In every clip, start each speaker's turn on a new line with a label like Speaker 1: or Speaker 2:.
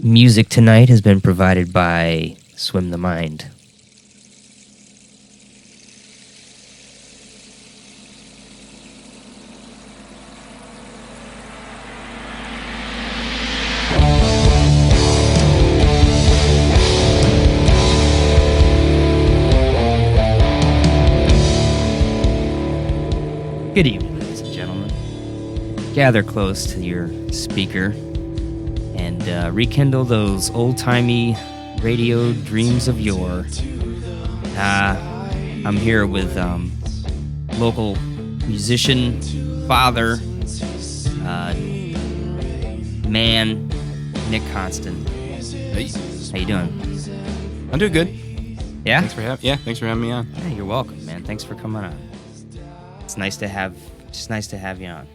Speaker 1: Music tonight has been provided by Swim the Mind. Good evening, ladies and gentlemen. Gather close to your speaker and rekindle those old-timey radio dreams of yore. I'm here with local musician, father, man, Nick Constant.
Speaker 2: Hey.
Speaker 1: How you doing?
Speaker 2: I'm doing good.
Speaker 1: Yeah?
Speaker 2: Thanks for having me on.
Speaker 1: Yeah, you're welcome, man. Thanks for coming on. It's nice to have you on.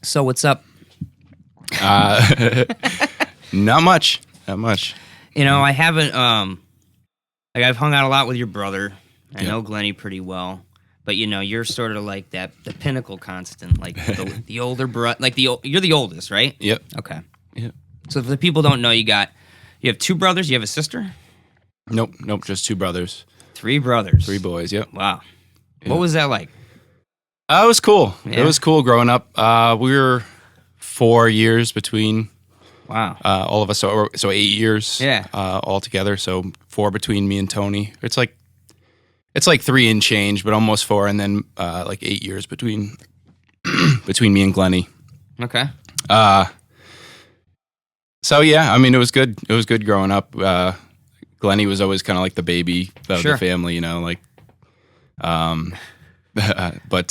Speaker 1: So what's up?
Speaker 2: Not much.
Speaker 1: You know, I haven't I've hung out a lot with your brother. I know Glennie pretty well, but you know, you're sort of like the pinnacle constant, like the older brother, like you're the oldest, right?
Speaker 2: Yep.
Speaker 1: Okay.
Speaker 2: Yep.
Speaker 1: So if the people don't know, you have two brothers, you have a sister?
Speaker 2: Nope, just two brothers.
Speaker 1: 3 brothers.
Speaker 2: 3 boys, yep.
Speaker 1: Wow.
Speaker 2: Yep.
Speaker 1: What was that like?
Speaker 2: It was cool.
Speaker 1: Yeah.
Speaker 2: It was cool growing up. We were 4 years between all of us, so 8 years all together, so 4 between me and Tony. It's like 3 and change, but almost 4, and then like 8 years between me and Glennie.
Speaker 1: Okay.
Speaker 2: So yeah, I mean, it was good. It was good growing up. Glennie was always kind of like the baby of the family, you know, like, but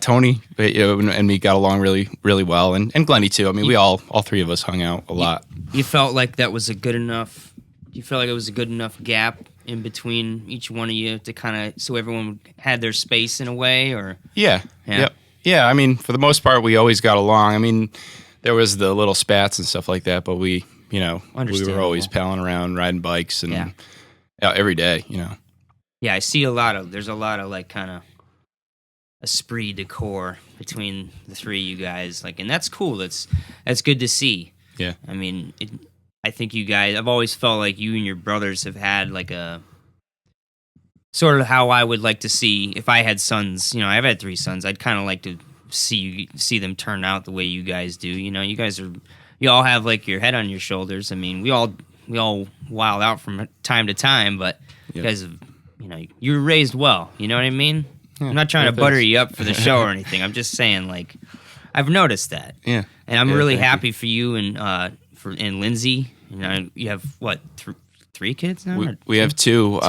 Speaker 2: Tony and me got along really, really well, and Glennie too. I mean, we all 3 of us hung out a lot.
Speaker 1: You felt like that was a good enough. You felt like it was a good enough gap in between each one of you to kind of so everyone had their space in a way, or
Speaker 2: yeah. I mean, for the most part, we always got along. I mean, there was the little spats and stuff like that, but we were always palling around, riding bikes, and every day, you know.
Speaker 1: Yeah, I see there's a lot of like kind of esprit de corps between the 3 of you guys, like, and that's cool. That's good to see.
Speaker 2: Yeah.
Speaker 1: I mean, I think you guys, I've always felt like you and your brothers have had like a sort of how I would like to see if I had sons. You know, I've had 3 sons. I'd kind of like to see them turn out the way you guys do. You know, you all have like your head on your shoulders. I mean, we all wild out from time to time, but you guys have, you know, you were raised well. You know what I mean? Yeah, I'm not trying to butter you up for the show or anything. I'm just saying, like, I've noticed that.
Speaker 2: Yeah.
Speaker 1: And I'm really happy for you and Lindsay. You know, you have what, 3 kids now?
Speaker 2: We have 2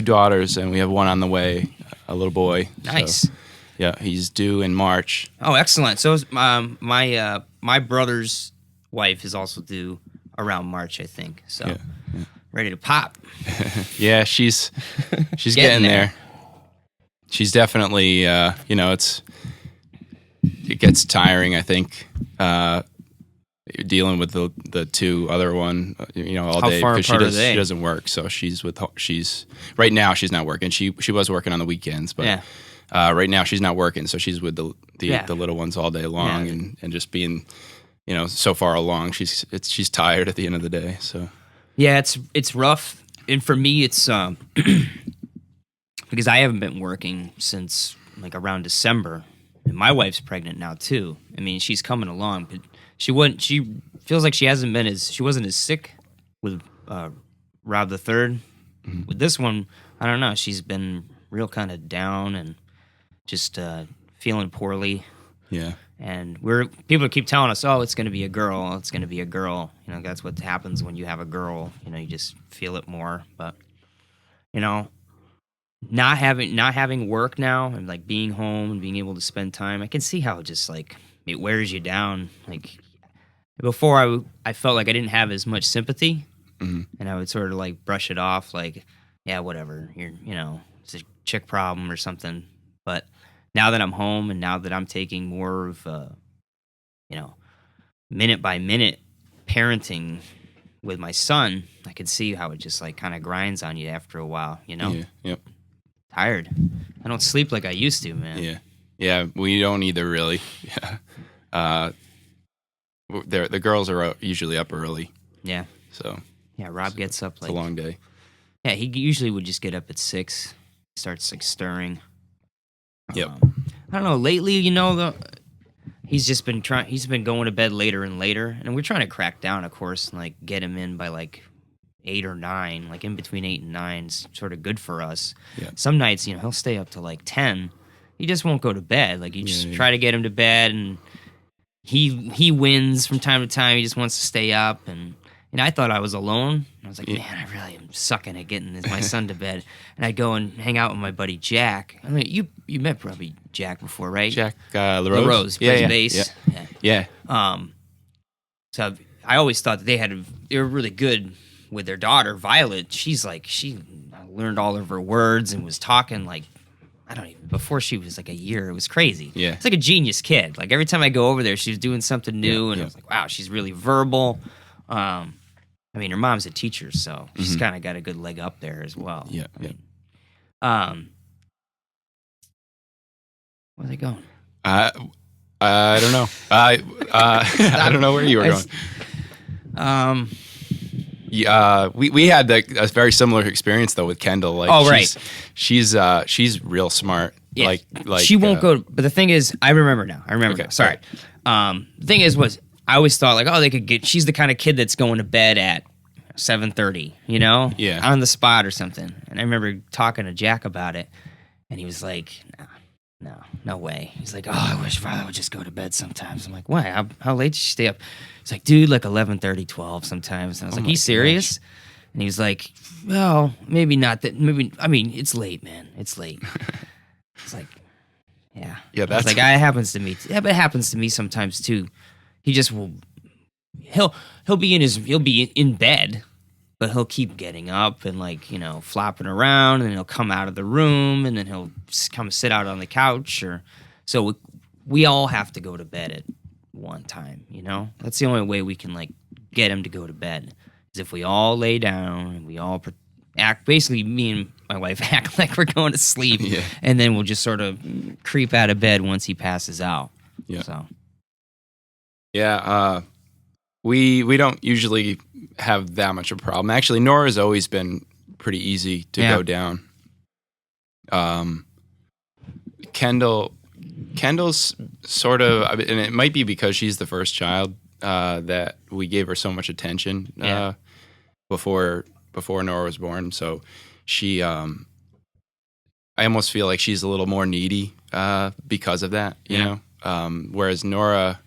Speaker 2: daughters, and we have 1 on the way, a little boy.
Speaker 1: Nice.
Speaker 2: So, yeah, he's due in March.
Speaker 1: Oh, excellent. So my brother's wife is also due around March, I think. So ready to pop.
Speaker 2: Yeah, she's getting there. She's definitely you know, it gets tiring, I think, dealing with the 2 other one, you know, all day, because she doesn't work. So she's right now she's not working. She was working on the weekends, but right now she's not working, so she's with the little ones all day long, and just being, you know, so far along, she's tired at the end of the day. So
Speaker 1: yeah, it's rough, and for me, it's because I haven't been working since like around December, and my wife's pregnant now too. I mean, she's coming along, but she feels like she wasn't as sick with Rob the Third. Mm-hmm. With this one, I don't know. She's been real kind of down and just feeling poorly.
Speaker 2: Yeah.
Speaker 1: And people keep telling us, oh, it's going to be a girl. It's going to be a girl. You know, that's what happens when you have a girl. You know, you just feel it more. But, you know, not having work now and like being home and being able to spend time, I can see how it just like it wears you down. Like before, I felt like I didn't have as much sympathy, and I would sort of like brush it off, like, yeah, whatever. It's a chick problem or something. But now that I'm home and now that I'm taking more of, minute by minute parenting with my son, I can see how it just like kind of grinds on you after a while, you know?
Speaker 2: Yeah, yep.
Speaker 1: Tired. I don't sleep like I used to, man.
Speaker 2: Yeah. Yeah, we don't either, really. Yeah. the girls are usually up early.
Speaker 1: Yeah.
Speaker 2: So.
Speaker 1: Yeah, Rob gets up
Speaker 2: it's a long day.
Speaker 1: Yeah, he usually would just get up at 6, starts like stirring.
Speaker 2: Yep.
Speaker 1: I don't know. Lately, he's just been trying. He's been going to bed later and later, and we're trying to crack down, of course, and like get him in by like 8 or 9, like in between 8 and 9 is sort of good for us.
Speaker 2: Yeah.
Speaker 1: Some nights, he'll stay up to like 10. He just won't go to bed. Like you just try to get him to bed, and he wins from time to time. He just wants to stay up, and I thought I was alone. I was like, man, I really am sucking at getting my son to bed. And I'd go and hang out with my buddy Jack. I mean, you met probably Jack before, right?
Speaker 2: Jack LaRose?
Speaker 1: LaRose plays bass.
Speaker 2: Yeah.
Speaker 1: So I always thought that they were really good with their daughter, Violet. She's like, she learned all of her words and was talking like, before she was like a year. It was crazy.
Speaker 2: Yeah.
Speaker 1: It's like a genius kid. Like every time I go over there, she was doing something new, and I was like, wow, she's really verbal. I mean, her mom's a teacher, so she's kind of got a good leg up there as well.
Speaker 2: Yeah.
Speaker 1: Where are they going?
Speaker 2: I don't know. I don't know where you were going. We had a very similar experience though with Kendall. Like, she's real smart.
Speaker 1: Yeah. Like she won't go. But the thing is, I remember now. Okay, sorry. The thing was I always thought like, they could get. She's the kind of kid that's going to bed at 7:30, on the spot or something. And I remember talking to Jack about it, and he was like, no way. He's like, I wish Violet would just go to bed sometimes. I'm like, why? How late does she stay up? He's like, dude, like 11:30, 12 sometimes. And I was like, you serious? Gosh. And he was like, well, maybe not that. Maybe, I mean, it's late, man. It's late. It's like, yeah.
Speaker 2: Yeah, that's
Speaker 1: like, it happens to me. Yeah, but it happens to me sometimes too. He just will, he'll be in bed, but he'll keep getting up and like, flopping around, and he'll come out of the room, and then he'll come sit out on the couch. So we all have to go to bed at one time, That's the only way we can like get him to go to bed, is if we all lay down and we all basically me and my wife act like we're going to sleep, and then we'll just sort of creep out of bed once he passes out.
Speaker 2: Yeah.
Speaker 1: So.
Speaker 2: Yeah, we don't usually have that much of a problem. Actually, Nora's always been pretty easy to go down. Kendall's sort of, and it might be because she's the first child that we gave her so much attention before Nora was born. So she, I almost feel like she's a little more needy because of that, you know. Whereas Nora.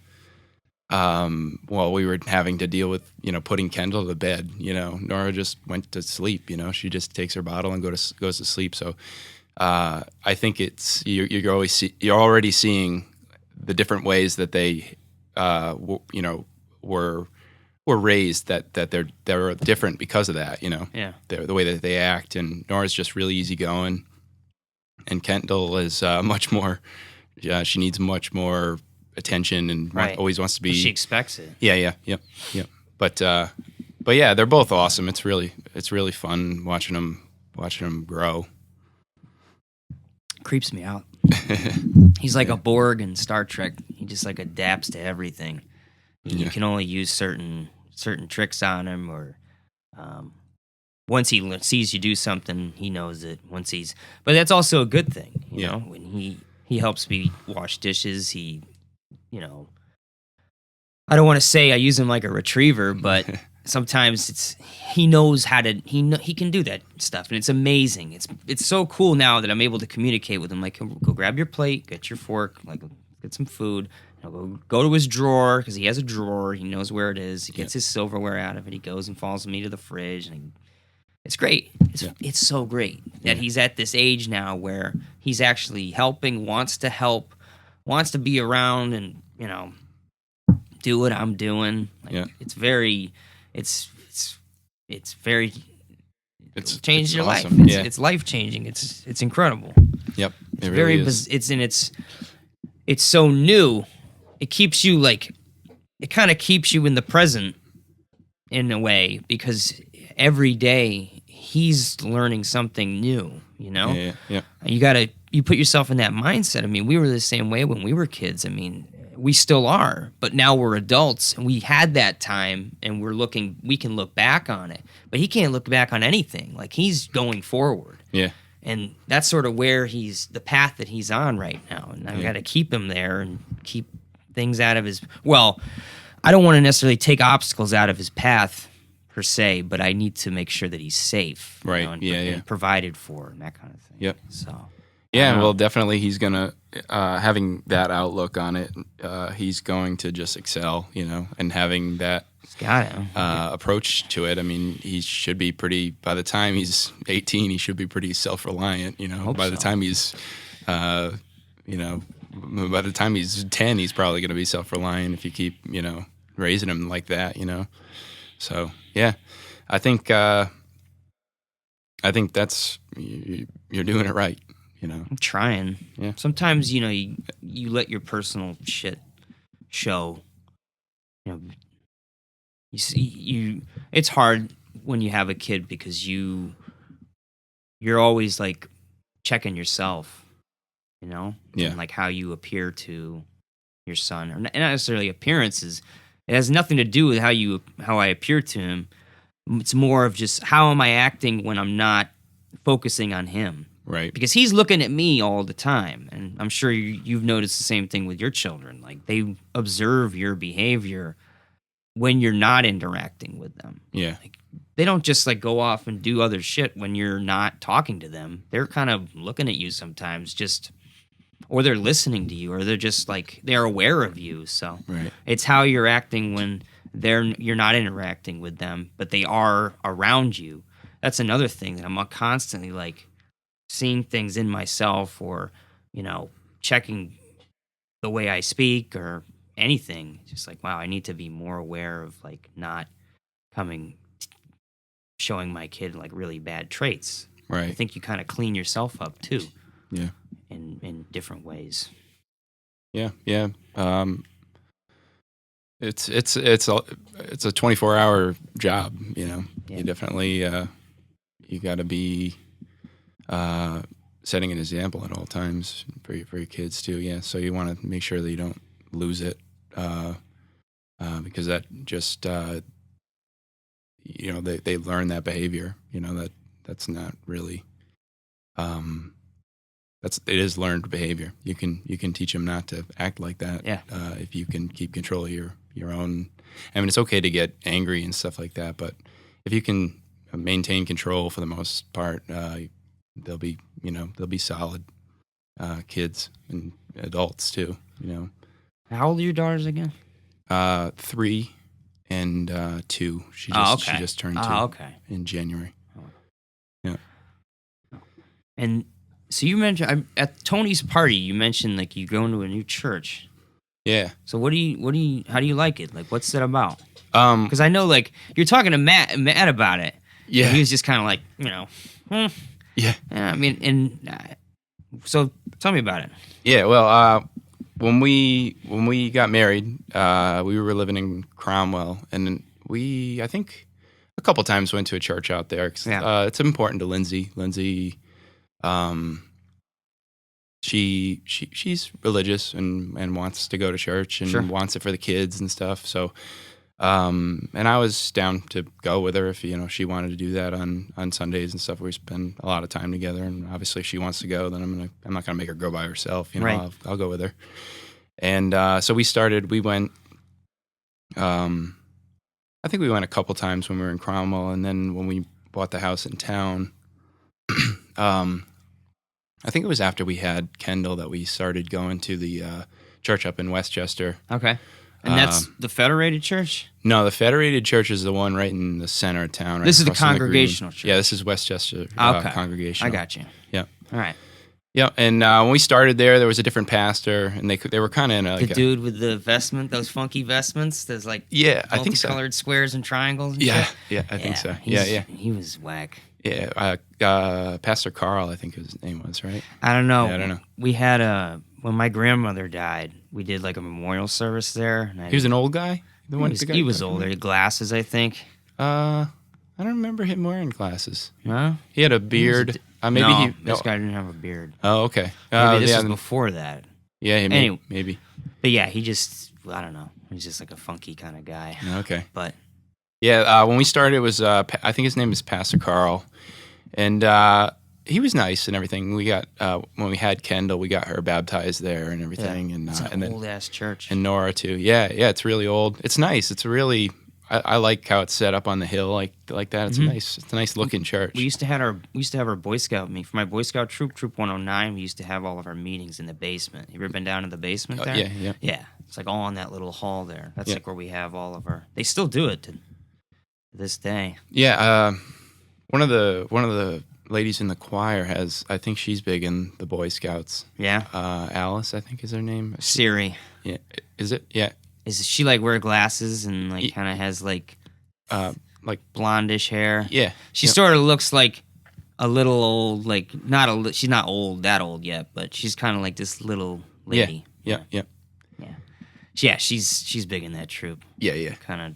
Speaker 2: We were having to deal with, putting Kendall to bed, Nora just went to sleep, she just takes her bottle and goes to sleep. So, I think it's, you're already seeing the different ways that they, were raised, that they're different because of that, the way that they act. And Nora's just really easygoing, and Kendall is much more. She needs much more attention and always wants to be.
Speaker 1: She expects it.
Speaker 2: Yeah. But yeah, they're both awesome. It's really fun watching them grow.
Speaker 1: Creeps me out. He's like a Borg in Star Trek. He just like adapts to everything. You can only use certain tricks on him, or once he sees you do something, he knows it. But that's also a good thing, you know. When he helps me wash dishes, he, I don't want to say I use him like a retriever, but sometimes he knows how to, he can do that stuff, and it's amazing. It's so cool now that I'm able to communicate with him. Like, go grab your plate, get your fork, like get some food. He'll go to his drawer, because he has a drawer. He knows where it is. He gets his silverware out of it. He goes and follows me to the fridge, and it's great. It's so great that he's at this age now where he's actually helping, wants to help, wants to be around, and do what I'm doing. It's very, it's changed your
Speaker 2: awesome.
Speaker 1: life. It's life changing. It's incredible.
Speaker 2: Yep,
Speaker 1: it really is. It's so new. It keeps you it kind of keeps you in the present in a way, because every day he's learning something new.
Speaker 2: Yeah.
Speaker 1: You put yourself in that mindset. I mean, we were the same way when we were kids. I mean, we still are, but now we're adults and we had that time and we can look back on it, but he can't look back on anything. Like he's going forward.
Speaker 2: Yeah.
Speaker 1: And that's sort of where the path that he's on right now. And I've got to keep him there and keep things out of I don't want to necessarily take obstacles out of his path per se, but I need to make sure that he's safe.
Speaker 2: Right.
Speaker 1: And provided for and that kind of thing.
Speaker 2: Yep.
Speaker 1: So.
Speaker 2: Yeah, well, definitely he's going to, having that outlook on it, he's going to just excel, and having that approach to it. I mean, he should be by the time he's 18, he should be pretty self-reliant, by the time he's, by the time he's 10, he's probably going to be self-reliant if you keep, raising him like that, So, yeah, I think that's, you're doing it right.
Speaker 1: I'm trying.
Speaker 2: Yeah.
Speaker 1: Sometimes, you let your personal shit show. You see, it's hard when you have a kid because you're always like checking yourself,
Speaker 2: Yeah.
Speaker 1: and like how you appear to your son, or not necessarily appearances. It has nothing to do with how I appear to him. It's more of just how am I acting when I'm not focusing on him.
Speaker 2: Right.
Speaker 1: Because he's looking at me all the time. And I'm sure you've noticed the same thing with your children. Like, they observe your behavior when you're not interacting with them.
Speaker 2: Yeah.
Speaker 1: Like, they don't just, like, go off and do other shit when you're not talking to them. They're kind of looking at you sometimes or they're listening to you, or they're just, like, they're aware of you. So
Speaker 2: right.
Speaker 1: It's how you're acting when you're not interacting with them, but they are around you. That's another thing that I'm constantly, like, seeing things in myself, or checking the way I speak or anything. Just like, wow, I need to be more aware of like not showing my kid like really bad traits.
Speaker 2: Right.
Speaker 1: I think you kind of clean yourself up too.
Speaker 2: Yeah.
Speaker 1: In different ways.
Speaker 2: Yeah. It's a 24-hour job.
Speaker 1: Yeah.
Speaker 2: You definitely you got to be setting an example at all times for your kids too. Yeah. So you want to make sure that you don't lose it, because that just they learn that behavior. That's not really it is learned behavior. You can teach them not to act like that.
Speaker 1: Yeah.
Speaker 2: If you can keep control of your own. I mean, it's okay to get angry and stuff like that, but if you can maintain control for the most part, they'll be solid kids and adults too.
Speaker 1: How old are your daughters again?
Speaker 2: 3 and 2. She just turned 2 in January. Yeah.
Speaker 1: And so you mentioned at Tony's party, you mentioned like you going to a new church.
Speaker 2: Yeah.
Speaker 1: So how do you like it? Like, what's it about? Because I know like you're talking to Matt about it.
Speaker 2: Yeah.
Speaker 1: He was just kind of like,
Speaker 2: Yeah.
Speaker 1: I mean, so tell me about it.
Speaker 2: Yeah. Well, when we got married, we were living in Cromwell, and I think a couple times went to a church out there. 'Cause, it's important to Lindsay. Lindsay, she's religious and wants to go to church and wants it for the kids and stuff. So, and I was down to go with her if she wanted to do that on Sundays and stuff. We spend a lot of time together, and obviously if she wants to go, then I'm not gonna make her go by herself.
Speaker 1: Right.
Speaker 2: I'll go with her. And so we went. I think we went a couple times when we were in Cromwell, and then when we bought the house in town, I think it was after we had Kendall that we started going to the church up in Westchester.
Speaker 1: Okay. And that's the Federated Church?
Speaker 2: No, the Federated Church is the one right in the center of town. Right,
Speaker 1: this is the Congregational Church?
Speaker 2: Yeah, this is Westchester Congregational.
Speaker 1: I got you.
Speaker 2: Yeah.
Speaker 1: All right.
Speaker 2: Yeah, and when we started there was a different pastor, and they were kind of in a...
Speaker 1: dude with the vestment, those funky vestments, there's like
Speaker 2: I think so.
Speaker 1: Multicolored squares and triangles and
Speaker 2: shit?
Speaker 1: shit?
Speaker 2: Yeah, I think so.
Speaker 1: He was whack.
Speaker 2: Yeah, Pastor Carl, I think his name was, right?
Speaker 1: I don't know.
Speaker 2: Yeah, I don't know.
Speaker 1: We had when my grandmother died, we did like a memorial service there. And
Speaker 2: he was an old guy?
Speaker 1: He was older. Glasses, I think.
Speaker 2: I don't remember him wearing glasses.
Speaker 1: No?
Speaker 2: He had a beard.
Speaker 1: This guy didn't have a beard.
Speaker 2: Oh, okay.
Speaker 1: Maybe this was before that.
Speaker 2: Yeah, maybe.
Speaker 1: But yeah, I don't know. He's just like a funky kind of guy.
Speaker 2: Okay.
Speaker 1: But
Speaker 2: yeah, when we started, it was I think his name is Pastor Carl, and he was nice and everything. We got when we had Kendall, we got her baptized there and everything.
Speaker 1: Yeah.
Speaker 2: And
Speaker 1: it's
Speaker 2: an
Speaker 1: old ass church.
Speaker 2: And Nora too. Yeah, it's really old. It's nice. It's really. I like how it's set up on the hill like that. It's It's a nice looking church.
Speaker 1: We used to have our Boy Scout meet for my Boy Scout troop 109. We used to have all of our meetings in the basement. You ever been down in the basement there?
Speaker 2: Yeah.
Speaker 1: It's like all in that little hall there. That's like where we have all of our. They still do it to this day.
Speaker 2: Yeah, one of the ladies in the choir has. I think she's big in the Boy Scouts.
Speaker 1: Yeah.
Speaker 2: Alice, I think is her name.
Speaker 1: Siri.
Speaker 2: Yeah. Is it? Yeah.
Speaker 1: Is she like wear glasses and like kind of has like blondish hair?
Speaker 2: Yeah.
Speaker 1: She sort of looks like a little old, like she's not that old yet, but she's kind of like this little lady.
Speaker 2: Yeah.
Speaker 1: Yeah, she's big in that troop.
Speaker 2: Yeah.
Speaker 1: Kind of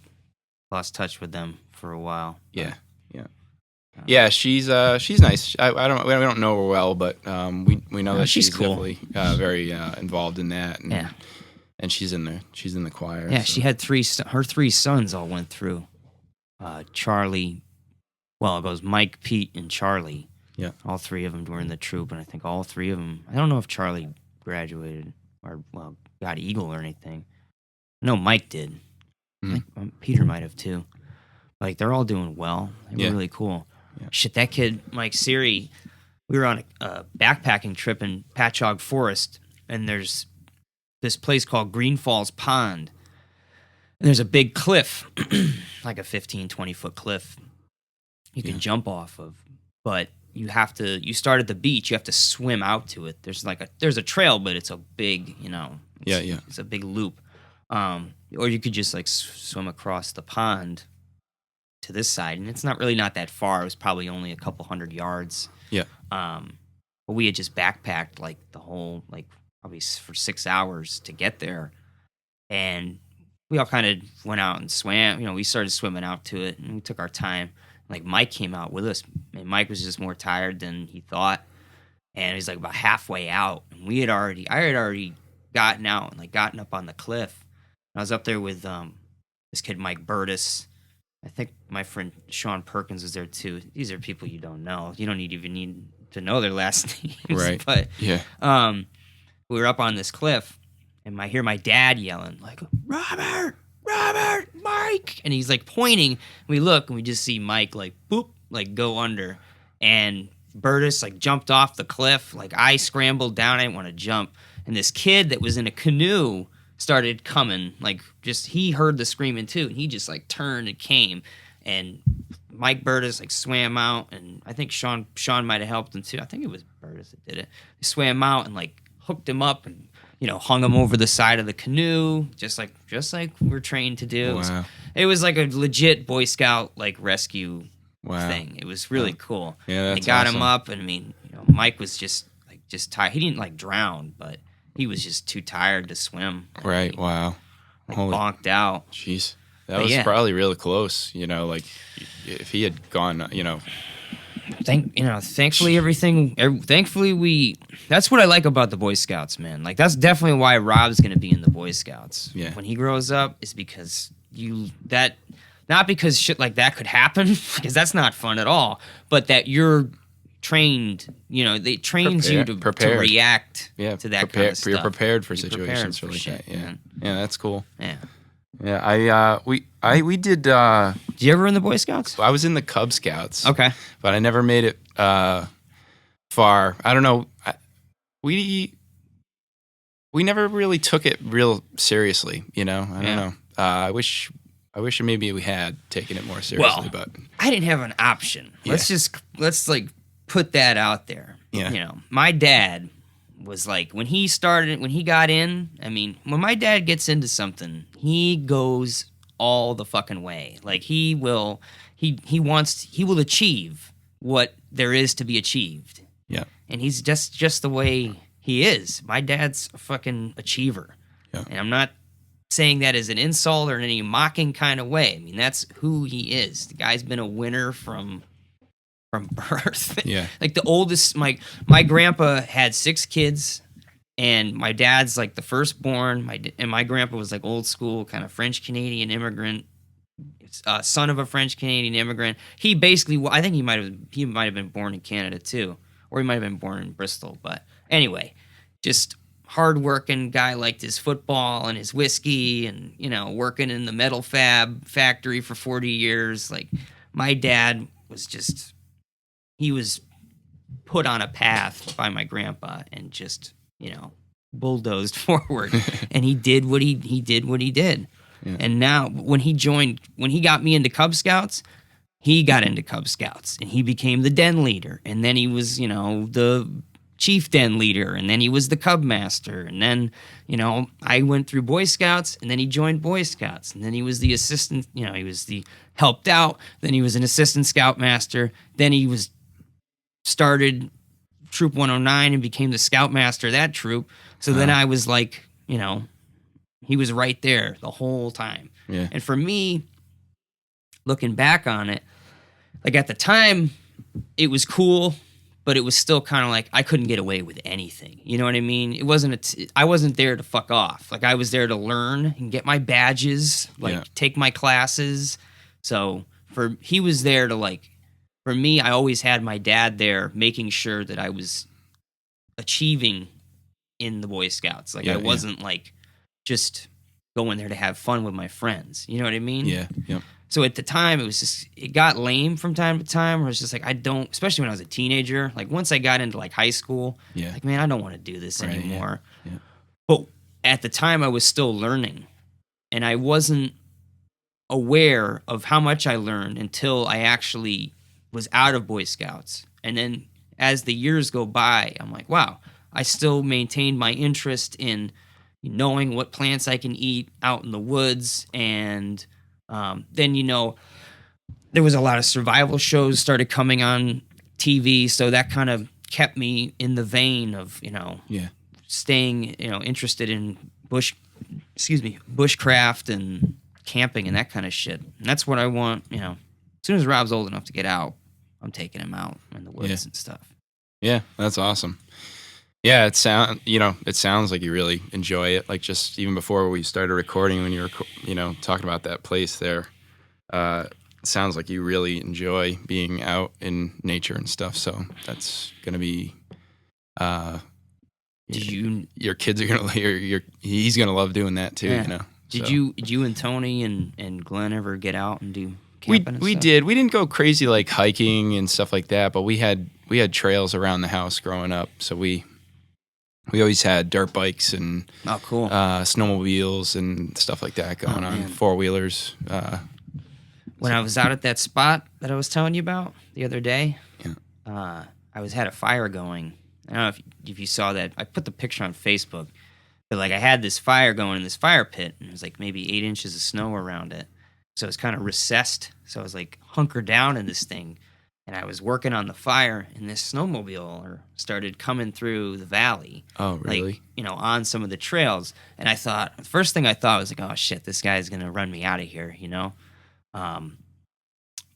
Speaker 1: lost touch with them for a while.
Speaker 2: Yeah. Yeah, she's nice. We don't know her well, but we know that she's
Speaker 1: cool.
Speaker 2: Definitely very involved in that. And, and she's in the choir.
Speaker 1: Yeah,
Speaker 2: so.
Speaker 1: she had her three sons all went through. Charlie, well, it goes Mike, Pete, and Charlie.
Speaker 2: Yeah,
Speaker 1: all three of them were in the troop, and I think all three of them. I don't know if Charlie graduated or got Eagle or anything. No, Mike did. I think Peter might have too. Like they're all doing well. They were really cool. Yeah. Shit, that kid, Mike Siri. We were on a backpacking trip in Patchogue Forest, and there's this place called Green Falls Pond. And there's a big cliff, like a 15, 20-foot cliff you can jump off of. But you start at the beach, you have to swim out to it. There's a trail, but it's a big, it's a big loop. Or you could just like swim across the pond to this side, and it's not that far. It was probably only a couple 100 yards.
Speaker 2: Yeah.
Speaker 1: But we had just backpacked like the whole, like probably for 6 hours to get there. And we all kind of went out and swam. We started swimming out to it, and we took our time. Like Mike came out with us, and Mike was just more tired than he thought. And he's like about halfway out, and I had already gotten out and like gotten up on the cliff. I was up there with this kid Mike Burtis. I think my friend Sean Perkins was there too. These are people you don't know. You don't even need to know their last names.
Speaker 2: Right.
Speaker 1: But
Speaker 2: yeah.
Speaker 1: We were up on this cliff, and I hear my dad yelling like, Robert, Mike, and he's like pointing. We look, and we just see Mike like boop, like go under, and Burtis like jumped off the cliff. Like I scrambled down. I didn't want to jump, and this kid that was in a canoe started coming, like he heard the screaming too, and he just like turned and came, and Mike Burtis like swam out, and I think Sean might have helped him too. I think it was Burtis that did it. He swam out and like hooked him up and hung him over the side of the canoe, just like we're trained to do.
Speaker 2: Wow.
Speaker 1: It was like a legit Boy Scout like rescue thing. It was really cool.
Speaker 2: Yeah, that's
Speaker 1: they got
Speaker 2: awesome.
Speaker 1: him up, and Mike was just tired. He didn't like drown, but he was just too tired to swim.
Speaker 2: Right. Wow.
Speaker 1: Bonked out.
Speaker 2: Jeez. That was probably really close. Like if he had gone,
Speaker 1: Thankfully that's what I like about the Boy Scouts, man. Like that's definitely why Rob's going to be in the Boy Scouts.
Speaker 2: Yeah.
Speaker 1: When he grows up, is because not because shit like that could happen, because that's not fun at all, but that you're trained, they trains you to react to that kind of stuff.
Speaker 2: You're prepared for situations like that. Yeah. Man. Yeah, that's cool.
Speaker 1: Yeah.
Speaker 2: Yeah, we did.
Speaker 1: Did you ever in the Boy Scouts?
Speaker 2: I was in the Cub Scouts.
Speaker 1: Okay,
Speaker 2: but I never made it far. I don't know. We never really took it real serioely. I don't know. I wish maybe we had taken it more seriously. But
Speaker 1: I didn't have an option.
Speaker 2: Yeah.
Speaker 1: Let's like put that out there.
Speaker 2: Yeah.
Speaker 1: My dad was like, when he got in, when my dad gets into something, he goes all the fucking way. Like he will achieve what there is to be achieved.
Speaker 2: Yeah.
Speaker 1: And he's just the way he is. My dad's a fucking achiever.
Speaker 2: Yeah.
Speaker 1: And I'm not saying that as an insult or in any mocking kind of way. That's who he is. The guy's been a winner from birth.
Speaker 2: Yeah.
Speaker 1: Like the oldest, my grandpa had 6 kids, And my dad's like the firstborn. And my grandpa was like old school, kind of French Canadian immigrant, son of a French Canadian immigrant. He basically, I think he might have been born in Canada too, or he might have been born in Bristol. But anyway, just hardworking guy, liked his football and his whiskey, and working in the metal fab factory for 40 years. Like my dad was just, he was put on a path by my grandpa and just bulldozed forward, and he did what he did. Yeah. And now when he got me into Cub Scouts, he got into Cub Scouts and he became the den leader. And then he was, the chief den leader. And then he was the Cub master. And then, I went through Boy Scouts, and then he joined Boy Scouts. And then he was the assistant, he was the helped out. Then he was an assistant scout master. Then he started Troop 109 and became the scoutmaster of that troop. So then I was like, he was right there the whole time.
Speaker 2: Yeah.
Speaker 1: And for me, looking back on it, like at the time, it was cool, but it was still kind of like I couldn't get away with anything. You know what I mean? It wasn't I wasn't there to fuck off. Like I was there to learn and get my badges, take my classes. So he was there to for me, I always had my dad there making sure that I was achieving in the Boy Scouts. I wasn't just going there to have fun with my friends. You know what I mean?
Speaker 2: Yeah. Yep.
Speaker 1: So at the time, it got lame from time to time, where it's just especially when I was a teenager, once I got into high school, man, I don't want to do this anymore.
Speaker 2: Yeah.
Speaker 1: But at the time, I was still learning, and I wasn't aware of how much I learned until I actually was out of Boy Scouts. And then as the years go by, I'm like, wow, I still maintained my interest in knowing what plants I can eat out in the woods. And then, there was a lot of survival shows started coming on TV. So that kind of kept me in the vein of, staying, interested in bushcraft and camping and that kind of shit. And that's what I want, as soon as Rob's old enough to get out, I'm taking him out in the woods and stuff.
Speaker 2: Yeah, that's awesome. Yeah, it sounds like you really enjoy it. Like just even before we started recording, when you were, talking about that place there, it sounds like you really enjoy being out in nature and stuff. So that's gonna be, your kids are gonna, he's gonna love doing that too.
Speaker 1: Yeah. Did you and Tony and Glenn ever get out and do camping?
Speaker 2: We did. We didn't go crazy like hiking and stuff like that, but we had trails around the house growing up. So we always had dirt bikes and
Speaker 1: cool.
Speaker 2: Snowmobiles and stuff like that going on. 4-wheelers.
Speaker 1: When I was out at that spot that I was telling you about the other day, I had a fire going. I don't know if you saw that. I put the picture on Facebook. But I had this fire going in this fire pit, and it was maybe 8 inches of snow around it. So it was kind of recessed. So I was hunkered down in this thing, and I was working on the fire, and this snowmobile started coming through the valley.
Speaker 2: Oh, really?
Speaker 1: On some of the trails. And the first thing I thought was oh shit, this guy's gonna run me out of here,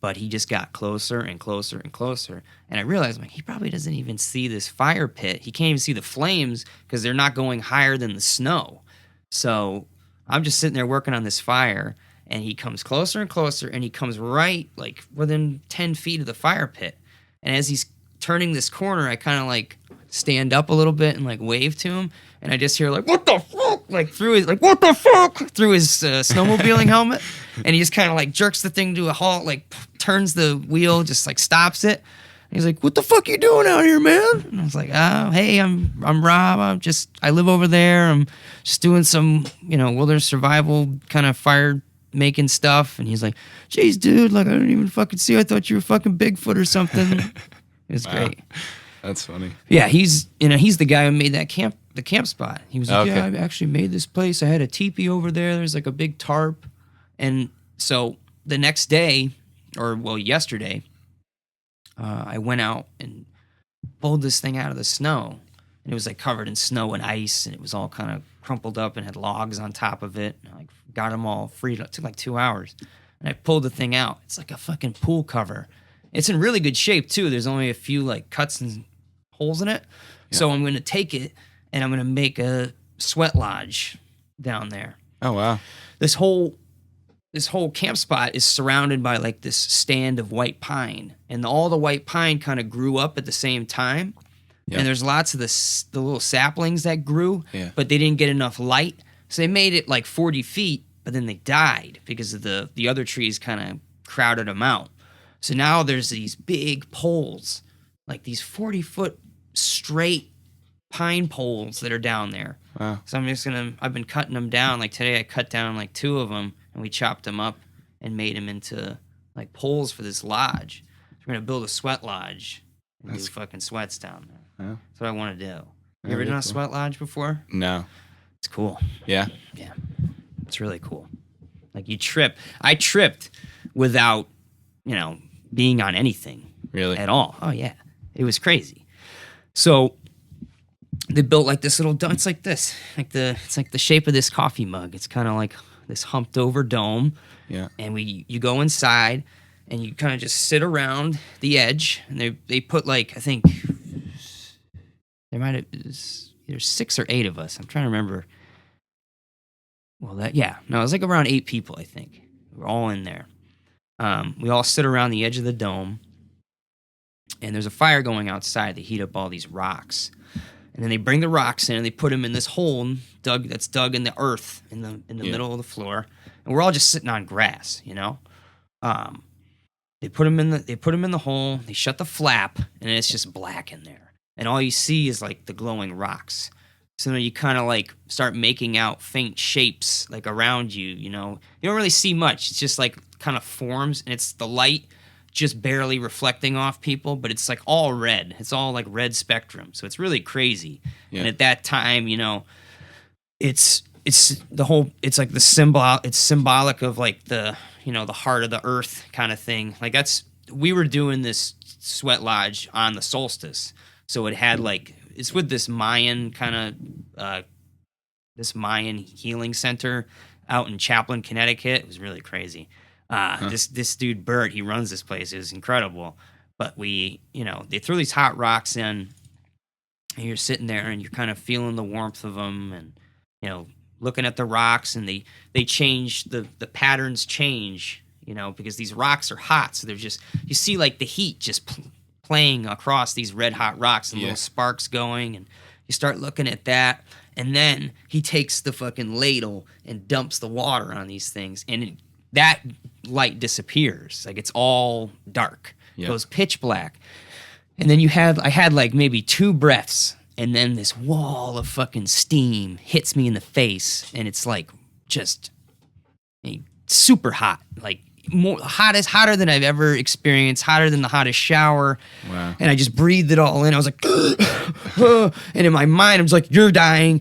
Speaker 1: But he just got closer and closer and closer. And I realized he probably doesn't even see this fire pit. He can't even see the flames because they're not going higher than the snow. So I'm just sitting there working on this fire, and he comes closer and closer, and he comes right within 10 feet of the fire pit. And as he's turning this corner, I kind of stand up a little bit and wave to him. And I just hear what the fuck? Through his what the fuck? Through his snowmobiling helmet. And he just kind of jerks the thing to a halt, turns the wheel, just stops it. And he's what the fuck you doing out here, man? And I was oh, hey, I'm Rob. I live over there. I'm just doing some, wilderness survival kind of fire making stuff. And he's geez, dude, I don't even fucking see. I thought you were fucking Bigfoot or something. It was great.
Speaker 2: That's funny.
Speaker 1: Yeah, he's the guy who made the camp spot. He was okay. Yeah, I actually made this place. I had a teepee over there. There's a big tarp. And so the next day, yesterday, I went out and pulled this thing out of the snow. And it was covered in snow and ice, and it was all kind of crumpled up and had logs on top of it. And I got them all freed. It took 2 hours. And I pulled the thing out. It's a fucking pool cover. It's in really good shape, too. There's only a few cuts and holes in it. Yeah. So I'm going to take it and I'm gonna make a sweat lodge down there.
Speaker 2: Oh wow!
Speaker 1: This whole camp spot is surrounded by like this stand of white pine, and all the white pine kind of grew up at the same time. Yep. And there's lots of the little saplings that grew, but they didn't get enough light, so they made it like 40 feet, but then they died because of the other trees kind of crowded them out. So now there's these big poles, like these 40-foot straight pine poles that are down there.
Speaker 2: Wow.
Speaker 1: So I've been cutting them down. Like today I cut down like 2 of them, and we chopped them up and made them into like poles for this lodge. So we're going to build a sweat lodge and do fucking sweats down there.
Speaker 2: Yeah.
Speaker 1: That's what I want to do. You ever done a sweat lodge before?
Speaker 2: No.
Speaker 1: It's cool.
Speaker 2: Yeah?
Speaker 1: Yeah. It's really cool. Like you trip. I tripped without, being on anything.
Speaker 2: Really?
Speaker 1: At all. Oh, yeah. It was crazy. So they built like this little dome. It's like this. It's like the shape of this coffee mug. It's kind of like this humped over dome.
Speaker 2: Yeah.
Speaker 1: And you go inside and you kind of just sit around the edge. And they put like, I think there might have either 6 or 8 of us. I'm trying to remember. Well, it was like around 8 people, I think. We're all in there. We all sit around the edge of the dome, and there's a fire going outside. They heat up all these rocks, and then they bring the rocks in and they put them in this hole that's dug in the earth in the middle of the floor, and we're all just sitting on grass, They put them in the hole. They shut the flap, and it's just black in there, and all you see is like the glowing rocks. So then you kind of like start making out faint shapes like around you, You don't really see much. It's just like kind of forms, and it's the light just barely reflecting off people, but it's like all red. It's all like red spectrum. So it's really crazy. Yeah. And at that time, it's like the symbol. It's symbolic of like the heart of the earth kind of thing. Like we were doing this sweat lodge on the solstice. So it had like, it's with this Mayan kind of, this Mayan healing center out in Chaplin, Connecticut. It was really crazy. This dude, Bert, he runs this place. It was incredible. But they throw these hot rocks in, and you're sitting there and you're kind of feeling the warmth of them and, looking at the rocks, and they change, the patterns change, because these rocks are hot. So you see like the heat just playing across these red hot rocks and little sparks going, and you start looking at that, and then he takes the fucking ladle and dumps the water on these things, and that light disappears. Like it's all dark. It goes pitch black. And then I had like maybe 2 breaths, and then this wall of fucking steam hits me in the face, and it's like just super hot, like hotter than I've ever experienced, hotter than the hottest shower.
Speaker 2: Wow.
Speaker 1: And I just breathed it all in. I was like, and in my mind, I'm just like, you're dying,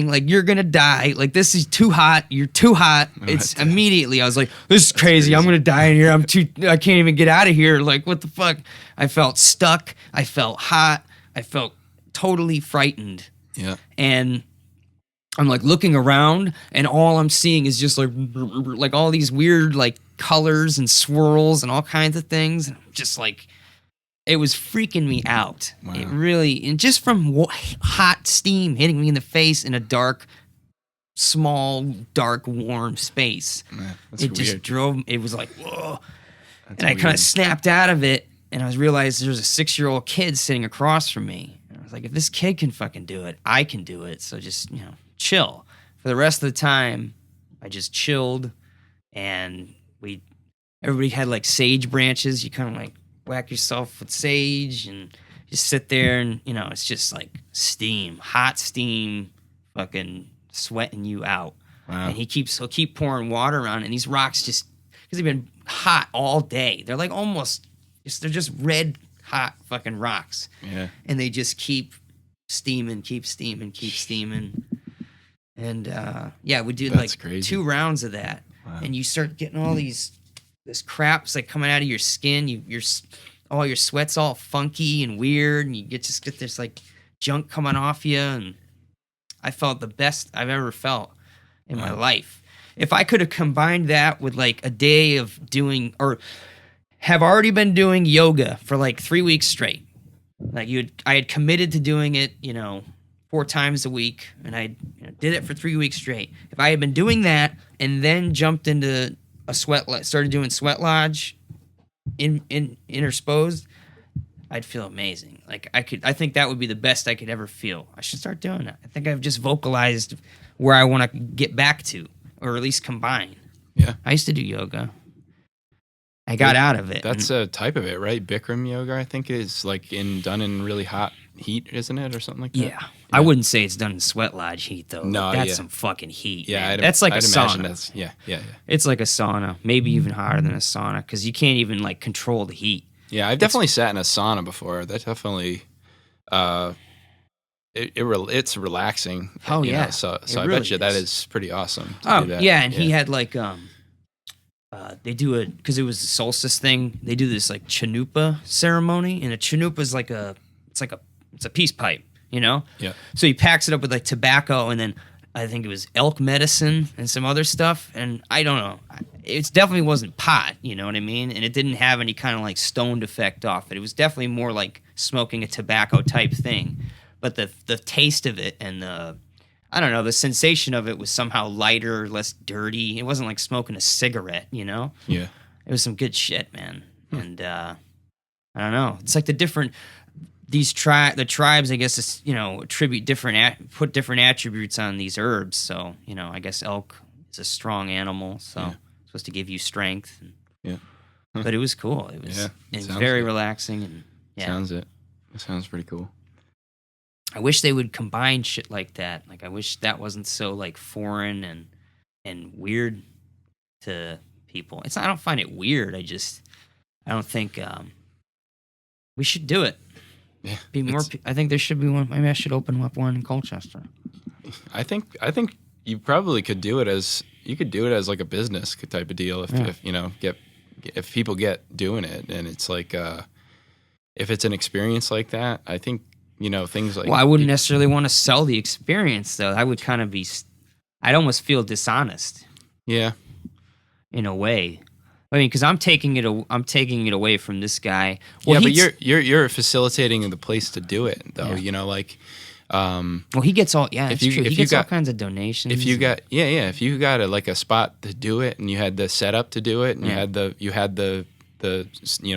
Speaker 1: like you're gonna die. Like this is too hot, you're too hot. It's immediately, I was like, this is crazy. I'm gonna die in here. I can't even get out of here. Like, what the fuck? I felt stuck. I felt hot. I felt totally frightened.
Speaker 2: Yeah.
Speaker 1: And I'm like looking around, and all I'm seeing is just like all these weird like colors and swirls and all kinds of things. And just like, it was freaking me out. Wow. It really, and just from hot steam hitting me in the face in a dark, small, dark, warm space.
Speaker 2: Man, that's
Speaker 1: it
Speaker 2: weird.
Speaker 1: Just drove. It was like, whoa. And I kind of snapped out of it, and I realized there was a 6-year-old kid sitting across from me. And I was like, if this kid can fucking do it, I can do it. So just chill. For the rest of the time, I just chilled, and everybody had like sage branches. You kind of like whack yourself with sage and just sit there, and it's just like steam, hot steam, fucking sweating you out.
Speaker 2: Wow.
Speaker 1: And he'll keep pouring water on it, and these rocks just, because they've been hot all day, they're like they're just red hot fucking rocks.
Speaker 2: Yeah.
Speaker 1: And they just keep steaming. And we did like
Speaker 2: crazy.
Speaker 1: 2 rounds of that. Wow. And you start getting all this crap's like coming out of your skin. All your sweat's all funky and weird, and you get this like junk coming off you. And I felt the best I've ever felt in my life. If I could have combined that with like a day of doing, or have already been doing yoga for like 3 weeks straight. Like I had committed to doing it, 4 times a week, and I did it for 3 weeks straight. If I had been doing that and then jumped into a started doing sweat lodge intersposed, I'd feel amazing. Like I think that would be the best I could ever feel. I should start doing that. I think I've just vocalized where I want to get back to, or at least combine.
Speaker 2: Yeah.
Speaker 1: I used to do yoga. I got out of it.
Speaker 2: That's a type of it, right? Bikram yoga, I think, is like done in really hot heat, isn't it, or something like that?
Speaker 1: Yeah. I wouldn't say it's done in sweat lodge heat, though.
Speaker 2: No,
Speaker 1: that's some fucking heat.
Speaker 2: Yeah,
Speaker 1: that's like a sauna.
Speaker 2: Yeah.
Speaker 1: It's like a sauna, maybe even hotter than a sauna, because you can't even like control the heat.
Speaker 2: Yeah, I've definitely sat in a sauna before. That definitely, it's relaxing.
Speaker 1: Oh yeah.
Speaker 2: So I bet you that is pretty awesome.
Speaker 1: Oh yeah, and he had like they do it because it was the solstice thing. They do this like chanupa ceremony, and a chanupa is it's a peace pipe, you know.
Speaker 2: Yeah.
Speaker 1: So he packs it up with like tobacco, and then I think it was elk medicine and some other stuff, and I don't know. It definitely wasn't pot, you know what I mean? And it didn't have any kind of like stoned effect off it. It was definitely more like smoking a tobacco type thing. But the taste of it and the sensation of it was somehow lighter, less dirty. It wasn't like smoking a cigarette, you know?
Speaker 2: Yeah.
Speaker 1: It was some good shit, man. And I don't know. It's like the tribes, I guess, attribute put different attributes on these herbs. So, I guess elk is a strong animal, so it's supposed to give you strength.
Speaker 2: Yeah.
Speaker 1: But it was cool. It was very relaxing. And
Speaker 2: It sounds pretty cool.
Speaker 1: I wish they would combine shit like that. Like, I wish that wasn't so like foreign and weird to people. I don't find it weird. I don't think we should do it.
Speaker 2: Yeah,
Speaker 1: be more. I think there should be one. Maybe I should open up one in Colchester.
Speaker 2: I think you probably could do it as like a business type of deal if people get doing it, and it's like if it's an experience like that. I think things like.
Speaker 1: Well, I wouldn't necessarily want to sell the experience though. I would kind of be. I'd almost feel dishonest.
Speaker 2: Yeah.
Speaker 1: In a way. I mean, because I'm taking it away from this guy.
Speaker 2: Well, but you're facilitating the place to do it, though.
Speaker 1: Well, he gets all. Yeah, it's true. He gets all kinds of donations.
Speaker 2: If you got a spot to do it, and you had the setup to do it, and you had the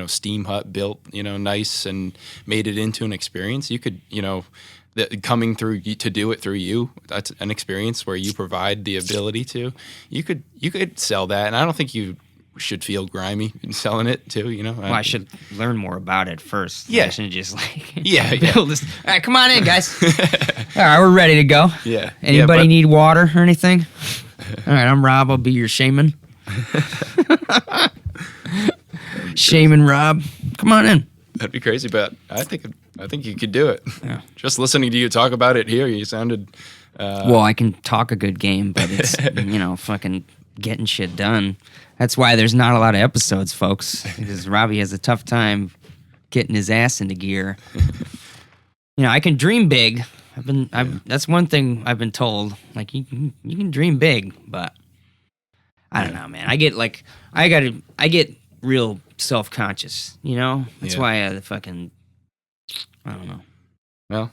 Speaker 2: steam hut built, nice and made it into an experience. You could, coming through to do it through you, that's an experience where you provide the ability to. You could sell that, and I don't think you should feel grimy in selling it too, Well,
Speaker 1: I should learn more about it first.
Speaker 2: Yeah.
Speaker 1: I shouldn't just
Speaker 2: build
Speaker 1: this. All right, come on in, guys. All right, we're ready to go.
Speaker 2: Yeah.
Speaker 1: Anybody need water or anything? All right, I'm Rob. I'll be your shaman. Shaman Rob. Come on in.
Speaker 2: That'd be crazy, but I think you could do it.
Speaker 1: Yeah.
Speaker 2: Just listening to you talk about it here, you sounded...
Speaker 1: well, I can talk a good game, but it's, fucking getting shit done. That's why there's not a lot of episodes, folks, because Robbie has a tough time getting his ass into gear. I can dream big. That's one thing I've been told. Like, you can dream big, but I don't know, man. I get real self-conscious, That's why I don't know.
Speaker 2: Well,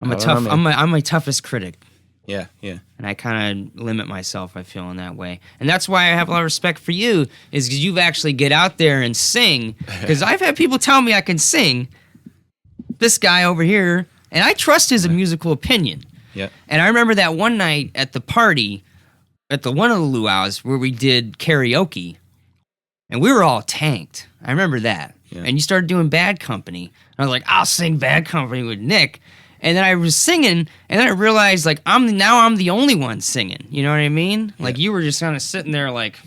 Speaker 1: I'm my toughest critic.
Speaker 2: Yeah.
Speaker 1: And I kind of limit myself, I feel, in that way. And that's why I have a lot of respect for you, is because you actually get out there and sing. Because I've had people tell me I can sing. This guy over here, and I trust his musical opinion.
Speaker 2: Yeah.
Speaker 1: And I remember that one night at the party, at one of the luau's, where we did karaoke, and we were all tanked. I remember that. Yeah. And you started doing Bad Company. And I was like, I'll sing Bad Company with Nick. And then I was singing, and then I realized, like, I'm the only one singing. You know what I mean? Yeah. Like, you were just kind of sitting there like,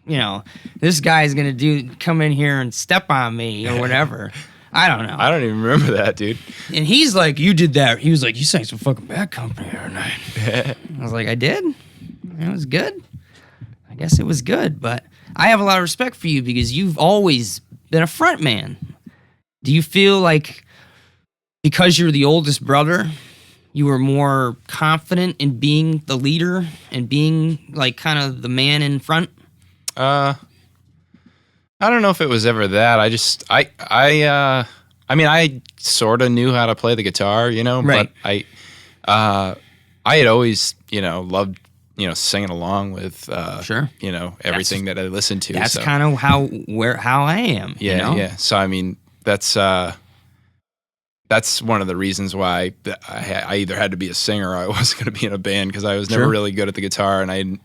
Speaker 1: this guy's going to come in here and step on me or whatever. I don't know.
Speaker 2: I don't even remember that, dude.
Speaker 1: And he's like, you did that. He was like, you sang some fucking Bad Company the other night. I was like, I did? It was good? I guess it was good, but I have a lot of respect for you because you've always been a front man. Do you feel like because you're the oldest brother, you were more confident in being the leader and being like kind of the man in front?
Speaker 2: I don't know if it was ever that. I mean, I sort of knew how to play the guitar,
Speaker 1: right.
Speaker 2: But I had always, loved, singing along with,
Speaker 1: Sure.
Speaker 2: everything that I listened to.
Speaker 1: That's kind of how I am.
Speaker 2: Yeah, yeah. So I mean, that's one of the reasons why I either had to be a singer or I wasn't going to be in a band, because I was never really good at the guitar, and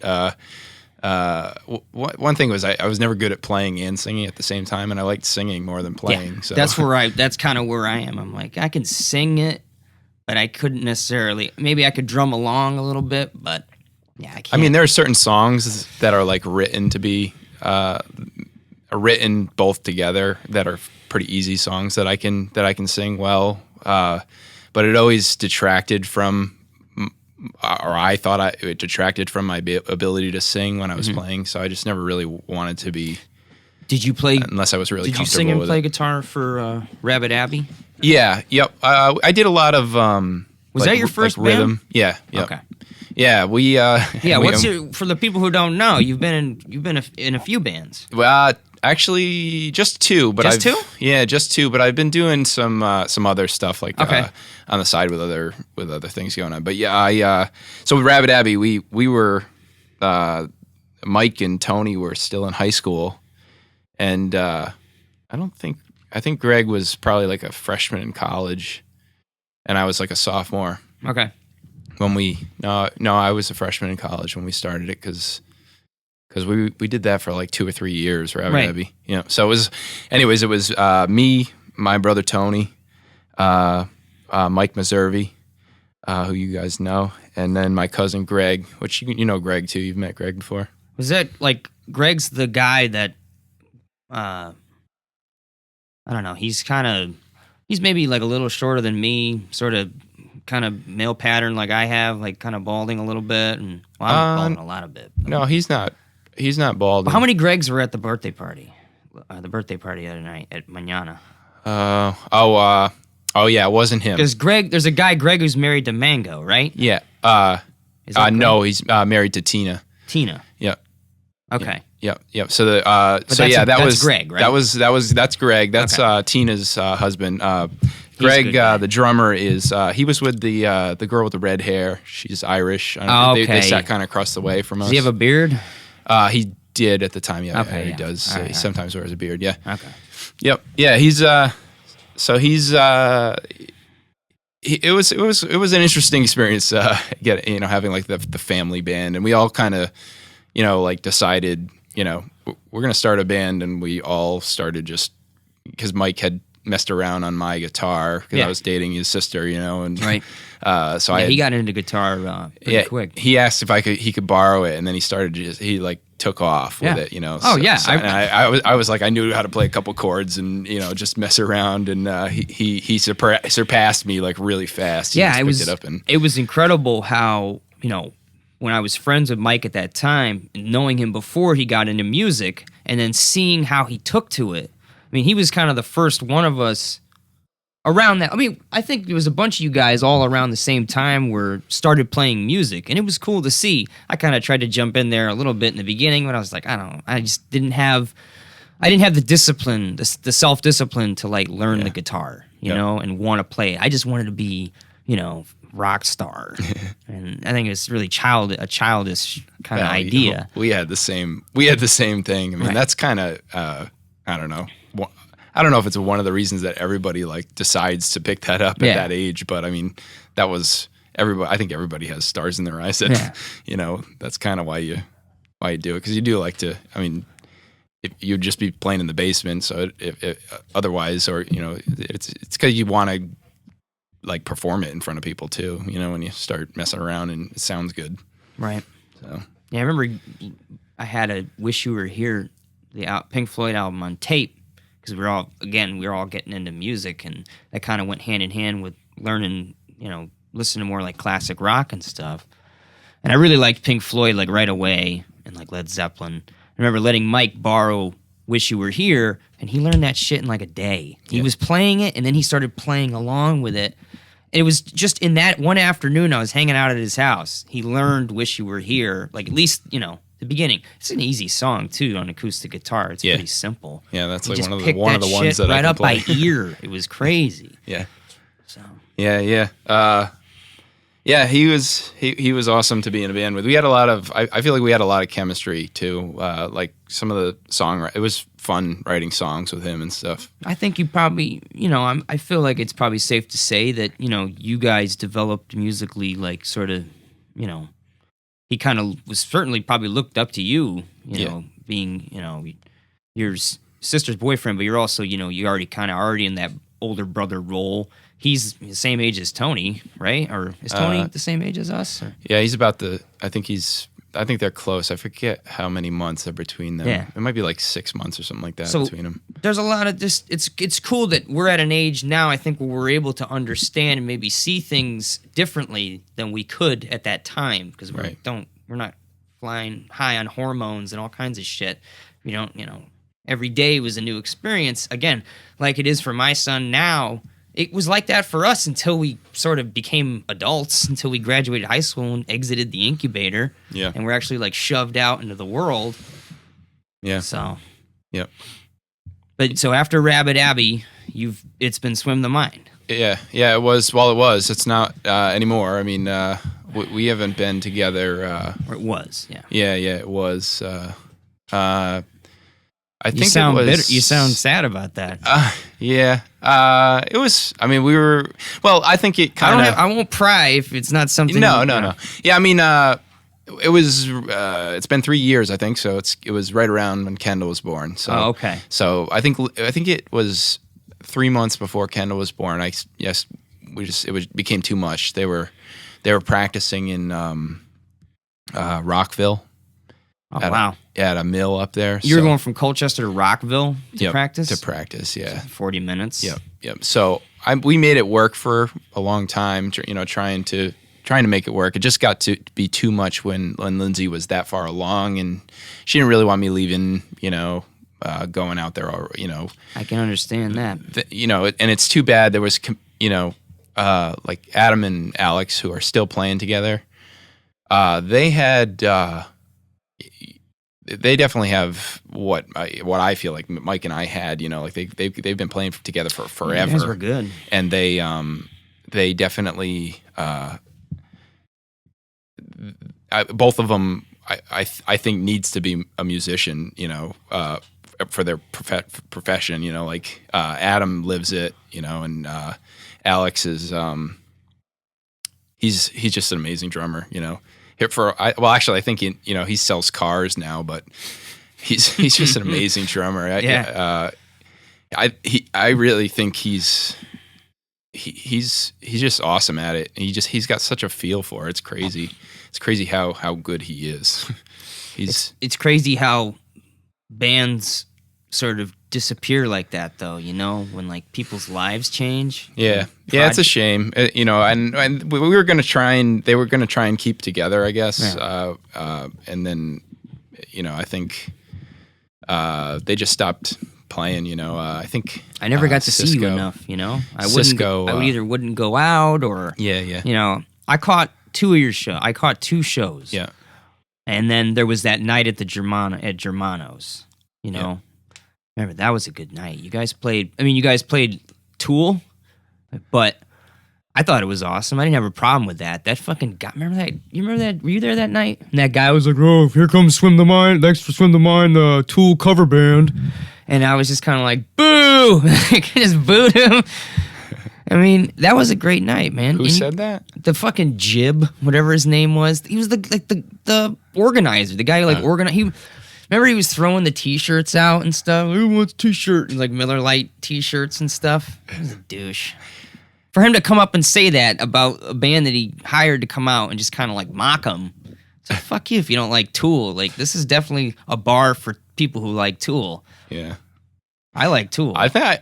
Speaker 2: one thing was I was never good at playing and singing at the same time, and I liked singing more than playing.
Speaker 1: Yeah,
Speaker 2: so
Speaker 1: that's kind of where I am. I'm like, I can sing it, but I couldn't necessarily. Maybe I could drum along a little bit, but yeah, I can't.
Speaker 2: I mean, there are certain songs that are like written to be written both together that are pretty easy songs that I can sing well, but it always detracted from, or I thought it detracted from my ability to sing when I was playing. So I just never really wanted to be.
Speaker 1: Did you play
Speaker 2: unless I was really comfortable with it?
Speaker 1: Did you sing and play guitar for Rabbit Abbey?
Speaker 2: Yeah, yep. I did a lot of.
Speaker 1: Was that your first
Speaker 2: rhythm?
Speaker 1: band?
Speaker 2: Yeah. Yep.
Speaker 1: Okay.
Speaker 2: Yeah, we.
Speaker 1: What's for the people who don't know? You've been in a few bands.
Speaker 2: Well, actually, just two. But
Speaker 1: two?
Speaker 2: Yeah, just two. But I've been doing some other stuff like on the side with other things going on. But yeah, so with Rabbit Abbey, we were Mike and Tony were still in high school, and I think Greg was probably like a freshman in college, and I was like a sophomore.
Speaker 1: Okay.
Speaker 2: I was a freshman in college when we started it, because we did that for like 2 or 3 years, Rabbit Abbey. So it was, anyways, it was me, my brother Tony, Mike Meservy, who you guys know, and then my cousin Greg, which you know Greg too. You've met Greg before.
Speaker 1: Was that like Greg's the guy that I don't know, he's maybe like a little shorter than me, sort of kind of male pattern like I have, like kind of balding a little bit, and I'm balding a lot of bit.
Speaker 2: No, he's not balding.
Speaker 1: Well, how many Gregs were at the birthday party? The birthday party the other night at Mañana.
Speaker 2: Oh yeah, it wasn't him.
Speaker 1: Because there's a guy Greg who's married to Mango, right?
Speaker 2: Yeah. No, he's married to Tina.
Speaker 1: Tina.
Speaker 2: Yep.
Speaker 1: Okay.
Speaker 2: Yep. So that's
Speaker 1: Greg, right?
Speaker 2: That's Greg. That's
Speaker 1: okay.
Speaker 2: Tina's husband. Greg, the drummer, is he was with the girl with the red hair. She's Irish.
Speaker 1: Okay.
Speaker 2: They sat kind of across the way from us.
Speaker 1: Does he have a beard?
Speaker 2: He did at the time. Yeah.
Speaker 1: Okay.
Speaker 2: He does. He sometimes wears a beard. Yeah.
Speaker 1: Okay.
Speaker 2: Yep. Yeah. He's it was an interesting experience. Having like the family band, and we all kind of like decided we're gonna start a band, and we all started just because Mike had messed around on my guitar because I was dating his sister, and
Speaker 1: right.
Speaker 2: So
Speaker 1: he got into guitar pretty quick.
Speaker 2: He asked if he could borrow it, and then he started he like took off with it,
Speaker 1: Oh yeah,
Speaker 2: I was like, I knew how to play a couple chords and just mess around, and he surpassed me like really fast.
Speaker 1: It was incredible how when I was friends with Mike at that time, knowing him before he got into music, and then seeing how he took to it. I mean, he was kind of the first one of us around that. I mean, I think there was a bunch of you guys all around the same time started playing music, and it was cool to see. I kind of tried to jump in there a little bit in the beginning, but I was like, I just didn't have the discipline, the self-discipline to like learn the guitar, and want to play it. I just wanted to be, rock star. And I think it's really a childish kind of idea.
Speaker 2: We had the same thing. I mean, that's kind of, I don't know. I don't know if it's one of the reasons that everybody like decides to pick that up at that age, but I mean, that was everybody. I think everybody has stars in their eyes. That, that's kind of why you do it. Cause you do like to, I mean, if you'd just be playing in the basement. So otherwise, or, it's cause you want to like perform it in front of people too, when you start messing around and it sounds good.
Speaker 1: Right.
Speaker 2: So,
Speaker 1: yeah, I remember I had a Wish You Were Here, the Pink Floyd album on tape, because we were all getting into music, and that kind of went hand in hand with learning, listening to more like classic rock and stuff. And I really liked Pink Floyd like right away, and like Led Zeppelin. I remember letting Mike borrow Wish You Were Here, and he learned that shit in like a day. He was playing it, and then he started playing along with it. And it was just in that one afternoon I was hanging out at his house. He learned Wish You Were Here, like at least, the beginning. It's an easy song too on acoustic guitar. It's pretty simple.
Speaker 2: Yeah, that's
Speaker 1: he
Speaker 2: like one of the ones that
Speaker 1: right
Speaker 2: I can
Speaker 1: up
Speaker 2: play.
Speaker 1: by ear. It was crazy.
Speaker 2: Yeah.
Speaker 1: So
Speaker 2: Yeah. Yeah, he was awesome to be in a band with. We had a lot of I feel like we had a lot of chemistry too. Like some of the it was fun writing songs with him and stuff.
Speaker 1: I think you probably, I feel like it's probably safe to say that, you guys developed musically, like sort of, he kind of was certainly probably looked up to you, being, your sister's boyfriend, but you're also, you're already in that older brother role. He's the same age as Tony, right? Or is Tony the same age as us? Or?
Speaker 2: Yeah, he's about I think they're close. I forget how many months are between them. Yeah. It might be like 6 months or something like that between them.
Speaker 1: There's a lot of just, it's cool that we're at an age now, I think, where we're able to understand and maybe see things differently than we could at that time, because we're not flying high on hormones and all kinds of shit. We don't, every day was a new experience. Again, like it is for my son now. It was like that for us until we sort of became adults, until we graduated high school and exited the incubator.
Speaker 2: Yeah.
Speaker 1: And we're actually like shoved out into the world.
Speaker 2: Yeah.
Speaker 1: So.
Speaker 2: Yep.
Speaker 1: But so after Rabbit Abbey, it's been Swim the Mind.
Speaker 2: Yeah. Yeah, it was. Well, it was. It's not anymore. I mean, we haven't been together.
Speaker 1: Or it was. Yeah.
Speaker 2: Yeah. Yeah. It was. I think
Speaker 1: you sound
Speaker 2: it was,
Speaker 1: bitter. You sound sad about that.
Speaker 2: Yeah. It was. I mean, we were. Well, I think it kind of.
Speaker 1: I won't pry if it's not something.
Speaker 2: No. Yeah, I mean, it was. It's been 3 years, I think. So it was right around when Kendall was born. So.
Speaker 1: Oh, okay.
Speaker 2: So I think it was 3 months before Kendall was born. It became too much. They were practicing in Rockville.
Speaker 1: Oh, wow.
Speaker 2: At a mill up there.
Speaker 1: You were going from Colchester to Rockville to practice?
Speaker 2: To practice, yeah.
Speaker 1: 40 minutes?
Speaker 2: Yep. So we made it work for a long time, trying to make it work. It just got to be too much when Lindsay was that far along, and she didn't really want me leaving, going out there,
Speaker 1: I can understand that.
Speaker 2: And it's too bad there was, like Adam and Alex, who are still playing together, they had... They definitely have what I feel like Mike and I had, like they've been playing together for forever.
Speaker 1: You guys were good,
Speaker 2: and they definitely both of them I think needs to be a musician, for their profession. Like Adam lives it, and Alex is he's just an amazing drummer, Actually, I think he sells cars now, but he's just an amazing drummer. I really think he's just awesome at it. He's got such a feel for it. It's crazy. It's crazy how good he is.
Speaker 1: It's crazy how bands sort of disappear like that, though, when like people's lives change.
Speaker 2: Yeah. It's a shame, and we were going to try and they were going to try and keep together, I guess. Yeah. And then, I think they just stopped playing, I think
Speaker 1: I never got to see you enough, I either wouldn't go out or, I caught 2 of your shows. I caught 2 shows.
Speaker 2: Yeah.
Speaker 1: And then there was that night at Germano's, Yeah. Remember, that was a good night. You guys played Tool, but I thought it was awesome. I didn't have a problem with that. That fucking guy, remember that? You remember that? Were you there that night? And that guy was like, "Oh, here comes Swim the Mind. Thanks for Swim the Mind, the Tool cover band." And I was just kind of like, "Boo!" I just booed him. I mean, that was a great night, man.
Speaker 2: Who said that?
Speaker 1: The fucking Jib, whatever his name was. He was the organizer, the guy who organized. Remember he was throwing the T-shirts out and stuff? Who wants a T-shirt? Like Miller Lite T-shirts and stuff. He was a douche. For him to come up and say that about a band that he hired to come out and just kind of like mock him. It's like, fuck you if you don't like Tool. Like, this is definitely a bar for people who like Tool.
Speaker 2: Yeah.
Speaker 1: I like Tool.
Speaker 2: I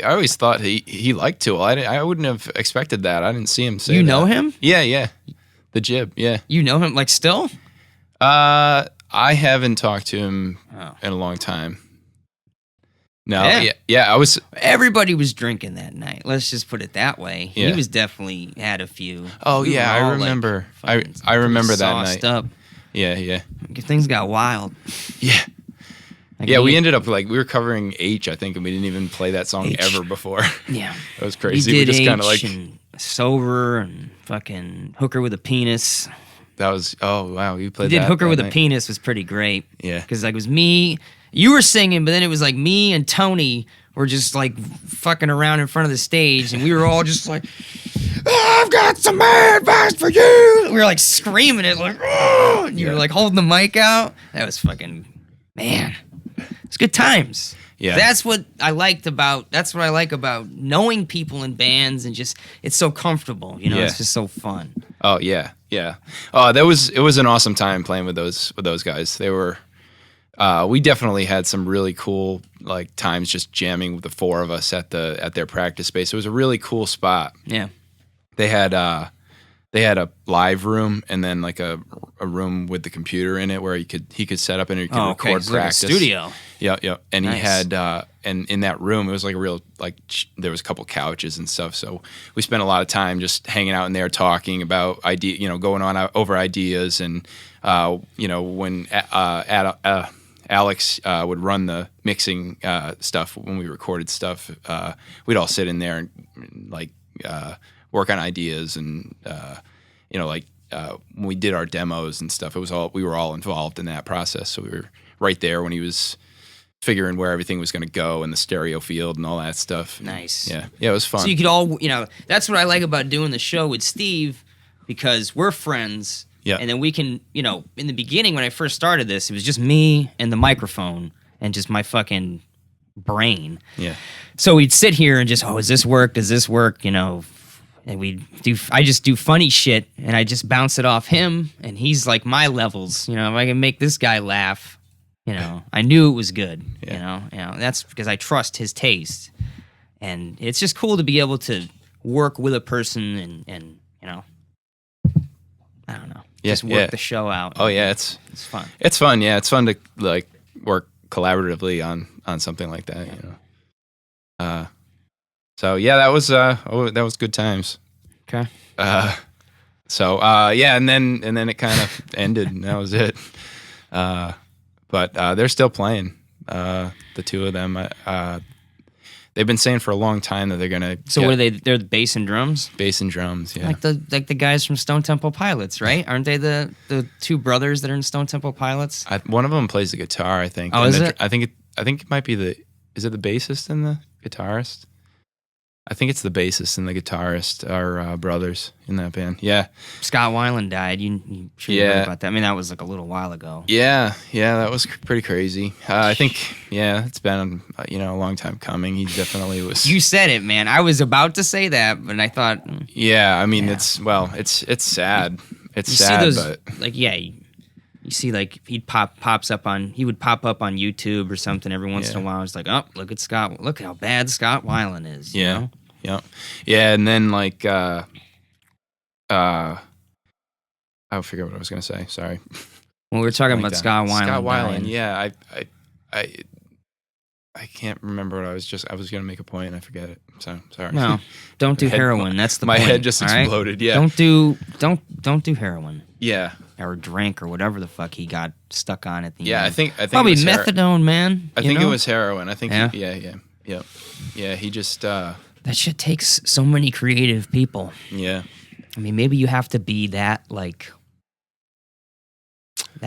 Speaker 2: always thought he liked Tool. I wouldn't have expected that. I didn't see him say that.
Speaker 1: You know him?
Speaker 2: Yeah. The Jib, yeah.
Speaker 1: You know him, like, still?
Speaker 2: I haven't talked to him in a long time. No, I was.
Speaker 1: Everybody was drinking that night. Let's just put it that way.
Speaker 2: Yeah.
Speaker 1: He was definitely had a few.
Speaker 2: Oh yeah, I remember. Like, I remember that night.
Speaker 1: Up.
Speaker 2: Yeah.
Speaker 1: Things got wild.
Speaker 2: Yeah. Yeah, we ended up we were covering H, I think, and we didn't even play that song ever before.
Speaker 1: Yeah,
Speaker 2: that was crazy. We just kind of
Speaker 1: Sober and fucking Hooker with a Penis.
Speaker 2: That was, oh, wow, you played
Speaker 1: that.
Speaker 2: Did
Speaker 1: Hooker with a Penis was pretty great.
Speaker 2: Yeah.
Speaker 1: Because like, it was me, you were singing, but then it was like me and Tony were just like fucking around in front of the stage, and we were all just like, I've got some advice for you. We were like screaming it, like, oh, and you were like holding the mic out. That was fucking, man, it's good times.
Speaker 2: Yeah.
Speaker 1: That's what I like about knowing people in bands, and just, it's so comfortable, you know, It's just so fun.
Speaker 2: Oh, yeah. Yeah. Oh, it was an awesome time playing with those guys. They were, we definitely had some really cool like times just jamming with the four of us at their practice space. It was a really cool spot.
Speaker 1: Yeah.
Speaker 2: They had a live room, and then like a room with the computer in it where he could set up and he could record practice.
Speaker 1: Like a studio.
Speaker 2: Yeah. And
Speaker 1: nice.
Speaker 2: He had and in that room it was like a real, like, there was a couple couches and stuff. So we spent a lot of time just hanging out in there talking about going on over ideas, and when Alex would run the mixing stuff when we recorded stuff, we'd all sit in there and like work on ideas, and when we did our demos and stuff, we were all involved in that process. So we were right there when he was figuring where everything was going to go and the stereo field and all that stuff.
Speaker 1: Nice.
Speaker 2: Yeah, it was fun.
Speaker 1: So you could all, that's what I like about doing the show with Steve, because we're friends.
Speaker 2: Yeah.
Speaker 1: And then we can, in the beginning when I first started this, it was just me and the microphone and just my fucking brain.
Speaker 2: Yeah.
Speaker 1: So we'd sit here and just, does this work? Does this work? And I just do funny shit, and I just bounce it off him, and he's like my levels. If I can make this guy laugh, I knew it was good.
Speaker 2: Yeah.
Speaker 1: That's because I trust his taste, and it's just cool to be able to work with a person and I don't know, just work the show out.
Speaker 2: Oh yeah, it's
Speaker 1: fun.
Speaker 2: It's fun. Yeah, it's fun to like work collaboratively on something like that. So yeah, that was good times.
Speaker 1: Okay.
Speaker 2: And then it kind of ended, and that was it. But they're still playing. The two of them. They've been saying for a long time that they're gonna.
Speaker 1: So what are they? They're the bass and drums.
Speaker 2: Bass and drums, yeah.
Speaker 1: Like the guys from Stone Temple Pilots, right? Aren't they the two brothers that are in Stone Temple Pilots?
Speaker 2: One of them plays the guitar, I think.
Speaker 1: Oh, is it?
Speaker 2: I think it might be is it the bassist and the guitarist? I think it's the bassist and the guitarist are brothers in that band. Yeah.
Speaker 1: Scott Weiland died. You should have heard about that. I mean, that was like a little while ago.
Speaker 2: Yeah, that was pretty crazy. I think, it's been a long time coming. He definitely was.
Speaker 1: You said it, man. I was about to say that, but I thought.
Speaker 2: Yeah, I mean, it's sad. It's sad, but
Speaker 1: you see, like he would pop up on YouTube or something every once in a while. It's like, oh, look at Scott. Look how bad Scott Weiland is. You know?
Speaker 2: Yeah. And then like, I forget what I was gonna say. Sorry.
Speaker 1: Well, we were talking about Scott Weiland.
Speaker 2: Scott Weiland. Yeah, I can't remember what I was gonna make a point and I forget it. So sorry.
Speaker 1: No, don't do heroin. That's the point.
Speaker 2: My head just exploded. Yeah.
Speaker 1: Don't do heroin.
Speaker 2: Yeah.
Speaker 1: Or drink or whatever the fuck he got stuck on at the end.
Speaker 2: Yeah, I think
Speaker 1: probably methadone, man.
Speaker 2: I think it was heroin. I think. Yeah. He just.
Speaker 1: That shit takes so many creative people.
Speaker 2: Yeah.
Speaker 1: I mean, maybe you have to be that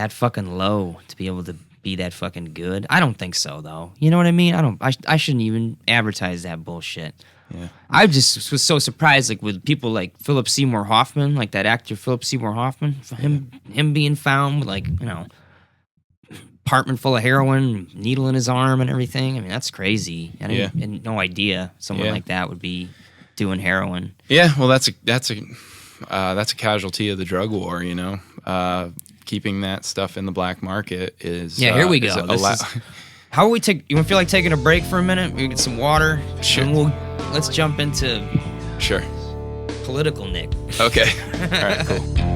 Speaker 1: fucking low to be able to be that fucking good. I don't think so, though. You know what I mean? I shouldn't even advertise that bullshit.
Speaker 2: Yeah.
Speaker 1: I just was so surprised, like with people like Philip Seymour Hoffman, like that actor Philip Seymour Hoffman, him being found with like, apartment full of heroin, needle in his arm and everything. I mean, that's crazy. I had no idea someone like that would be doing heroin.
Speaker 2: Yeah, well, that's a casualty of the drug war, keeping that stuff in the black market is.
Speaker 1: Yeah, here we go. How are we you feel like taking a break for a minute? We get some water.
Speaker 2: Sure.
Speaker 1: And let's jump into.
Speaker 2: Sure.
Speaker 1: Political Nick.
Speaker 2: Okay. All right. Cool.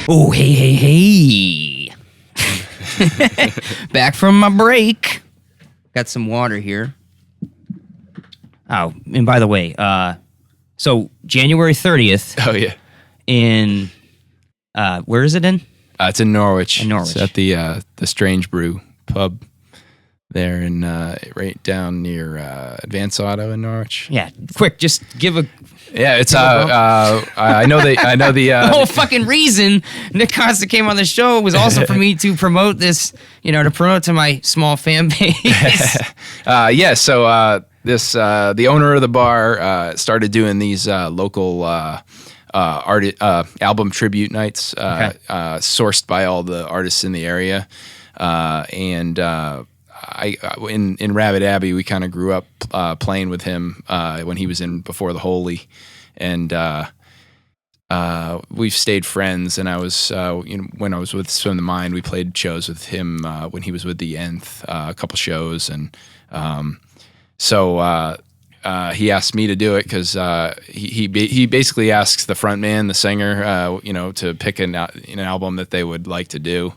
Speaker 1: Oh, hey. Back from my break. Got some water here. Oh, and by the way, so January 30th.
Speaker 2: Oh, yeah.
Speaker 1: In, where is it in?
Speaker 2: It's in Norwich.
Speaker 1: In Norwich.
Speaker 2: It's at the Strange Brew pub there in right down near Advance Auto in Norwich.
Speaker 1: Yeah, quick, just give a...
Speaker 2: Yeah, it's I know the
Speaker 1: the whole fucking reason Nick Costa came on the show was also for me to promote this, to promote to my small fan base.
Speaker 2: Yeah, so this the owner of the bar started doing these local album tribute nights, sourced by all the artists in the area, and I in Rabbit Abbey we kind of grew up playing with him when he was in Before the Holy, and we've stayed friends. And I was when I was with Swim the Mind, we played shows with him when he was with the Nth, a couple shows, and so he asked me to do it because he basically asks the front man, the singer, to pick an album that they would like to do.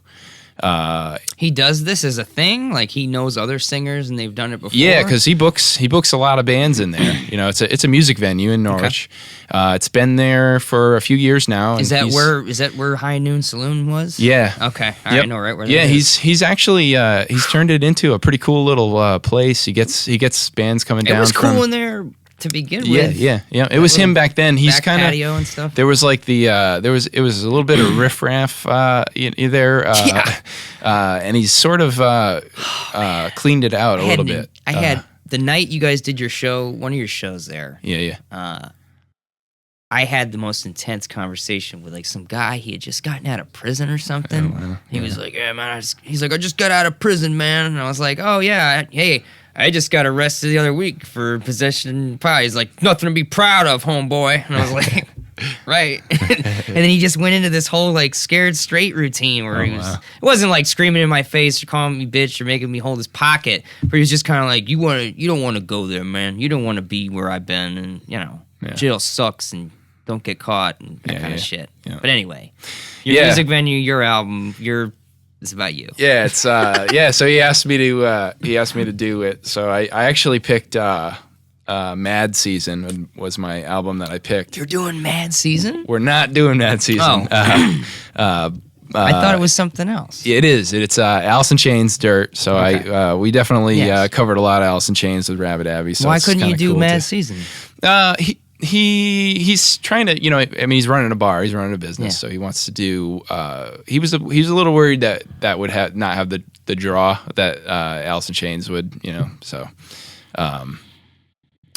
Speaker 1: He does this as a thing, like he knows other singers and they've done it before.
Speaker 2: Yeah, because he books a lot of bands in there. It's a music venue in Norwich. Okay. It's been there for a few years now.
Speaker 1: Is that where High Noon Saloon was?
Speaker 2: Yeah.
Speaker 1: Okay. I know right where.
Speaker 2: Yeah, he's actually he's turned it into a pretty cool little place. He gets bands coming down.
Speaker 1: It was cool in there to begin with.
Speaker 2: Yeah. It was him back then. He's kind of
Speaker 1: patio and stuff.
Speaker 2: There was like it was a little bit of riffraff there. And he's sort of cleaned it out a little bit.
Speaker 1: I had the night you guys did your show, one of your shows there.
Speaker 2: Yeah.
Speaker 1: I had the most intense conversation with like some guy. He had just gotten out of prison or something. He was like, "Yeah, man." He's like, "I just got out of prison, man." And I was like, "Oh yeah, hey, I just got arrested the other week for possession of pot." He's like, "Nothing to be proud of, homeboy." And I was like, right. And then he just went into this whole like scared straight routine where it wasn't like screaming in my face or calling me bitch or making me hold his pocket, but he was just kind of like, you don't want to go there, man. You don't want to be where I've been, and jail sucks and don't get caught and that kind of shit. Yeah. But anyway, your music venue, your album, it's about you.
Speaker 2: Yeah, it's So he asked me to do it. So I actually picked Mad Season was my album that I picked.
Speaker 1: You're doing Mad Season?
Speaker 2: We're not doing Mad Season.
Speaker 1: Oh. I thought it was something else.
Speaker 2: It is. It's Alice in Chains Dirt. So we definitely covered a lot of Alice in Chains with Rabbit Abbey. So
Speaker 1: why couldn't you do Mad Season?
Speaker 2: He's trying to, he's running a bar, he's running a business, so he wants to do. He was a little worried that would not have the draw that Alice in Chains would,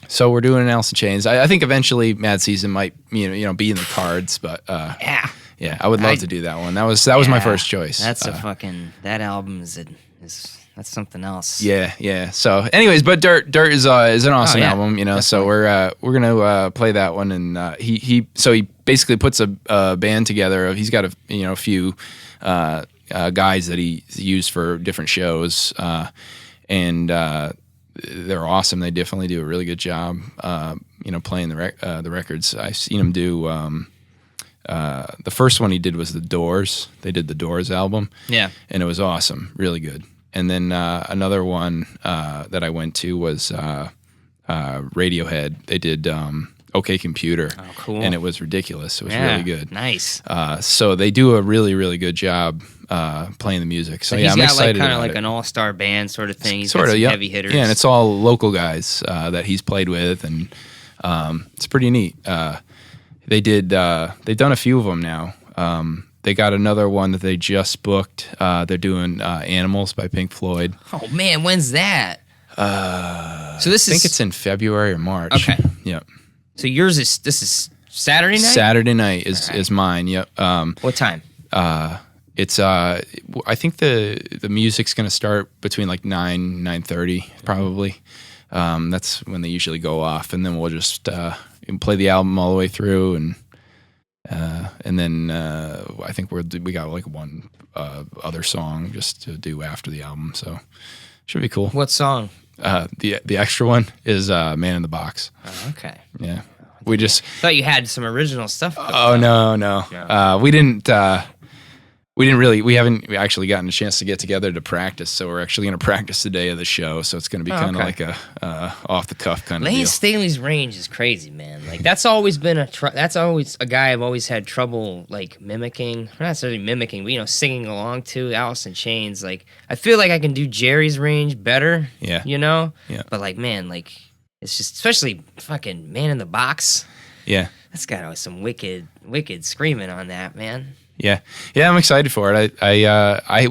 Speaker 2: So we're doing an Alice in Chains. I think eventually Mad Season might, be in the cards, but yeah, I would love to do that one. That was my first choice.
Speaker 1: That's that album is that's something else.
Speaker 2: Yeah. So, anyways, but Dirt is an awesome album, Definitely. So we're gonna play that one, and he basically puts a band together. He's got a few guys that he used for different shows, and they're awesome. They definitely do a really good job, playing the records. I've seen him do. The first one he did was The Doors. They did the Doors album, and it was awesome, really good. And then another one that I went to was Radiohead. They did OK Computer.
Speaker 1: Oh, cool.
Speaker 2: And it was ridiculous. It was really good.
Speaker 1: Nice.
Speaker 2: So they do a really, really good job playing the music. So
Speaker 1: I'm
Speaker 2: excited
Speaker 1: kind of
Speaker 2: about
Speaker 1: like an all-star band sort of thing. He's
Speaker 2: sort
Speaker 1: got
Speaker 2: of,
Speaker 1: some heavy hitters.
Speaker 2: Yeah, and it's all local guys that he's played with, and it's pretty neat. They've done a few of them now. They got another one that they just booked. They're doing Animals by Pink Floyd.
Speaker 1: Oh, man, when's that?
Speaker 2: I think it's in February or March.
Speaker 1: Okay.
Speaker 2: Yep.
Speaker 1: So this is Saturday night?
Speaker 2: Saturday night is mine, yep.
Speaker 1: What time?
Speaker 2: It's I think the music's going to start between like 9:30 probably. That's when they usually go off, and then we'll just play the album all the way through, and then I think we got like one other song just to do after the album, so should be cool.
Speaker 1: What song?
Speaker 2: The extra one is Man in the Box.
Speaker 1: Oh, okay.
Speaker 2: Yeah, we just
Speaker 1: thought you had some original stuff.
Speaker 2: Oh no.
Speaker 1: Yeah.
Speaker 2: We didn't. We haven't actually gotten a chance to get together to practice, so we're actually going to practice the day of the show. So it's going to be kind of like a off the cuff kind of deal.
Speaker 1: Lane Staley's range is crazy, man. Like that's always been that's always a guy I've always had trouble like mimicking. Not necessarily mimicking, but singing along to. Alice in Chains. Like I feel like I can do Jerry's range better.
Speaker 2: Yeah.
Speaker 1: Yeah.
Speaker 2: But
Speaker 1: like man, like it's just especially fucking Man in the Box.
Speaker 2: Yeah.
Speaker 1: That's got some wicked screaming on that, man.
Speaker 2: Yeah, I'm excited for it. I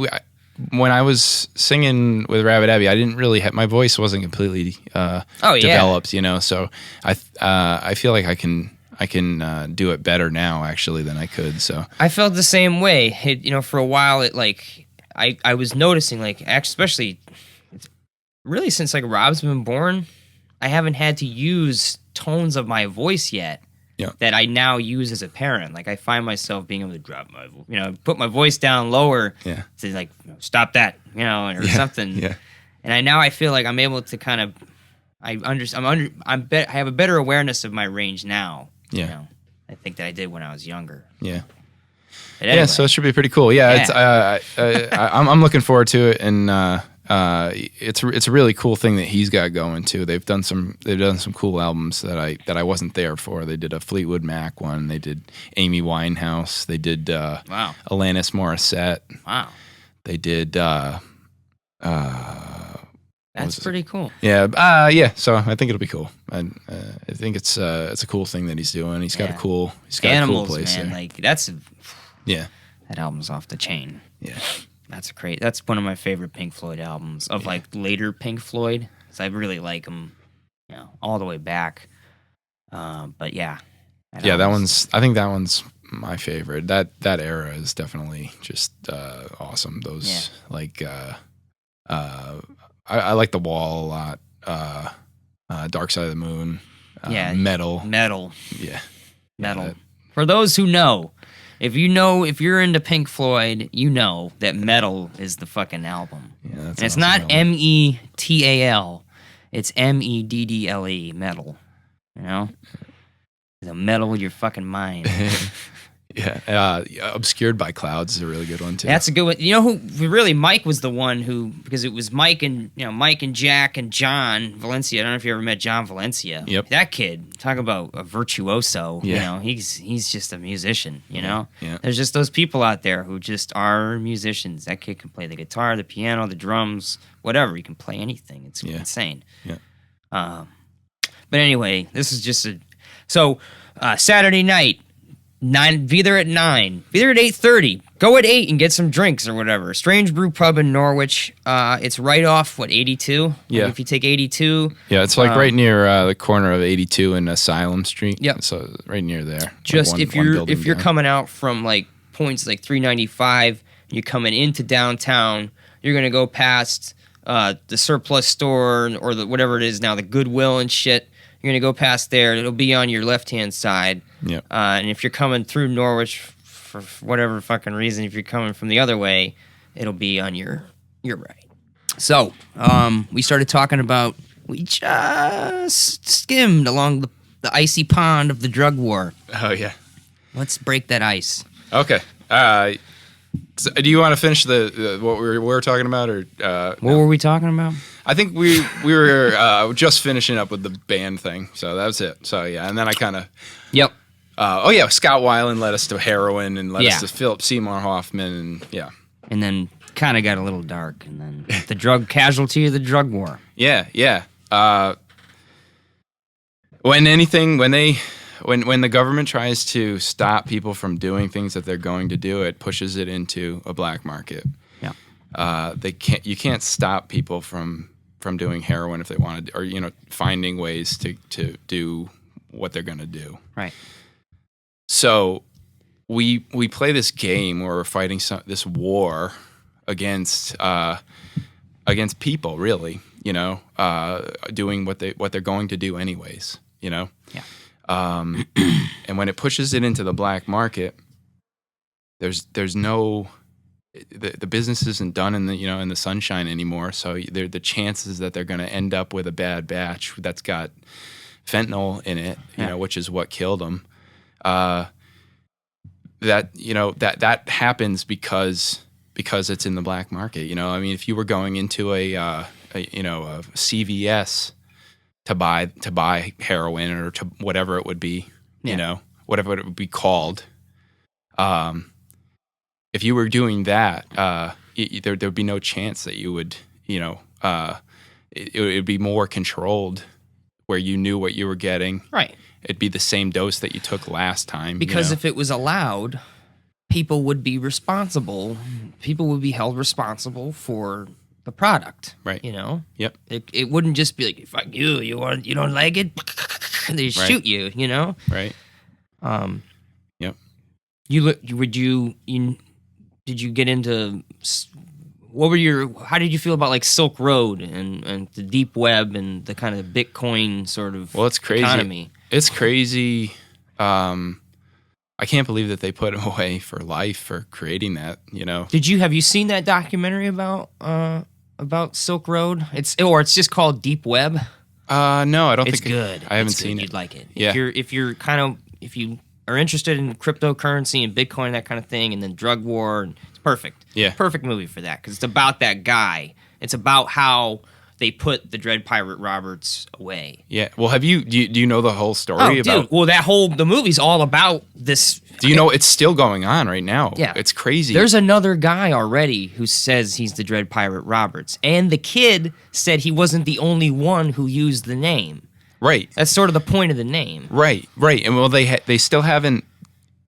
Speaker 2: when I was singing with Rabbit Abbey, I didn't really my voice wasn't completely developed, So I feel like I can do it better now actually than I could. So
Speaker 1: I felt the same way. For a while, it like I was noticing like especially really since like Rob's been born, I haven't had to use tones of my voice yet.
Speaker 2: Yeah.
Speaker 1: That I now use as a parent. Like I find myself being able to drop my, put my voice down lower.
Speaker 2: Yeah.
Speaker 1: To like stop that, or something.
Speaker 2: Yeah.
Speaker 1: And I feel like I'm able to kind of, I have a better awareness of my range now.
Speaker 2: Yeah.
Speaker 1: I think that I did when I was younger.
Speaker 2: Yeah.
Speaker 1: Anyway.
Speaker 2: Yeah. So it should be pretty cool. Yeah. It's I'm looking forward to it, and it's a really cool thing that he's got going too. They've done some cool albums that I wasn't there for. They did a Fleetwood Mac one. They did Amy Winehouse. They did
Speaker 1: wow.
Speaker 2: Alanis Morissette.
Speaker 1: Wow.
Speaker 2: They did
Speaker 1: that's pretty cool.
Speaker 2: Yeah. Yeah. So I think it'll be cool. I think it's a cool thing that he's doing. He's got a cool
Speaker 1: Animals,
Speaker 2: a cool place
Speaker 1: man.
Speaker 2: there.
Speaker 1: Like that's
Speaker 2: that
Speaker 1: album's off the chain.
Speaker 2: Yeah.
Speaker 1: That's one of my favorite Pink Floyd albums of like later Pink Floyd. So I really like them, all the way back. But yeah.
Speaker 2: I think that one's my favorite. That era is definitely just awesome. Those like I like The Wall a lot. Dark Side of the Moon. Metal. Yeah.
Speaker 1: Metal. Yeah, for those who know. If you're into Pink Floyd, you know that Metal is the fucking album.
Speaker 2: Yeah, that's
Speaker 1: and it's not METAL, it's MEDDLE, metal. The metal your fucking mind.
Speaker 2: Yeah, Obscured by Clouds is a really good one too.
Speaker 1: That's a good one. Who really Mike was the one who, because it was Mike and Jack and John Valencia. I don't know if you ever met John Valencia.
Speaker 2: Yep.
Speaker 1: That kid, talk about a virtuoso.
Speaker 2: Yeah.
Speaker 1: He's just a musician.
Speaker 2: Yeah.
Speaker 1: There's just those people out there who just are musicians. That kid can play the guitar, the piano, the drums, whatever. He can play anything. It's insane.
Speaker 2: Yeah.
Speaker 1: But anyway, this is just Saturday night. 9, be there at 9. Be there at 8:30. Go at 8 and get some drinks or whatever. Strange Brew Pub in Norwich. It's right off 82.
Speaker 2: Yeah.
Speaker 1: If you take 82.
Speaker 2: Yeah, it's like right near the corner of 82 and Asylum Street.
Speaker 1: Yep.
Speaker 2: So right near there.
Speaker 1: Just if you're coming out from like points like 395, you're coming into downtown. You're gonna go past the surplus store or the whatever it is now, the Goodwill and shit. You're going to go past there. It'll be on your left-hand side.
Speaker 2: Yep.
Speaker 1: And if you're coming through Norwich for whatever fucking reason, if you're coming from the other way, it'll be on your right. So, we started talking about, we just skimmed along the icy pond of the drug war.
Speaker 2: Oh, yeah.
Speaker 1: Let's break that ice.
Speaker 2: Okay. So do you want to finish what we were talking about, or
Speaker 1: what were we talking about?
Speaker 2: I think we were just finishing up with the band thing, so that was it. So yeah, and then I kind of
Speaker 1: Scott
Speaker 2: Weiland led us to heroin and led us to Philip Seymour Hoffman,
Speaker 1: and then kind of got a little dark, and then the drug casualty of the drug war.
Speaker 2: Yeah. When the government tries to stop people from doing things that they're going to do, it pushes it into a black market.
Speaker 1: Yeah.
Speaker 2: You can't stop people from doing heroin if they want to, or finding ways to do what they're going to do.
Speaker 1: Right.
Speaker 2: So we play this game where we're fighting this war against people, really. Doing what they're going to do anyways.
Speaker 1: Yeah.
Speaker 2: And when it pushes it into the black market, there's no the business isn't done in the sunshine anymore. So the chances that they're going to end up with a bad batch that's got fentanyl in it, which is what killed them. that happens because it's in the black market. I mean, if you were going into a CVS to buy heroin or to whatever it would be, whatever it would be called, if you were doing that, there would be no chance that you would, it would be more controlled, where you knew what you were getting.
Speaker 1: Right.
Speaker 2: It'd be the same dose that you took last time.
Speaker 1: Because if it was allowed, people would be responsible. People would be held responsible for the product.
Speaker 2: Right.
Speaker 1: Yep. It wouldn't just be like, fuck you, you don't like it, they shoot you.
Speaker 2: Right. Yep.
Speaker 1: Did you get into? How did you feel about like Silk Road and the deep web and the kind of Bitcoin sort of
Speaker 2: it's crazy.
Speaker 1: economy?
Speaker 2: It's crazy. I can't believe that they put him away for life for creating that,
Speaker 1: Have you seen that documentary about Silk Road? It's just called Deep Web.
Speaker 2: No, I don't think
Speaker 1: it's good.
Speaker 2: I haven't seen it.
Speaker 1: You'd like it.
Speaker 2: Yeah.
Speaker 1: If you are interested in cryptocurrency and Bitcoin, that kind of thing, and then drug war, it's perfect.
Speaker 2: Yeah.
Speaker 1: Perfect movie for that, because it's about that guy. It's about how they put the Dread Pirate Roberts away.
Speaker 2: Yeah. Well, do you know the whole story about?
Speaker 1: Dude. Well, the movie's all about this.
Speaker 2: Do you know it's still going on right now?
Speaker 1: Yeah.
Speaker 2: It's crazy.
Speaker 1: There's another guy already who says he's the Dread Pirate Roberts, and the kid said he wasn't the only one who used the name.
Speaker 2: Right.
Speaker 1: That's sort of the point of the name.
Speaker 2: Right. And well, they still haven't.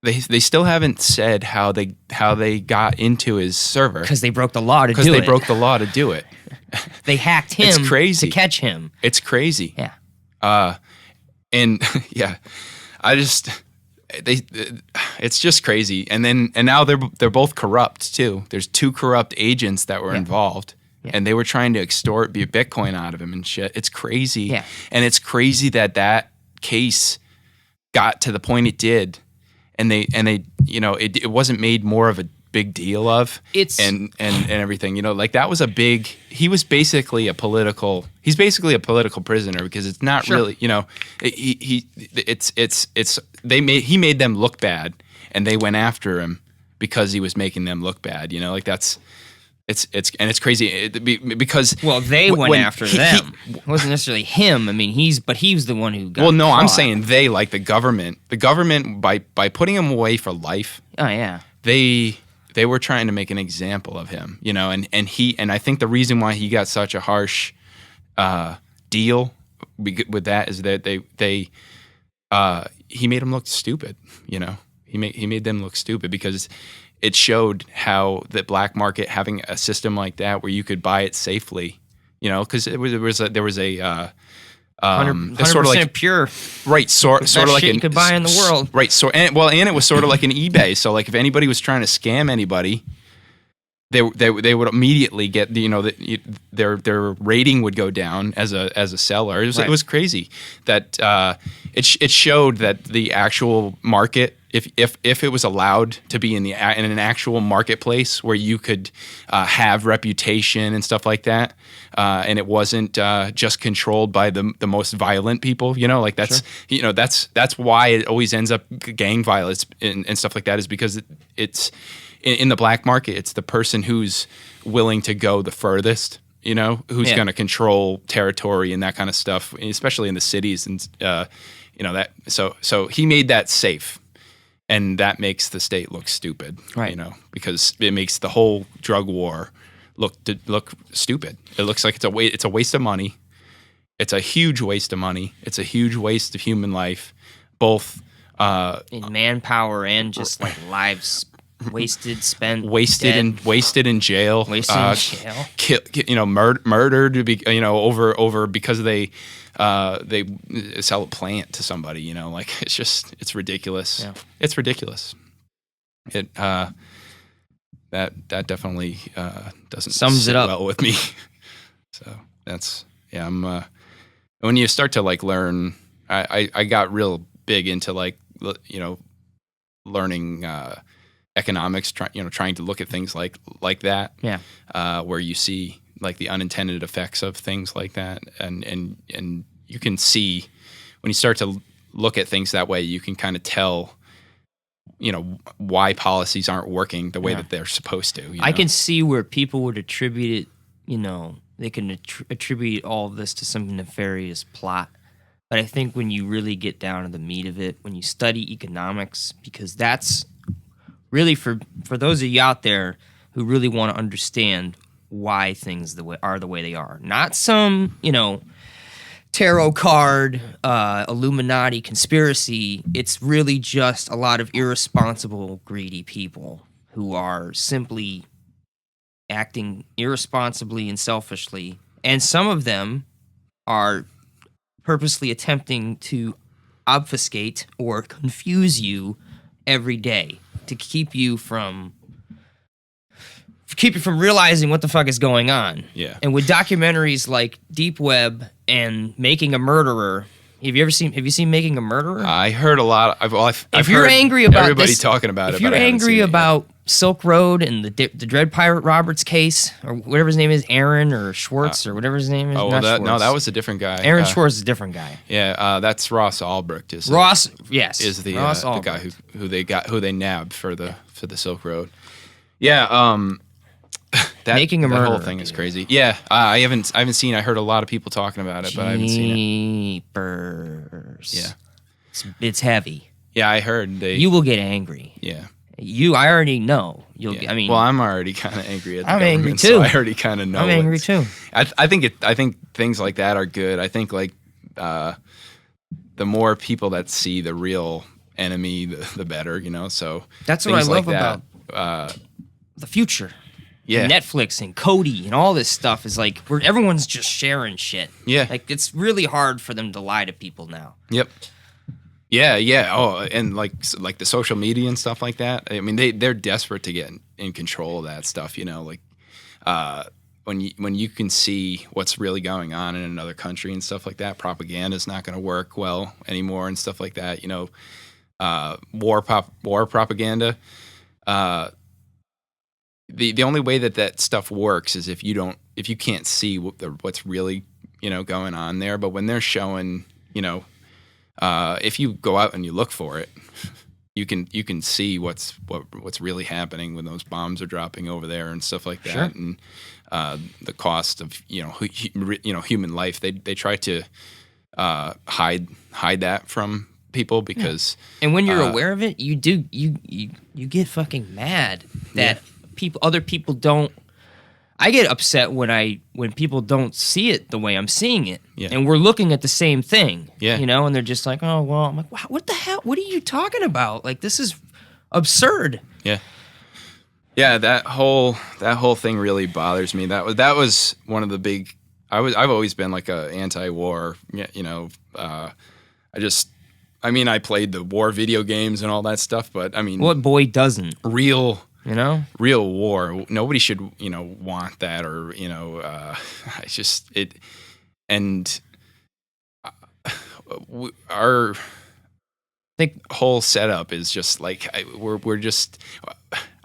Speaker 2: They still haven't said how they got into his server,
Speaker 1: because they broke the law to do it.
Speaker 2: Because they broke the law to do it.
Speaker 1: They hacked him.
Speaker 2: It's crazy
Speaker 1: to catch him.
Speaker 2: It's crazy.
Speaker 1: Yeah.
Speaker 2: And yeah, it's just crazy. And now they're both corrupt too. There's 2 corrupt agents that were involved. Yeah. And they were trying to extort Bitcoin out of him and shit. It's crazy.
Speaker 1: Yeah.
Speaker 2: And it's crazy that case got to the point it did. And they it wasn't made more of a big deal of and everything, like that was he was basically he's basically a political prisoner, because it's not really, he made them look bad, and they went after him because he was making them look bad, like that's it's crazy because
Speaker 1: they went after them. It wasn't necessarily him. I mean, he was the one who got caught.
Speaker 2: I'm saying they, like the government by putting him away for life.
Speaker 1: Oh yeah.
Speaker 2: They were trying to make an example of him, and I think the reason why he got such a harsh deal with that is that he made him look stupid, he made them look stupid, because it showed how the black market, having a system like that where you could buy it safely, because there was a
Speaker 1: 100%
Speaker 2: sort of like
Speaker 1: pure,
Speaker 2: right? Sort of like
Speaker 1: you could buy in the world,
Speaker 2: right? So and it was sort of like an eBay. So like if anybody was trying to scam anybody, they would immediately get their rating would go down as a seller. It was crazy that it showed that the actual market, if it was allowed to be in an actual marketplace where you could have reputation and stuff like that, and it wasn't just controlled by the most violent people, that's sure. That's why it always ends up gang violence and stuff like that, is because it's in the black market, it's the person who's willing to go the furthest, who's going to control territory and that kind of stuff, especially in the cities, and that. So he made that safe. And that makes the state look stupid,
Speaker 1: right?
Speaker 2: Because it makes the whole drug war look stupid. It looks like it's a waste of money. It's a huge waste of money. It's a huge waste of human life, both
Speaker 1: in manpower and just like lives wasted in
Speaker 2: jail, murdered over because they sell a plant to somebody, it's ridiculous.
Speaker 1: Yeah.
Speaker 2: It's ridiculous. It that definitely doesn't
Speaker 1: sums it up
Speaker 2: well with me. So that's I'm when you start to like learn, I got real big into like learning economics, trying to look at things like that.
Speaker 1: Yeah.
Speaker 2: Where you see like the unintended effects of things like that, and you can see when you start to look at things that way, you can kind of tell why policies aren't working the way that they're supposed to.
Speaker 1: I can see where people would attribute it, they can attribute all of this to some nefarious plot. But I think when you really get down to the meat of it, when you study economics, because that's really for those of you out there who really want to understand why things are the way they are. Not some, tarot card, Illuminati conspiracy. It's really just a lot of irresponsible, greedy people who are simply acting irresponsibly and selfishly. And some of them are purposely attempting to obfuscate or confuse you every day to keep you from realizing what the fuck is going on.
Speaker 2: Yeah.
Speaker 1: And with documentaries like Deep Web and Making a Murderer, have you seen Making a Murderer?
Speaker 2: I heard a lot.
Speaker 1: If you're angry about
Speaker 2: everybody
Speaker 1: this,
Speaker 2: talking about it,
Speaker 1: if you're angry about Silk Road and the Dread Pirate Roberts case, or whatever his name is, Aaron or Schwartz or whatever his name is.
Speaker 2: That was a different guy.
Speaker 1: Aaron Schwartz is a different guy.
Speaker 2: Yeah, that's Ross Albrecht.
Speaker 1: Is
Speaker 2: the guy who they nabbed for the Silk Road. Yeah.
Speaker 1: Making a Murderer.
Speaker 2: The whole thing is crazy. Yeah, I haven't seen. I heard a lot of people talking about it, but I haven't seen it. Yeah,
Speaker 1: it's heavy.
Speaker 2: Yeah, I heard
Speaker 1: you will get angry.
Speaker 2: Yeah.
Speaker 1: I already know.
Speaker 2: I'm already kind of angry at the
Speaker 1: I'm
Speaker 2: government,
Speaker 1: angry too.
Speaker 2: So I already kind of know.
Speaker 1: I'm angry too.
Speaker 2: I think things like that are good. I think the more people that see the real enemy, the better. So
Speaker 1: that's what I love about the future.
Speaker 2: Yeah,
Speaker 1: Netflix and Cody and all this stuff is like where everyone's just sharing shit.
Speaker 2: Yeah,
Speaker 1: like it's really hard for them to lie to people now.
Speaker 2: Yep. Yeah. Oh, and like the social media and stuff like that. I mean, they're desperate to get in control of that stuff. When you can see what's really going on in another country and stuff like that, propaganda is not going to work well anymore and stuff like that. War propaganda. The only way that stuff works is if you can't see what's really going on there. But when they're showing, if you go out and you look for it, you can see what's really happening when those bombs are dropping over there and stuff like that.
Speaker 1: Sure.
Speaker 2: And the cost of human life. They try to hide that from people because
Speaker 1: and when you're aware of it, you get fucking mad that. Other people don't. I get upset when people don't see it the way I'm seeing it, and we're looking at the same thing.
Speaker 2: Yeah,
Speaker 1: and they're just like, "Oh well." I'm like, wow, "What the hell? What are you talking about? Like, this is absurd."
Speaker 2: Yeah, yeah. That whole thing really bothers me. That was one of the big. I've always been like a anti-war. I played the war video games and all that stuff, but
Speaker 1: what boy doesn't?
Speaker 2: Real war. Nobody should, want that or, it's just it. And our whole setup is just like we're just.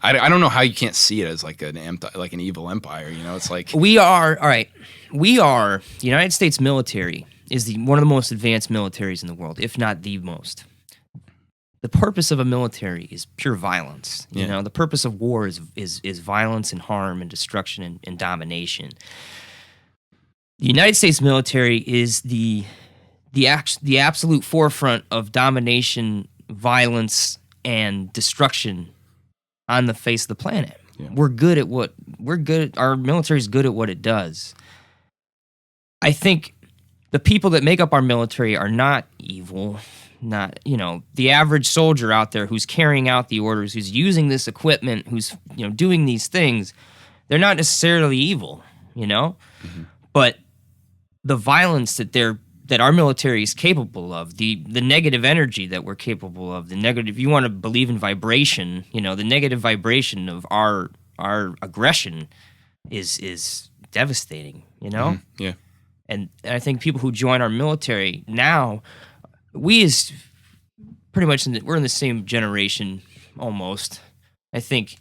Speaker 2: I don't know how you can't see it as like an evil empire. It's like
Speaker 1: we are. All right, we are. The United States military is one of the most advanced militaries in the world, if not the most. The purpose of a military is pure violence. The purpose of war is violence and harm and destruction and domination. The United States military is the absolute forefront of domination, violence, and destruction on the face of the planet. Yeah. Our military is good at what it does. I think the people that make up our military are not evil. Not, the average soldier out there who's carrying out the orders, who's using this equipment, who's, doing these things, they're not necessarily evil, Mm-hmm. But the violence that our military is capable of, the negative energy that we're capable of, if you want to believe in vibration, the negative vibration of our aggression is devastating,
Speaker 2: Mm-hmm. Yeah.
Speaker 1: And I think people who join our military now, we're in the same generation almost. I think,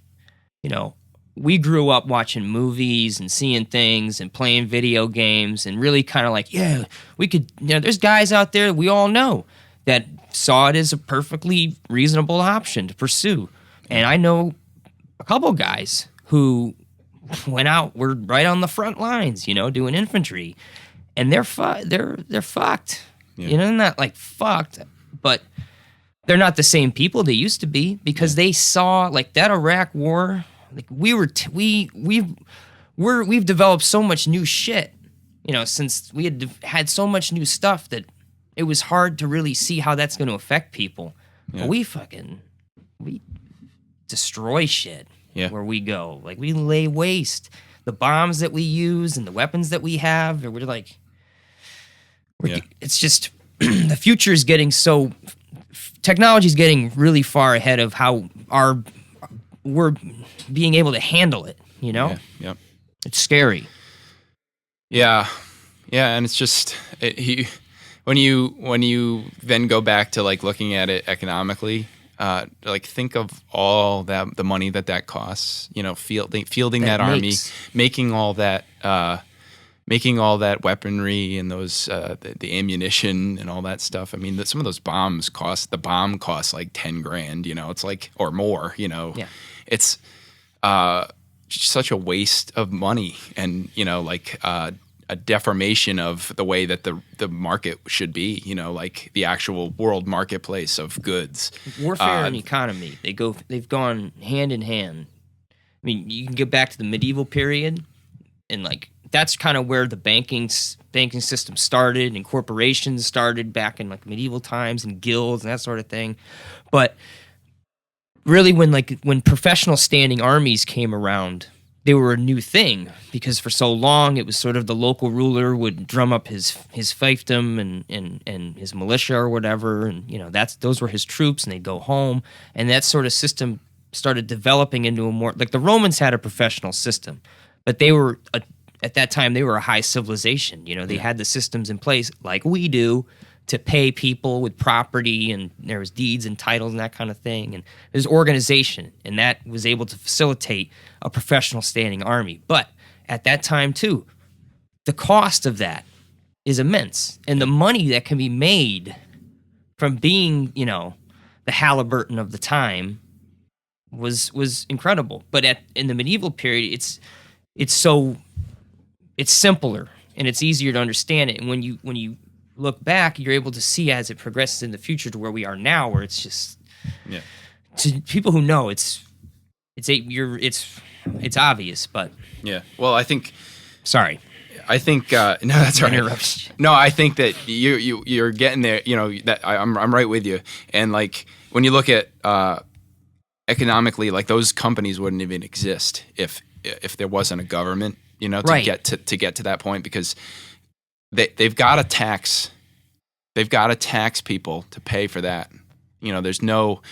Speaker 1: we grew up watching movies and seeing things and playing video games and really kind of like, we could, there's guys out there that we all know that saw it as a perfectly reasonable option to pursue. And I know a couple guys who went out, were right on the front lines, doing infantry, and they're fucked. Yeah. Not like fucked, but they're not the same people they used to be, because they saw like that Iraq war. Like we've developed so much new shit, since we had so much new stuff that it was hard to really see how that's going to affect people. Yeah. But we destroy shit where we go. Like we lay waste. The bombs that we use and the weapons that we have, it's just the future is getting so. Technology is getting really far ahead of how we're being able to handle it.
Speaker 2: Yeah.
Speaker 1: It's scary.
Speaker 2: Yeah, and it's just when you then go back to like looking at it economically, like think of all the money that costs. Fielding that army, making all that weaponry and those the ammunition and all that stuff. I mean, some of those bombs cost like $10,000. It's like, or more. It's such a waste of money, and a deformation of the way that the market should be. Like the actual world marketplace of goods.
Speaker 1: Warfare and economy, they've gone hand in hand. I mean, you can get back to the medieval period, and like that's kind of where the banking system started, and corporations started back in like medieval times, and guilds and that sort of thing. But really, when professional standing armies came around, they were a new thing, because for so long it was sort of the local ruler would drum up his fiefdom and his militia or whatever, and those were his troops, and they'd go home, and that sort of system started developing into a more like the Romans had a professional system, but they were at that time they were a high civilization. They had the systems in place like we do to pay people with property, and there was deeds and titles and that kind of thing, and there's organization, and that was able to facilitate a professional standing army. But at that time too, the cost of that is immense, and the money that can be made from being, the Halliburton of the time was incredible. But in the medieval period, it's simpler and it's easier to understand it, and when you look back, you're able to see as it progresses in the future to where we are now, where it's just to people who know it's obvious, but
Speaker 2: Well, I think.
Speaker 1: Sorry.
Speaker 2: I think no, that's right. No, I think that you're getting there. That I'm right with you. And like when you look at economically, like those companies wouldn't even exist if there wasn't a government. To get to that point, because they've got to tax people to pay for that. There's no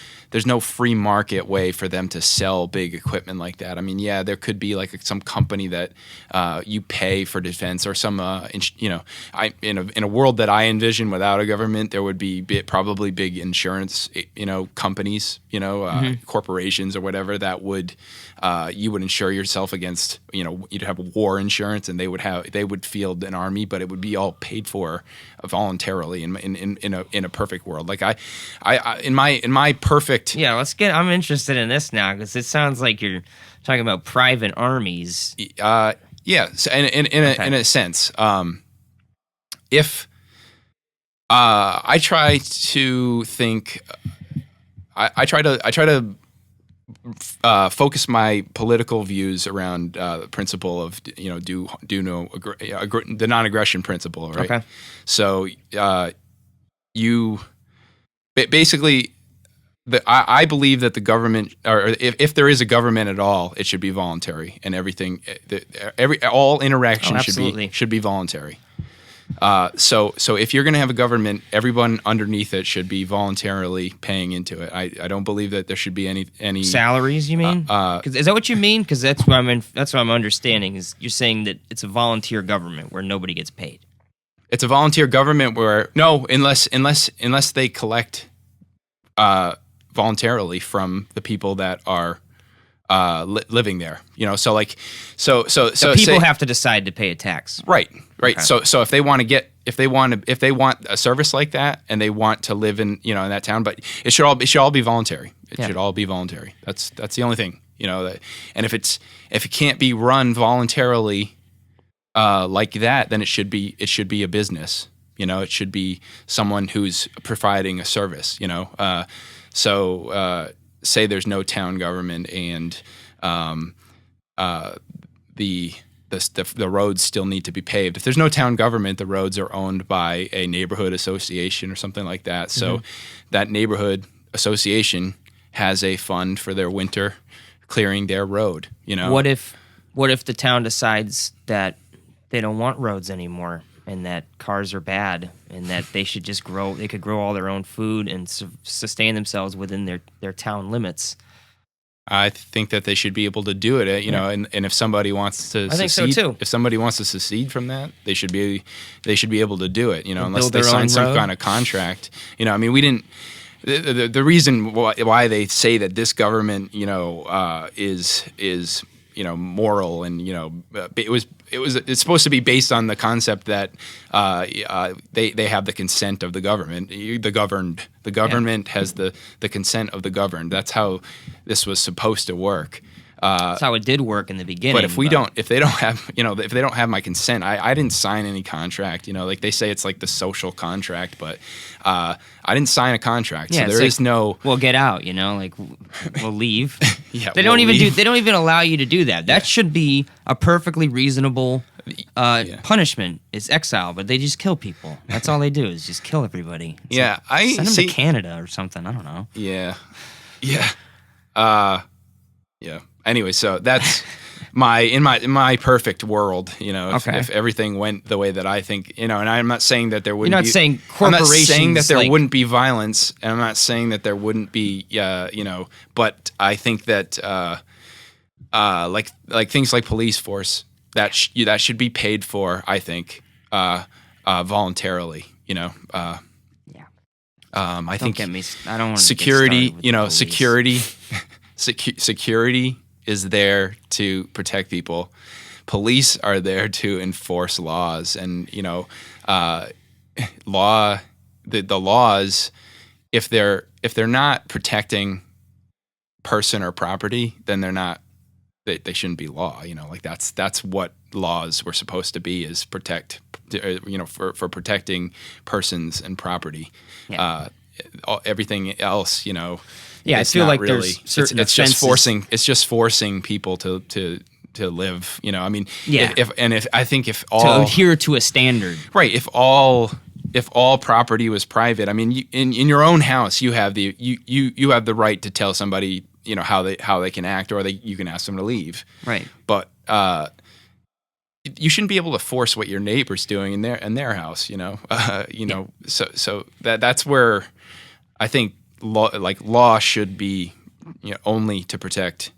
Speaker 2: free market way for them to sell big equipment like that. I mean, there could be like some company that you pay for defense, or some in a world that I envision without a government, there would be probably big insurance companies, corporations or whatever that would you would insure yourself against, you'd have war insurance, and they would field an army, but it would be all paid for voluntarily in a perfect world. Like I in my perfect.
Speaker 1: I'm interested in this now, because it sounds like you're talking about private armies.
Speaker 2: So in a sense, if I try to think, I try to focus my political views around the principle of the non-aggression principle, right?
Speaker 1: Okay.
Speaker 2: So you basically. I believe that the government, or if there is a government at all, it should be voluntary, and everything, all interaction should be voluntary. So if you're going to have a government, everyone underneath it should be voluntarily paying into it. I don't believe that there should be any
Speaker 1: salaries. You mean? Is that what you mean? Because that's what I'm understanding. Is you're saying that it's a volunteer government where nobody gets paid?
Speaker 2: It's a volunteer government where unless they collect voluntarily from the people that are living there, so people
Speaker 1: have to decide to pay a tax,
Speaker 2: right? Okay. So if they want to get if they want a service like that and they want to live in in that town, but it should all be voluntary. It should all be voluntary. That's the only thing, and if it can't be run voluntarily like that, then it should be a business. It should be someone who's providing a service. So say there's no town government and the roads still need to be paved. If there's no town government, the roads are owned by a neighborhood association or something like that. So that neighborhood association has a fund for their winter clearing their road.
Speaker 1: What if the town decides that they don't want roads anymore and that cars are bad and that they should just they could grow all their own food and sustain themselves within their town limits?
Speaker 2: I think that they should be able to do it, and if somebody wants to
Speaker 1: I think so too.
Speaker 2: If somebody wants to secede from that, they should be able to do it, unless they sign some kind of contract. We didn't. The reason why they say that this government, is moral and it's supposed to be based on the concept that they have the consent of the government. The government has the consent of the governed. That's how this was supposed to work.
Speaker 1: That's how it did work in the beginning.
Speaker 2: But if they don't have my consent, I didn't sign any contract. Like they say, it's like the social contract, but I didn't sign a contract.
Speaker 1: Yeah,
Speaker 2: so there is no.
Speaker 1: We'll get out. Like we'll leave.
Speaker 2: Yeah,
Speaker 1: they don't even allow you to do that. That should be a perfectly reasonable punishment. Is exile, but they just kill people. That's all they do is just kill everybody. Send them to Canada or something. I don't know.
Speaker 2: Yeah. Anyway, so that's in my perfect world, if everything went the way that I think, and I'm not saying that there wouldn't
Speaker 1: You're not saying corporations.
Speaker 2: I'm not saying that there wouldn't be violence, and I'm not saying that there wouldn't be, but I think that, like things like police force, that should be paid for, I think, voluntarily, I think
Speaker 1: I don't want
Speaker 2: security, security is there to protect people. Police are there to enforce laws, and the laws, if they're not protecting person or property, then they shouldn't be law. That's what laws were supposed to be, is protect, for protecting persons and property. Yeah. Everything else,
Speaker 1: I feel like really, there's certain
Speaker 2: it's just forcing people to live. If all
Speaker 1: to adhere to a standard,
Speaker 2: right? If all property was private, in your own house, you have you have the right to tell somebody how they can act, or you can ask them to leave,
Speaker 1: right?
Speaker 2: But you shouldn't be able to force what your neighbor's doing in their house. So that's where I think law should be only to protect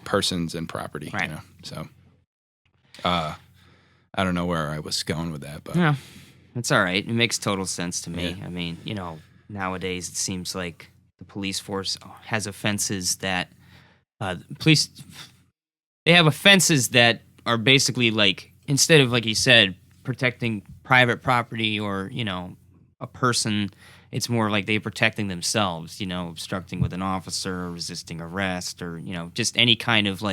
Speaker 2: persons and property.
Speaker 1: Right.
Speaker 2: So I don't know where I was going with that, but
Speaker 1: yeah, it's all right. It makes total sense to me. Yeah. Nowadays it seems like the police force has offenses that they have offenses that are basically like, instead of, like you said, protecting private property or a person, it's more like they're protecting themselves, obstructing with an officer, or resisting arrest, or, just any kind of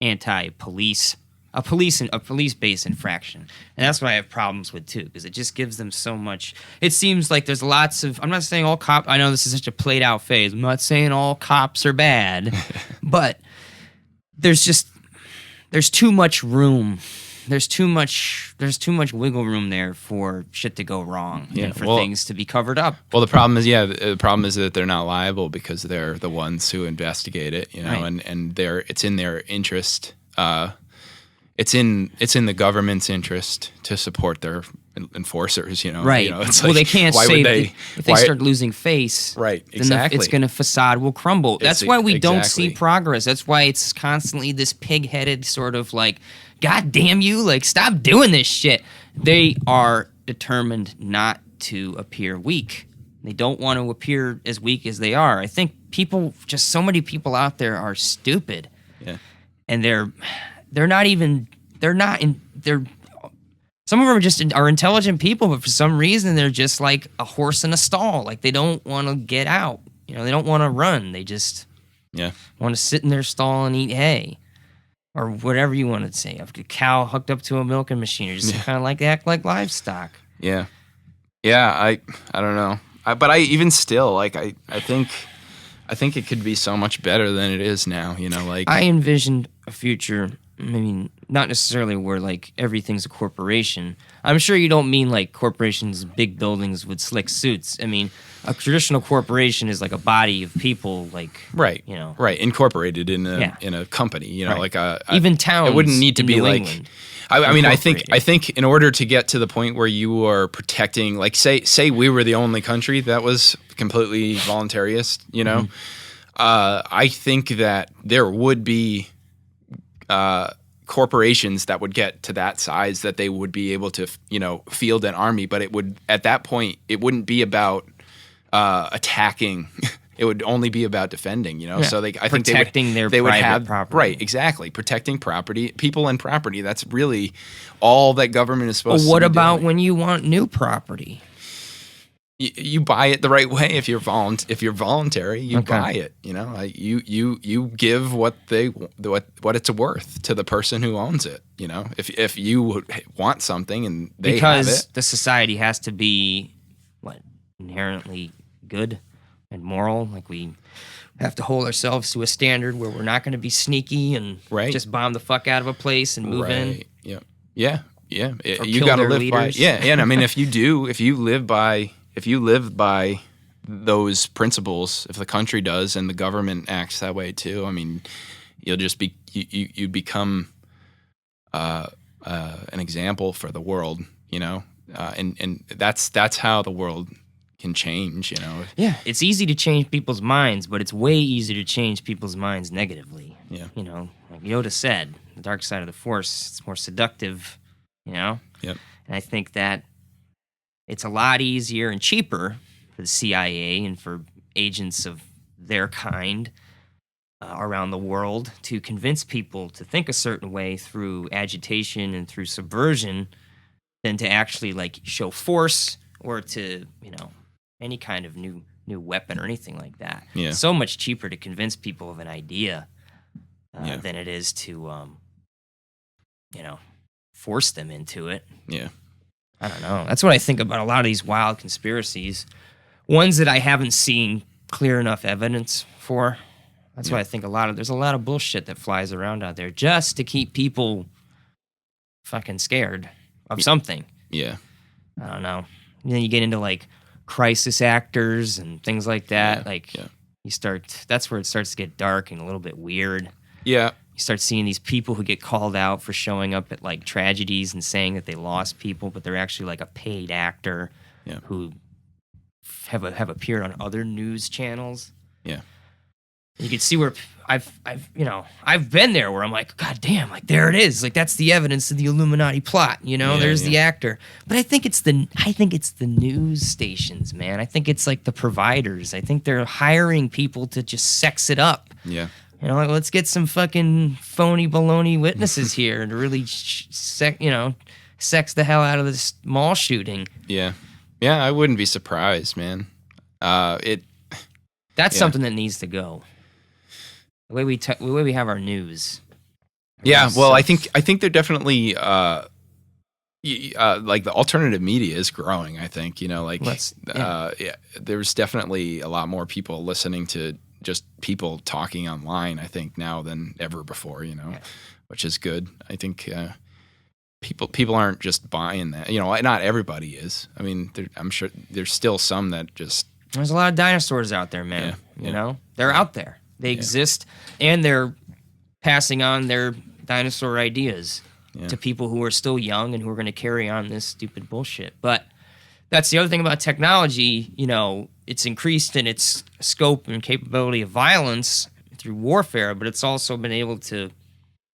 Speaker 1: anti-police, a police-based infraction. And that's what I have problems with too, because it just gives them so much. It seems like there's lots of, I'm not saying all cops, I know this is such a played out phase. I'm not saying all cops are bad, but there's too much room. There's too much wiggle room there for shit to go wrong and for things to be covered up.
Speaker 2: Well, the problem is that they're not liable because they're the ones who investigate it, right. and it's in their interest. It's in the government's interest to support their enforcers,
Speaker 1: Right.
Speaker 2: It's
Speaker 1: they can't say if they start losing face,
Speaker 2: right? Exactly.
Speaker 1: Then facade will crumble. That's why we don't see progress. That's why it's constantly this pig-headed sort of like, God damn you, stop doing this shit. They are determined not to appear weak. They don't want to appear as weak as they are. I think so many people out there are stupid.
Speaker 2: Yeah.
Speaker 1: And they're Some of them are intelligent people, but for some reason they're just like a horse in a stall. Like they don't want to get out. You know, they don't want to run. They just want to sit in their stall and eat hay, or whatever you want to say. A cow hooked up to a milking machine, or just kind of like act like livestock.
Speaker 2: Yeah, yeah. I don't know. But I even still like I think it could be so much better than it is now. You know, like
Speaker 1: I envisioned a future. I mean, not necessarily where like everything's a corporation. I'm sure you don't mean like corporations, big buildings with slick suits. I mean, a traditional corporation is like a body of people, like you know,
Speaker 2: incorporated in a company. You know, like
Speaker 1: even towns.
Speaker 2: It wouldn't need to be
Speaker 1: New
Speaker 2: like.
Speaker 1: England.
Speaker 2: I mean, I think in order to get to the point where you are protecting, like say we were the only country that was completely voluntarist, you know, I think that there would be corporations that would get to that size that they would be able to, you know, field an army, but it would at that point it wouldn't be about attacking. It would only be about defending, you know. So I think
Speaker 1: protecting their private property.
Speaker 2: Right, exactly, protecting property, people and property. That's really all that government is supposed to do.
Speaker 1: What about when you want new property?
Speaker 2: You buy it the right way. If you're voluntary, you buy it. You know, you give what it's worth to the person who owns it. You know, if you want something and they have it,
Speaker 1: the society has to be inherently good and moral. Like we have to hold ourselves to a standard where we're not going to be sneaky and just bomb the fuck out of a place and move in.
Speaker 2: Yeah. You
Speaker 1: got to
Speaker 2: live
Speaker 1: leaders.
Speaker 2: by. Yeah. And I mean, if you live by those principles, if the country does and the government acts that way too, I mean, you'll just be you become an example for the world. You know, and that's how the world can change, you know.
Speaker 1: Yeah, it's easy to change people's minds, but it's way easier to change people's minds negatively.
Speaker 2: Yeah.
Speaker 1: You know, like Yoda said, the dark side of the Force, it's more seductive, you know?
Speaker 2: Yep.
Speaker 1: And I think that it's a lot easier and cheaper for the CIA and for agents of their kind around the world to convince people to think a certain way through agitation and through subversion than to actually, like, show force or to, you know, any kind of new weapon or anything like that.
Speaker 2: Yeah.
Speaker 1: It's so much cheaper to convince people of an idea than it is to, you know, force them into it.
Speaker 2: Yeah.
Speaker 1: I don't know. That's what I think about a lot of these wild conspiracies. Ones that I haven't seen clear enough evidence for. That's why I think there's a lot of bullshit that flies around out there just to keep people fucking scared of something.
Speaker 2: Yeah.
Speaker 1: I don't know. And then you get into like crisis actors and things like that. That's where it starts to get dark and a little bit weird.
Speaker 2: Yeah.
Speaker 1: You start seeing these people who get called out for showing up at like tragedies and saying that they lost people, but they're actually like a paid actor who have appeared on other news channels.
Speaker 2: Yeah.
Speaker 1: You can see where I've been there where I'm like, God damn, like there it is. Like that's the evidence of the Illuminati plot, you know, there's the actor. But I think it's the news stations, man. I think it's like the providers. I think they're hiring people to just sex it up.
Speaker 2: Yeah.
Speaker 1: You know, like let's get some fucking phony baloney witnesses here to really sex the hell out of this mall shooting.
Speaker 2: Yeah. Yeah, I wouldn't be surprised, man.
Speaker 1: That's something that needs to go. The way we have our news.
Speaker 2: Yeah, well, I think they're definitely like the alternative media is growing. I think, you know, like there's definitely a lot more people listening to just people talking online. I think now than ever before. You know, which is good. I think people aren't just buying that. You know, not everybody is. I mean, I'm sure there's still some that just.
Speaker 1: There's a lot of dinosaurs out there, man. You know, they're out there. They exist, and they're passing on their dinosaur ideas to people who are still young and who are going to carry on this stupid bullshit. But that's the other thing about technology. You know, it's increased in its scope and capability of violence through warfare, but it's also been able to,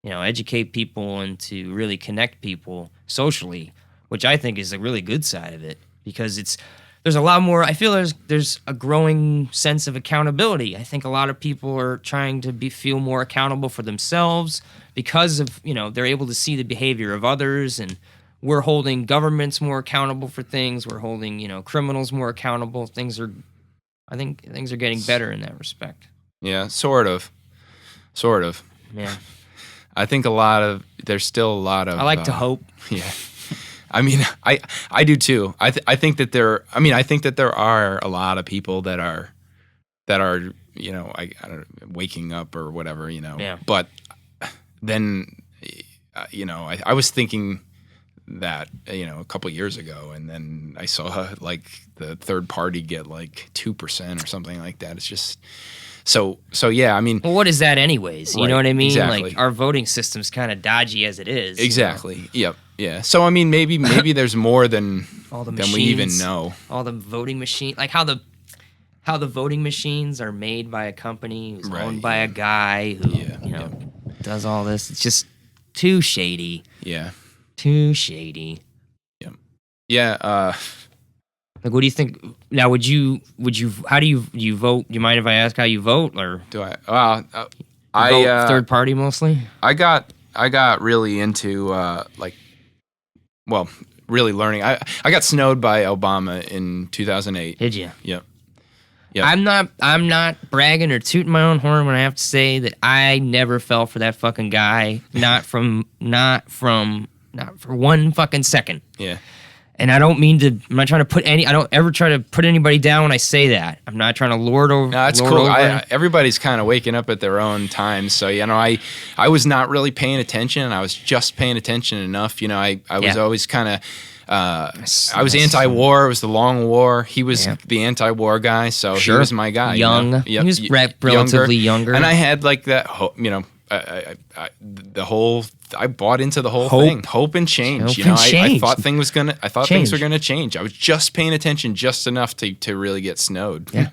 Speaker 1: you know, educate people and to really connect people socially, which I think is a really good side of it because there's a lot more. I feel there's a growing sense of accountability. I think a lot of people are trying to feel more accountable for themselves because of, you know, they're able to see the behavior of others and we're holding governments more accountable for things. We're holding, criminals more accountable. I think things are getting better in that respect.
Speaker 2: Yeah, sort of.
Speaker 1: Yeah.
Speaker 2: I think there's still a lot of.
Speaker 1: I like to hope.
Speaker 2: Yeah. I mean, I do too. I think that there are a lot of people that are I don't know, waking up or whatever,
Speaker 1: Yeah.
Speaker 2: But then, I was thinking that, a couple years ago, and then I saw like the third party get like 2% or something like that. It's just so yeah. I mean,
Speaker 1: well, what is that anyways? You
Speaker 2: right,
Speaker 1: know what I mean?
Speaker 2: Exactly.
Speaker 1: Like our voting system's kind of dodgy as it is.
Speaker 2: Exactly. Yep. Yeah. So I mean, maybe there's more than
Speaker 1: all the
Speaker 2: than we even know.
Speaker 1: All the voting machine, like how the voting machines are made by a company who's owned by a guy who does all this. It's just too shady.
Speaker 2: Yeah.
Speaker 1: Too shady.
Speaker 2: Yeah. Yeah.
Speaker 1: Like, what do you think? Now, how do you vote? Do you mind if I ask how you vote, or
Speaker 2: do I?
Speaker 1: I vote third party mostly.
Speaker 2: I got really into really learning. I got snowed by Obama in 2008.
Speaker 1: Did you?
Speaker 2: Yep.
Speaker 1: I'm not bragging or tooting my own horn when I have to say that I never fell for that fucking guy. Not for one fucking second.
Speaker 2: Yeah.
Speaker 1: And I don't mean to. I'm not trying to I don't ever try to put anybody down when I say that. I'm not trying to lord over.
Speaker 2: No, that's cool. Everybody's kind of waking up at their own time. So I was not really paying attention. I was just paying attention enough. I was always kind of. I was anti-war. It was the long war. He was the anti-war guy, so he was my guy.
Speaker 1: Young. Yep. He was relatively younger.
Speaker 2: And I had like that. I bought into the whole thing. Hope and change. I thought things were gonna change. I was just paying attention just enough to really get snowed.
Speaker 1: Yeah.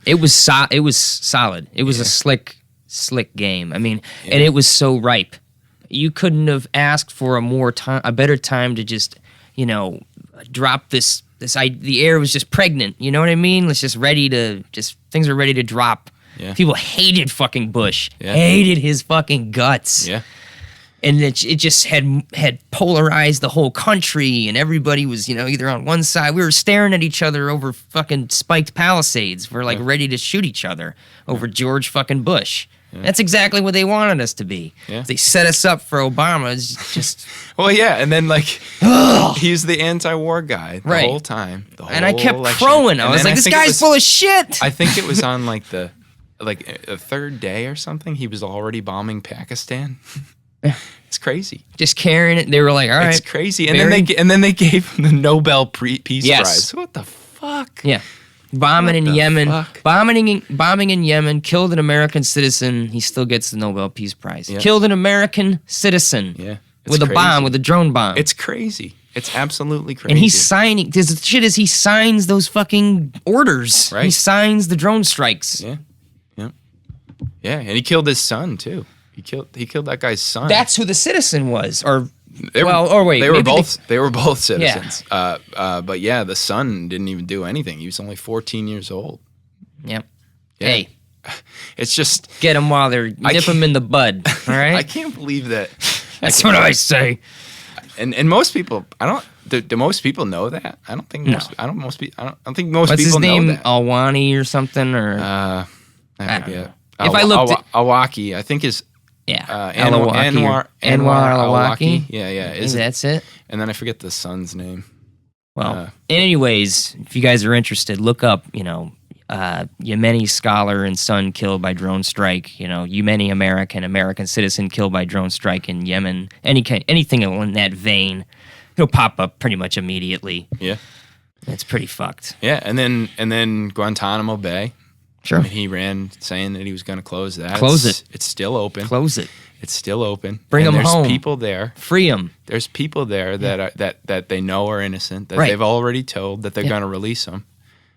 Speaker 1: It was solid. It was a slick game. I mean, and it was so ripe. You couldn't have asked for a better time to just, drop this. The air was just pregnant. You know what I mean? It's just things are ready to drop.
Speaker 2: Yeah.
Speaker 1: People hated fucking Bush. Yeah. Hated his fucking guts.
Speaker 2: Yeah.
Speaker 1: And it just had polarized the whole country, and everybody was, either on one side. We were staring at each other over fucking spiked Palisades. We're like ready to shoot each other over George fucking Bush. Yeah. That's exactly what they wanted us to be. Yeah. They set us up for Obama. It's just
Speaker 2: well, yeah, and then like he's the anti-war guy the whole time.
Speaker 1: And I kept crowing. I was like, this guy's full of shit.
Speaker 2: I think it was on like the third day or something. He was already bombing Pakistan. It's crazy.
Speaker 1: Just carrying it. They were like, all right,
Speaker 2: it's crazy. And then they gave him the Nobel Peace Prize. What the fuck?
Speaker 1: Yeah. Bombing in Yemen, bombing in Yemen, killed an American citizen. He still gets the Nobel Peace Prize. Yeah. Killed an American citizen with a bomb, with a drone bomb.
Speaker 2: It's crazy. It's absolutely crazy.
Speaker 1: And he's signing. The shit is he signs those fucking orders.
Speaker 2: Right.
Speaker 1: He signs the drone strikes.
Speaker 2: Yeah, yeah, and he killed his son too. He killed that guy's son.
Speaker 1: That's who the citizen was,
Speaker 2: they were both citizens. Yeah. But yeah, the son didn't even do anything. He was only 14 years old.
Speaker 1: Yep.
Speaker 2: Yeah.
Speaker 1: Hey,
Speaker 2: it's just
Speaker 1: get them while they're nip them in the bud. All right.
Speaker 2: I can't believe that.
Speaker 1: That's what I say.
Speaker 2: And most people, do most people know that? I don't think most. I don't think most people know that.
Speaker 1: What's his name? Alwani or something or
Speaker 2: I forget.
Speaker 1: If I looked at
Speaker 2: Awaki, I think is.
Speaker 1: Yeah,
Speaker 2: Anwar
Speaker 1: Al-Awlaki.
Speaker 2: Yeah.
Speaker 1: That's it.
Speaker 2: And then I forget the son's name.
Speaker 1: Well, anyways, if you guys are interested, look up, Yemeni scholar and son killed by drone strike. Yemeni American citizen killed by drone strike in Yemen. Anything in that vein, it'll pop up pretty much immediately.
Speaker 2: Yeah,
Speaker 1: it's pretty fucked.
Speaker 2: Yeah, and then Guantanamo Bay.
Speaker 1: Sure.
Speaker 2: And he ran saying that he was going to close that. It's still open.
Speaker 1: Close it.
Speaker 2: It's still open.
Speaker 1: Bring them home.
Speaker 2: There's people there.
Speaker 1: Free them.
Speaker 2: There's people there that they know are innocent, that they've already told that they're going to release them,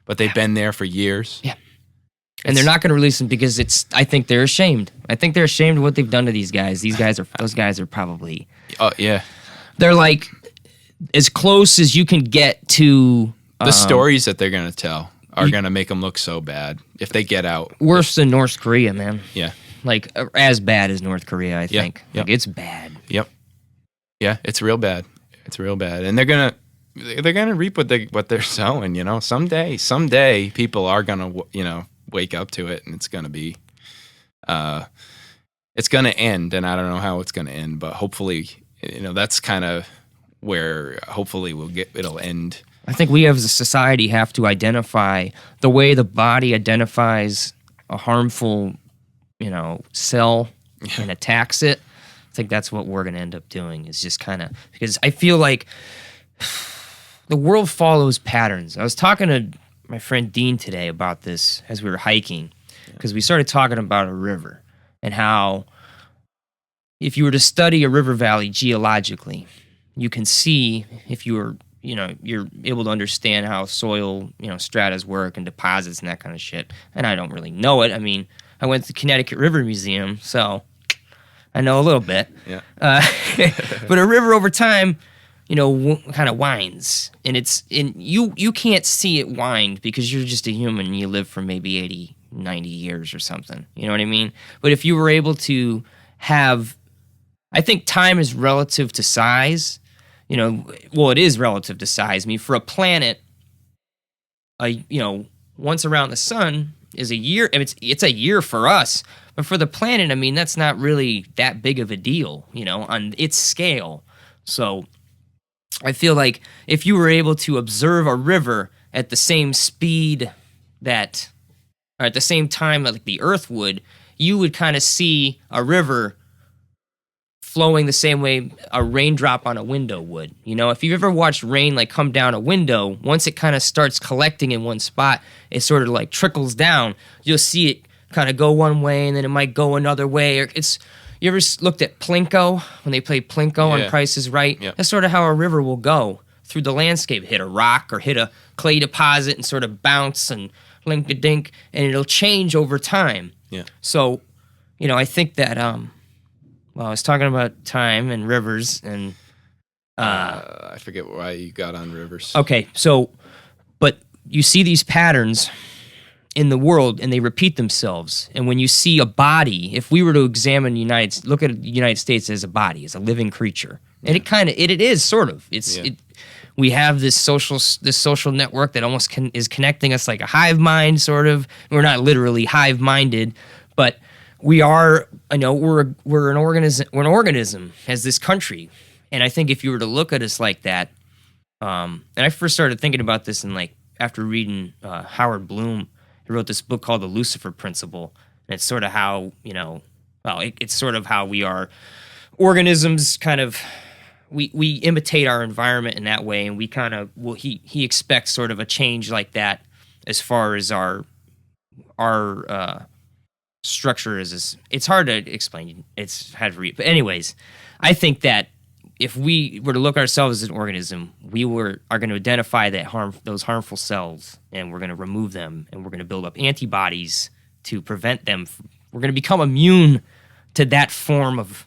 Speaker 2: but they've been there for years.
Speaker 1: Yeah. And they're not going to release them because I think they're ashamed. I think they're ashamed of what they've done to these guys. Those guys are probably.
Speaker 2: Oh yeah.
Speaker 1: They're like as close as you can get to
Speaker 2: the stories that they're going to tell. Are going to make them look so bad if they get out.
Speaker 1: Worse than North Korea, man.
Speaker 2: Yeah.
Speaker 1: Like, as bad as North Korea, I think.
Speaker 2: Yep.
Speaker 1: Like, it's bad.
Speaker 2: Yep. Yeah, it's real bad. It's real bad, and they're gonna reap what they're sowing. You know, someday people are gonna wake up to it, and it's gonna be, it's gonna end. And I don't know how it's gonna end, but hopefully, that's kind of where hopefully it'll end.
Speaker 1: I think we as a society have to identify the way the body identifies a harmful, cell and attacks it. I think that's what we're going to end up doing, is just kind of, because I feel like the world follows patterns. I was talking to my friend Dean today about this as we were hiking, because we started talking about a river and how if you were to study a river valley geologically, you can see, if you were, you're able to understand how soil, stratas work and deposits and that kind of shit. And I don't really know it. I mean, I went to the Connecticut River Museum, so I know a little bit.
Speaker 2: Yeah.
Speaker 1: But a river over time, kind of winds, and you can't see it wind because you're just a human and you live for maybe 80, 90 years or something. You know what I mean? But if you were able to have, I think time is relative to size. Well, it is relative to size. I mean, for a planet, once around the sun is a year. I mean, it's a year for us, but for the planet, I mean, that's not really that big of a deal, on its scale. So I feel like if you were able to observe a river at the same speed or at the same time like the Earth would, you would kind of see a river flowing the same way a raindrop on a window would. If you've ever watched rain like come down a window, once it kind of starts collecting in one spot, it sort of like trickles down. You'll see it kind of go one way and then it might go another way. Or you ever looked at Plinko when they play Plinko on Price is Right?
Speaker 2: Yeah.
Speaker 1: That's sort of how a river will go through the landscape. Hit a rock or hit a clay deposit and sort of bounce and link-a-dink, and it'll change over time.
Speaker 2: Yeah.
Speaker 1: So, I think that well, I was talking about time and rivers and
Speaker 2: I forget why you got on rivers.
Speaker 1: Okay, so but you see these patterns in the world and they repeat themselves. And when you see a body, if we were to examine look at the United States as a body, as a living creature, and it is sort of. We have this social network that almost is connecting us like a hive mind, sort of. We're not literally hive minded, but we are. We're an organism. We're an organism as this country, and I think if you were to look at us like that, and I first started thinking about this after reading Howard Bloom. He wrote this book called The Lucifer Principle, and it's sort of how it's sort of how we are organisms. Kind of, we imitate our environment in that way, and we kind of he expects sort of a change like that as far as our structure is. It's hard to explain. It's hard to read, but anyways, I think that if we were to look at ourselves as an organism, we are going to identify those harmful cells, and we're going to remove them, and we're going to build up antibodies to prevent them. We're going to become immune to that form of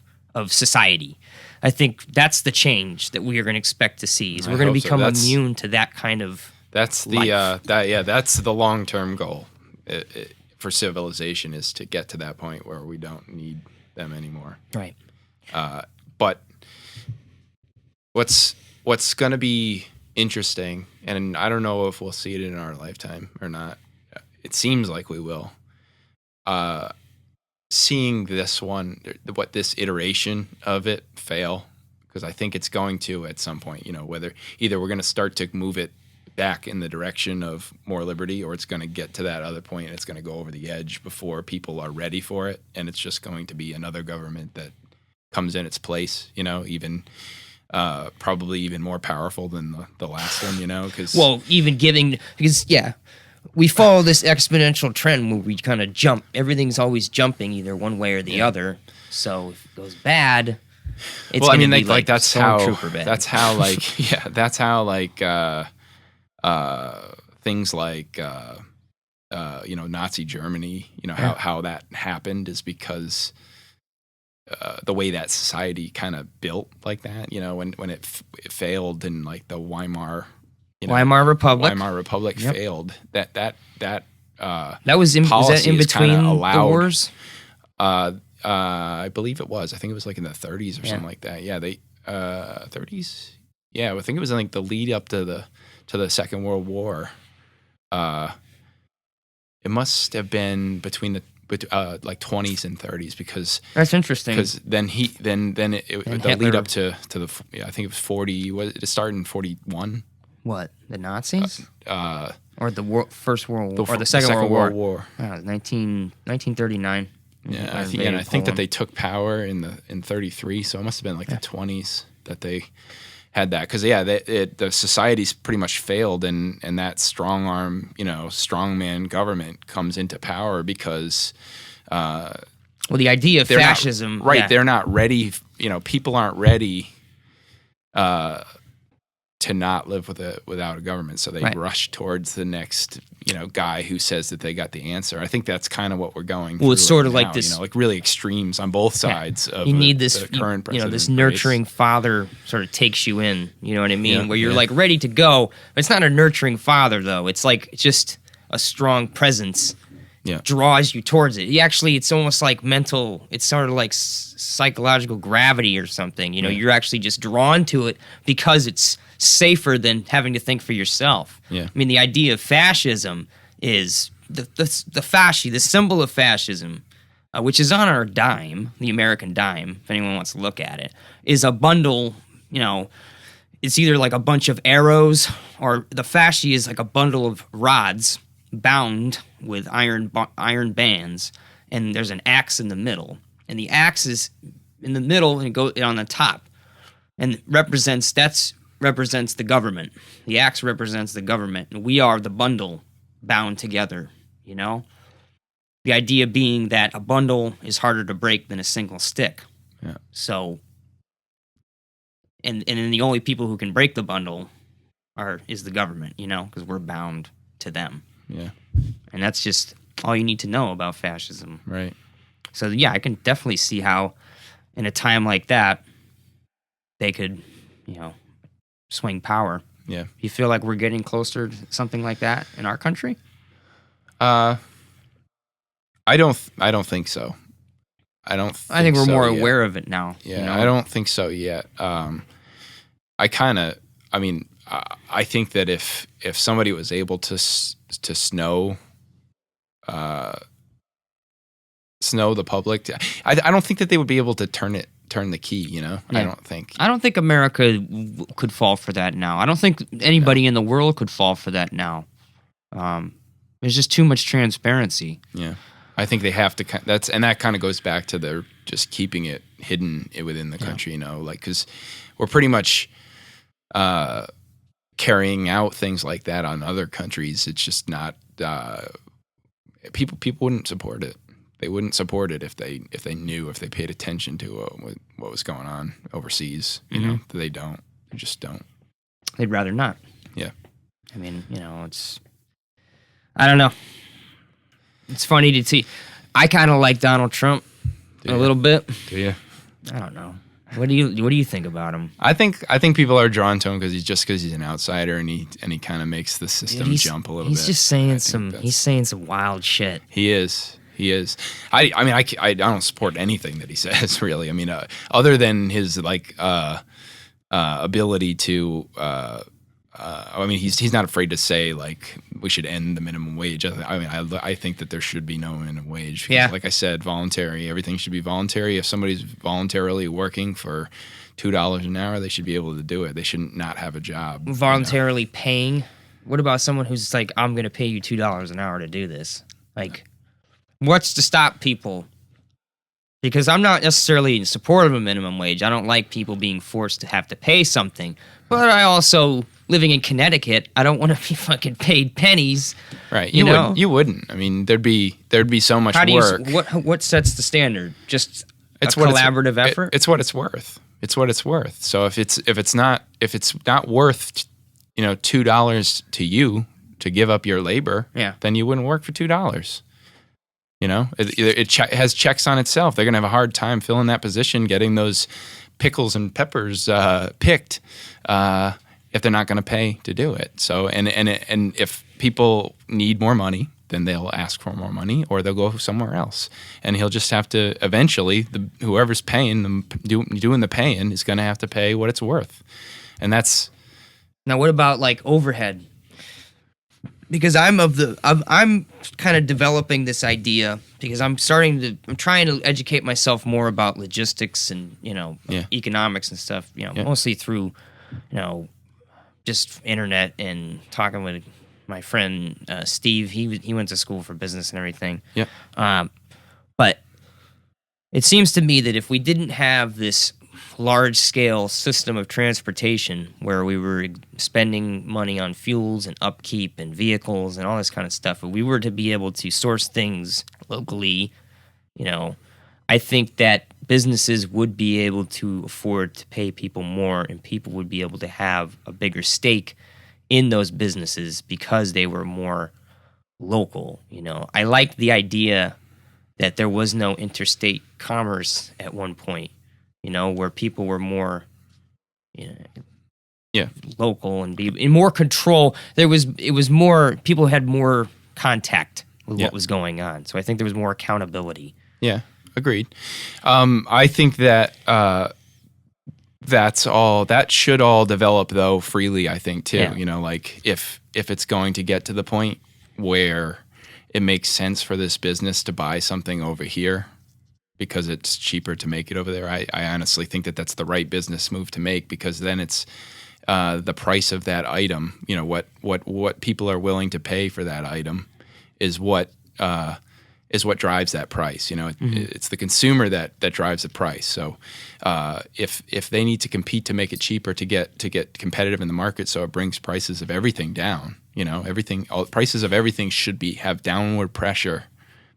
Speaker 1: society. I think that's the change that we are going to expect to see. Is we're going to become immune to that kind of.
Speaker 2: That's the that's the long-term goal for civilization, is to get to that point where we don't need them anymore.
Speaker 1: Right.
Speaker 2: But what's going to be interesting, and I don't know if we'll see it in our lifetime or not. It seems like we will. Seeing this this iteration of it fail, because I think it's going to at some point. Whether either we're going to start to move it back in the direction of more liberty, or it's going to get to that other point and it's going to go over the edge before people are ready for it, and it's just going to be another government that comes in its place. Even. Probably even more powerful than the last one, because we follow this exponential trend where we kind of jump. Everything's always jumping either one way or the other. So if it goes bad, it's going to be like that's how things like Nazi Germany, how that happened is because the way that society kind of built like that, when it failed in like the Weimar Republic failed. That
Speaker 1: was in between the wars.
Speaker 2: I believe it was. I think it was like in the 30s or something like that. Yeah, they 30s. Yeah, I think it was like the lead up to the Second World War. It must have been between the like 20s and 30s because
Speaker 1: that's interesting.
Speaker 2: Because then the lead up to the I think it was 40. It started in 41.
Speaker 1: What, the Nazis? Or the First World War, or the Second World War? 1939.
Speaker 2: Yeah, I think that they took power in 33, so it must have been like the 20s that they had that. Because the society's pretty much failed, and that strong arm, strongman government comes into power because.
Speaker 1: The idea of fascism,
Speaker 2: they're not ready. People aren't ready. To not live without a government, so they rush towards the next, guy who says that they got the answer. I think that's kind of what we're going. Well,
Speaker 1: it's sort of like this,
Speaker 2: like really extremes on both sides. Of
Speaker 1: you need this,
Speaker 2: the current president.
Speaker 1: This nurturing father sort of takes you in. You know what I mean? Yeah, where you're like ready to go. It's not a nurturing father though. It's like just a strong presence. Yeah. Draws you towards it. It's almost like mental. It's sort of like psychological gravity or something. You're actually just drawn to it because it's safer than having to think for yourself.
Speaker 2: Yeah.
Speaker 1: I mean, the idea of fascism is the fasci, the symbol of fascism, which is on our dime, the American dime, if anyone wants to look at it, is a bundle. It's either like a bunch of arrows, or the fasci is like a bundle of rods bound with iron bands, and there's an axe in the middle, and the axe is in the middle and it goes on the top, and represents the government. The axe represents the government, and we are the bundle bound together. The idea being that a bundle is harder to break than a single stick.
Speaker 2: Yeah.
Speaker 1: So, and then the only people who can break the bundle is the government. Because we're bound to them.
Speaker 2: Yeah.
Speaker 1: And that's just all you need to know about fascism.
Speaker 2: Right.
Speaker 1: So, I can definitely see how in a time like that they could, swing power.
Speaker 2: Yeah.
Speaker 1: You feel like we're getting closer to something like that in our country?
Speaker 2: I don't think so. I
Speaker 1: think we're more aware of it now.
Speaker 2: Yeah, I don't think so yet. I think that if somebody was able to snow the public, I don't think that they would be able to turn the key. Yeah. I don't think
Speaker 1: America could fall for that now. I don't think anybody in the world could fall for that now. There's just too much transparency.
Speaker 2: Yeah, I think they have to. That kind of goes back to their just keeping it hidden within the country. Because we're pretty much carrying out things like that on other countries. It's just not. People wouldn't support it. They wouldn't support it if they paid attention to what was going on overseas. They don't. They just don't.
Speaker 1: They'd rather not.
Speaker 2: Yeah.
Speaker 1: I mean, it's. I don't know. It's funny to see. I kind of like Donald Trump a little bit.
Speaker 2: Do you?
Speaker 1: I don't know. What do you think about him?
Speaker 2: I think people are drawn to him because he's an outsider and he kind of makes the system jump a little bit.
Speaker 1: He's just saying some wild shit.
Speaker 2: He is. I don't support anything that he says really. I mean, other than his ability to. He's not afraid to say we should end the minimum wage. I think that there should be no minimum wage.
Speaker 1: Yeah.
Speaker 2: Like I said, voluntary. Everything should be voluntary. If somebody's voluntarily working for $2 an hour, they should be able to do it. They shouldn't not have a job.
Speaker 1: Voluntarily paying. What about someone who's like, I'm going to pay you $2 an hour to do this? What's to stop people? Because I'm not necessarily in support of a minimum wage. I don't like people being forced to have to pay something. But I also, living in Connecticut, I don't want to be fucking paid pennies.
Speaker 2: Right. You wouldn't. I mean, there'd be so much work.
Speaker 1: What sets the standard? Just a collaborative effort?
Speaker 2: It's what it's worth. It's what it's worth. So if it's not worth $2 to you to give up your labor, then you wouldn't work for $2. It has checks on itself. They're going to have a hard time filling that position, getting those pickles and peppers picked if they're not going to pay to do it. So, and if people need more money, then they'll ask for more money or they'll go somewhere else. And he'll just have to eventually, whoever's paying them, doing the paying is going to have to pay what it's worth. And that's
Speaker 1: now. What about like overhead? Because I'm kind of developing this idea because I'm trying to educate myself more about logistics and economics and stuff. Mostly through just internet and talking with my friend Steve. He went to school for business and everything.
Speaker 2: Yeah.
Speaker 1: But it seems to me that if we didn't have this large-scale system of transportation where we were spending money on fuels and upkeep and vehicles and all this kind of stuff, if we were to be able to source things locally, I think that businesses would be able to afford to pay people more, and people would be able to have a bigger stake in those businesses because they were more local. I like the idea that there was no interstate commerce at one point, where people were more, local and be in more control. It was more, people had more contact with what was going on. So I think there was more accountability.
Speaker 2: Yeah, agreed. I think that that should all develop though freely, I think too.
Speaker 1: Yeah.
Speaker 2: Like if it's going to get to the point where it makes sense for this business to buy something over here because it's cheaper to make it over there. I honestly think that that's the right business move to make, because then it's the price of that item. What people are willing to pay for that item is what drives that price. It's the consumer that drives the price. So if they need to compete to make it cheaper to get competitive in the market, so it brings prices of everything down. Prices of everything should have downward pressure,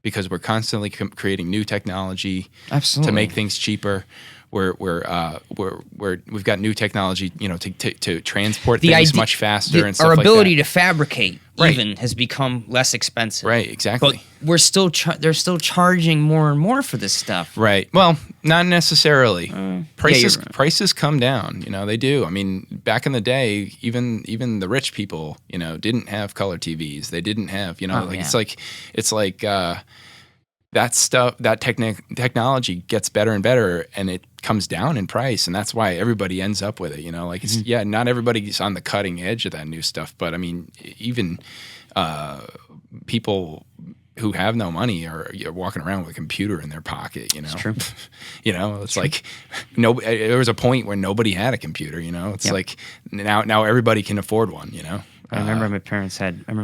Speaker 2: because we're constantly creating new technology to make things cheaper. We've got new technology, to transport things much faster and stuff like that.
Speaker 1: Our ability to fabricate even has become less expensive.
Speaker 2: Right, exactly.
Speaker 1: But we're still they're still charging more and more for this stuff.
Speaker 2: Right. Well, not necessarily. Prices come down. They do. I mean, back in the day, even the rich people, didn't have color TVs. They didn't have, it's like that stuff, that technology gets better and better, and it comes down in price, and that's why everybody ends up with it. Not everybody's on the cutting edge of that new stuff, but I mean, even people who have no money are walking around with a computer in their pocket.
Speaker 1: It's true.
Speaker 2: It's like there was a point where nobody had a computer. It's like now everybody can afford one.
Speaker 1: I remember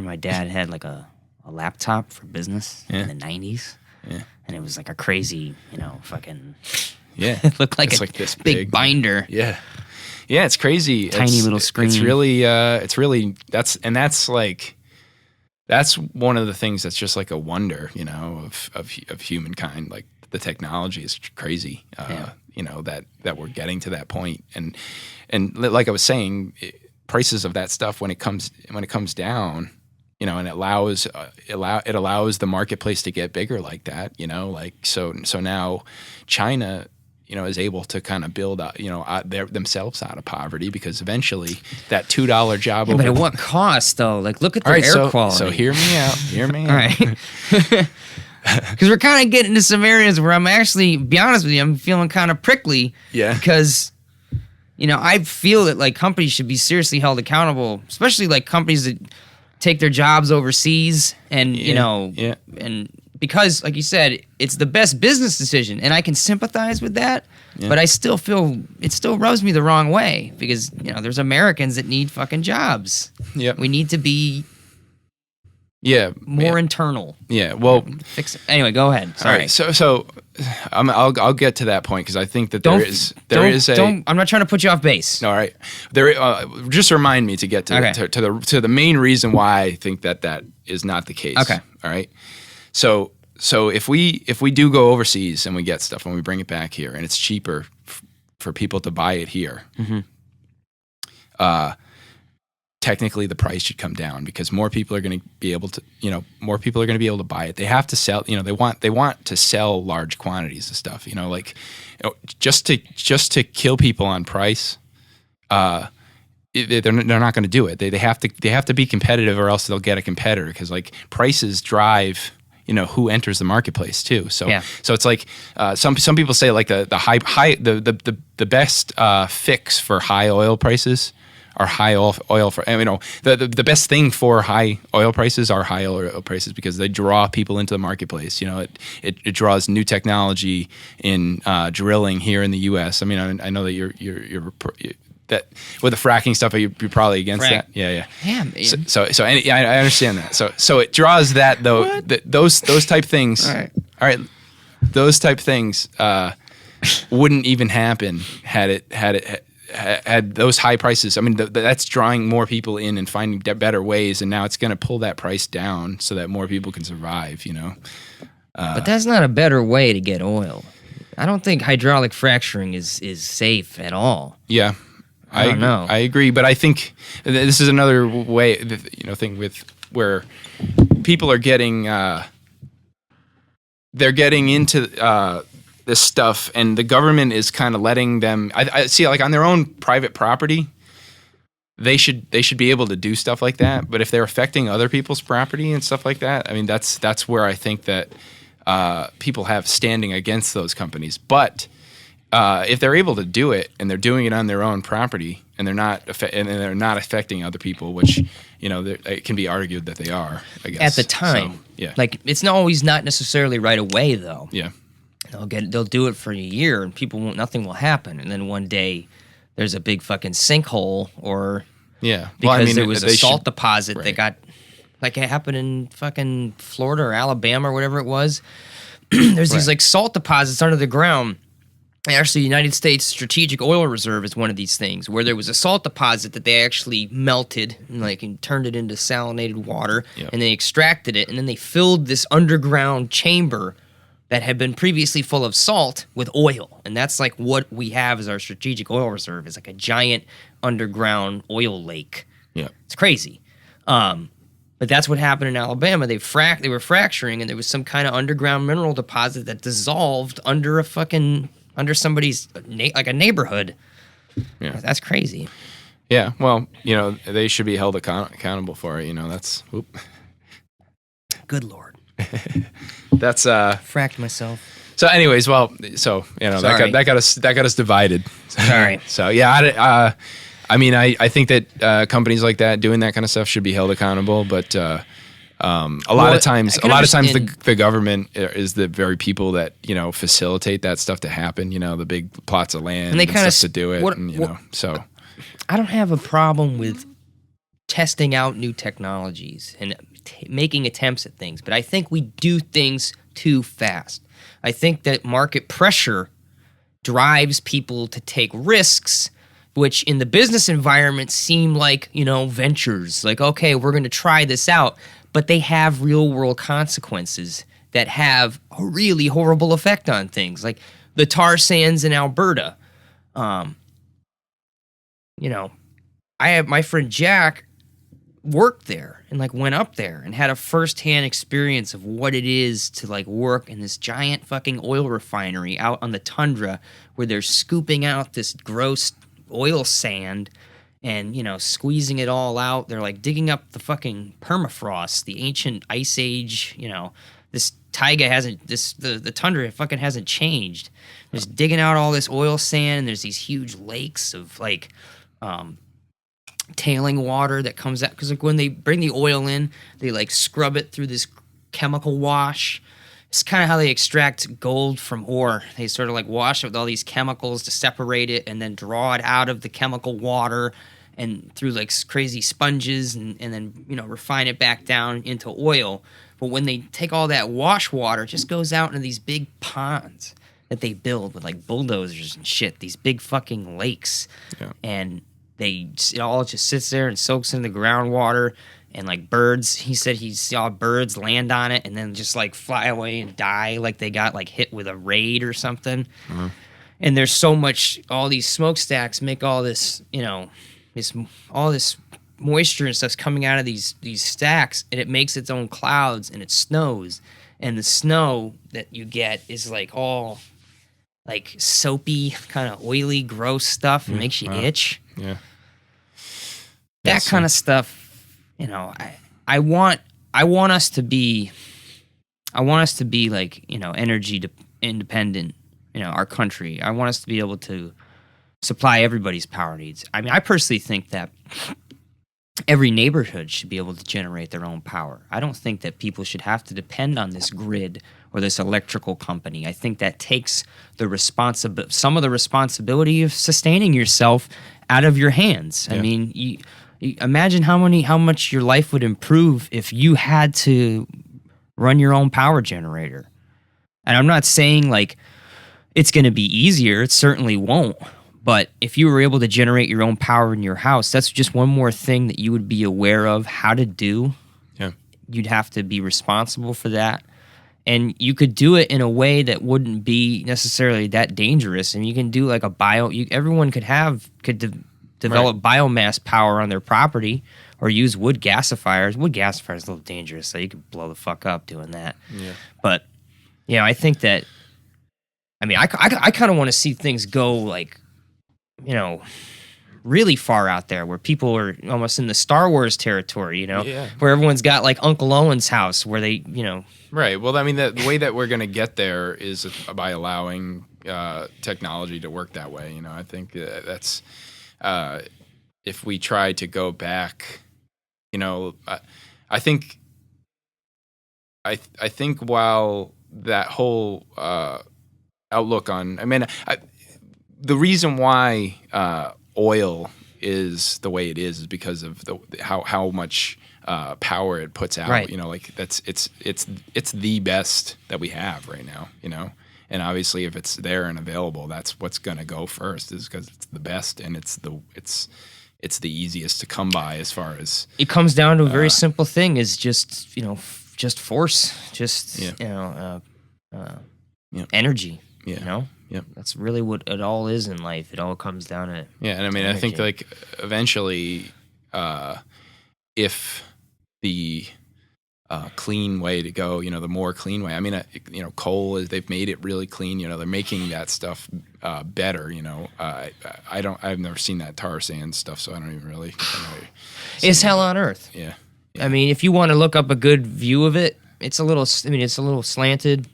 Speaker 1: my dad had like a laptop for business in the 90s.
Speaker 2: Yeah.
Speaker 1: And it was like a crazy, fucking.
Speaker 2: Yeah.
Speaker 1: It looked like
Speaker 2: it's
Speaker 1: a
Speaker 2: like this
Speaker 1: big binder.
Speaker 2: Yeah. Yeah, it's crazy.
Speaker 1: Tiny little screen.
Speaker 2: It's really that's one of the things that's just like a wonder, of humankind. Like the technology is crazy. That we're getting to that point. And like I was saying, prices of that stuff when it comes down, and it allows the marketplace to get bigger like that, so now China, is able to kind of build out, themselves out of poverty, because eventually that $2 job.
Speaker 1: Yeah, but at what cost though? Like, look at the air quality.
Speaker 2: So hear me out.
Speaker 1: All right. Because we're kind of getting into some areas where I'm actually, be honest with you, I'm feeling kind of prickly.
Speaker 2: Yeah.
Speaker 1: Because, I feel that like companies should be seriously held accountable, especially like companies that take their jobs overseas, and and because, like you said, it's the best business decision, and I can sympathize with that, but I still feel it still rubs me the wrong way, because there's Americans that need fucking jobs.
Speaker 2: Yep.
Speaker 1: We need to be more internal.
Speaker 2: Yeah. Well,
Speaker 1: fix it. Anyway, go ahead. Sorry.
Speaker 2: All right. So I'll get to that point, because I think that there is
Speaker 1: I'm not trying to put you off base.
Speaker 2: All right. Just remind me to get to the main reason why I think that is not the case.
Speaker 1: Okay.
Speaker 2: All right. So if we do go overseas and we get stuff and we bring it back here and it's cheaper for people to buy it here, technically the price should come down, because more people are going to be able to, buy it. They have to sell, they want to sell large quantities of stuff, just to kill people on price. They're not going to do it. They have to be competitive, or else they'll get a competitor, because like prices drive, who enters the marketplace too. So it's like some people say like the best fix for high oil prices are high oil for, the best thing for high oil prices are high oil prices because they draw people into the marketplace. It draws new technology in drilling here in the U.S. I mean, I know that you're that with the fracking stuff, you're probably against that. Yeah.
Speaker 1: Man.
Speaker 2: I understand that. So it draws that though. Those type things. All right. Those type things wouldn't even happen had those high prices. I mean, that's drawing more people in and finding better ways, and now it's going to pull that price down so that more people can survive.
Speaker 1: But that's not a better way to get oil. I don't think hydraulic fracturing is safe at all.
Speaker 2: Yeah.
Speaker 1: I don't know.
Speaker 2: I agree, but I think this is another way, thing with where people are getting, they're getting into this stuff, and the government is kind of letting them. I see, like on their own private property, they should be able to do stuff like that. But if they're affecting other people's property and stuff like that, I mean, that's where I think that people have standing against those companies, but. If they're able to do it and they're doing it on their own property and they're not affecting other people, which it can be argued that they are, I guess.
Speaker 1: At the time, like it's always not necessarily right away though.
Speaker 2: Yeah,
Speaker 1: they'll do it for a year and nothing will happen, and then one day there's a big fucking sinkhole because there was a salt deposit that got like it happened in fucking Florida or Alabama or whatever it was. There's these like salt deposits under the ground. Actually, United States Strategic Oil Reserve is one of these things where there was a salt deposit that they actually melted and turned it into salinated water, and they extracted it, and then they filled this underground chamber that had been previously full of salt with oil, and that's like what we have as our Strategic Oil Reserve is like a giant underground oil lake.
Speaker 2: Yeah,
Speaker 1: it's crazy. But that's what happened in Alabama. They were fracturing, and there was some kind of underground mineral deposit that dissolved under somebody's like a neighborhood. Yeah, that's crazy.
Speaker 2: Yeah, well, they should be held accountable for it. That's
Speaker 1: good Lord.
Speaker 2: That's
Speaker 1: fracked myself.
Speaker 2: So, anyways, that got us divided.
Speaker 1: Sorry.
Speaker 2: So yeah, I mean, I think that companies like that doing that kind of stuff should be held accountable, but. A lot of times the government is the very people that facilitate that stuff to happen. The big plots of land and they stuff to do it. So
Speaker 1: I don't have a problem with testing out new technologies and making attempts at things, but I think we do things too fast. I think that market pressure drives people to take risks, which in the business environment seem like ventures. Like, okay, we're going to try this out. But they have real-world consequences that have a really horrible effect on things, like the tar sands in Alberta. I have my friend Jack worked there and went up there and had a first-hand experience of what it is to work in this giant fucking oil refinery out on the tundra where they're scooping out this gross oil sand. And, squeezing it all out. They're digging up the fucking permafrost, the ancient ice age, this taiga the tundra fucking hasn't changed. They're just digging out all this oil sand, and there's these huge lakes of tailing water that comes out. Because when they bring the oil in, they scrub it through this chemical wash. It's kind of how they extract gold from ore. They sort of wash it with all these chemicals to separate it and then draw it out of the chemical water and through crazy sponges and then, refine it back down into oil. But when they take all that wash water, it just goes out into these big ponds that they build with bulldozers and shit, these big fucking lakes.
Speaker 2: Yeah.
Speaker 1: And it all just sits there and soaks in the groundwater. And birds, he said he saw birds land on it and then just fly away and die they got hit with a raid or something. Mm-hmm. And there's so much, all these smokestacks make all this, all this moisture and stuff's coming out of these stacks, and it makes its own clouds and it snows. And the snow that you get is all soapy, kind of oily, gross stuff. It makes you itch.
Speaker 2: Yeah.
Speaker 1: That kind of stuff. I want us to be I want us to be like, energy independent, our country. I want us to be able to supply everybody's power needs. I mean, I personally think that every neighborhood should be able to generate their own power. I don't think that people should have to depend on this grid or this electrical company. I think that takes some of the responsibility of sustaining yourself out of your hands. Yeah. I mean, you imagine how much your life would improve if you had to run your own power generator. And I'm not saying like it's going to be easier. It certainly won't. But if you were able to generate your own power in your house, that's just one more thing that you would be aware of how to do.
Speaker 2: Yeah.
Speaker 1: You'd have to be responsible for that. And you could do it in a way that wouldn't be necessarily that dangerous. And you can do like everyone could develop biomass power on their property or use wood gasifiers. Wood gasifiers is a little dangerous, so you could blow the fuck up doing that.
Speaker 2: Yeah.
Speaker 1: But, I think that, I kind of want to see things go like, really far out there where people are almost in the Star Wars territory, where everyone's got like Uncle Owen's house where they,
Speaker 2: Right. Well, I mean, the way that we're going to get there is by allowing technology to work that way. I think that's if we try to go back, I think while that whole outlook on, the reason why oil is the way it is because of how much power it puts out.
Speaker 1: Right.
Speaker 2: It's the best that we have right now. And obviously, if it's there and available, that's what's going to go first, is because it's the best and it's the easiest to come by as far as.
Speaker 1: It comes down to a very simple thing: is just force, energy.
Speaker 2: Yeah.
Speaker 1: Yep. That's really what it all is in life. It all comes down to
Speaker 2: and
Speaker 1: energy.
Speaker 2: I think like eventually, if the clean way to go, the more clean way. Coal is, they've made it really clean. They're making that stuff better. I've never seen that tar sand stuff, so I don't even really.
Speaker 1: It's hell on earth.
Speaker 2: Yeah.
Speaker 1: I mean, if you want to look up a good view of it, it's a little slanted.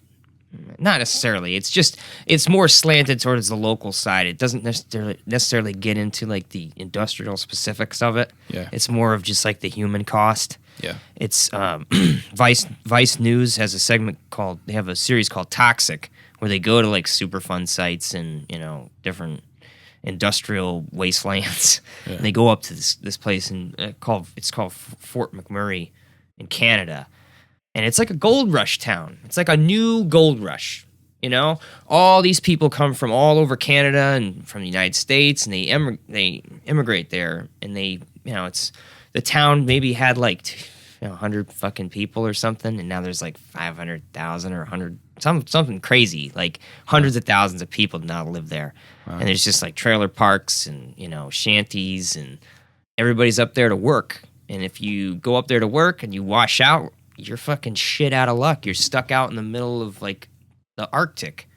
Speaker 1: Not necessarily. It's more slanted towards the local side. It doesn't necessarily get into like the industrial specifics of it.
Speaker 2: Yeah.
Speaker 1: It's more of just like the human cost.
Speaker 2: Yeah.
Speaker 1: It's Vice News has they have a series called Toxic, where they go to like Superfund sites and different industrial wastelands. Yeah. And they go up to this place and it's called Fort McMurray in Canada. And it's like a gold rush town. It's like a new gold rush, All these people come from all over Canada and from the United States, and they immigrate there. And it's the town maybe had like 100 fucking people or something, and now there's like 500,000 or 100, something crazy. Like hundreds of thousands of people now live there. Wow. And there's just like trailer parks and shanties, and everybody's up there to work. And if you go up there to work and you wash out, you're fucking shit out of luck. You're stuck out in the middle of like the Arctic.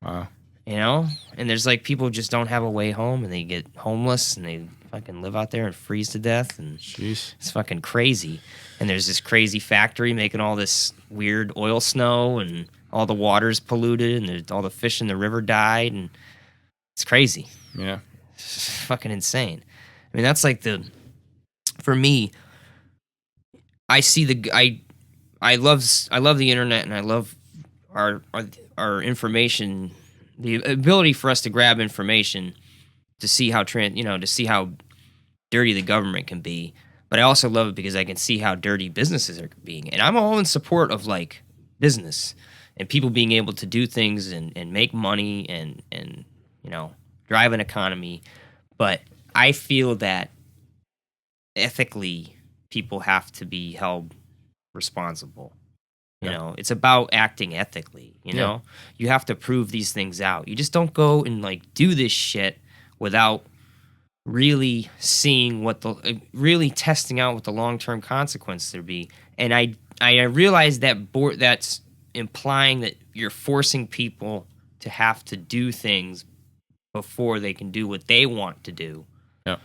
Speaker 2: Wow.
Speaker 1: And there's like people just don't have a way home, and they get homeless and they fucking live out there and freeze to death. And
Speaker 2: jeez.
Speaker 1: It's fucking crazy. And there's this crazy factory making all this weird oil snow, and all the water's polluted, and all the fish in the river died, and it's crazy.
Speaker 2: Yeah.
Speaker 1: It's fucking insane. I mean, that's like for me, I love the internet, and I love our information, the ability for us to grab information to see how to see how dirty the government can be. But I also love it because I can see how dirty businesses are being, and I'm all in support of like business and people being able to do things and make money and drive an economy. But I feel that ethically, people have to be held responsible. It's about acting ethically. You have to prove these things out. You just don't go and like do this shit without really seeing really testing out what the long-term consequences there be. And I realize that that's implying that you're forcing people to have to do things before they can do what they want to do.
Speaker 2: Yeah.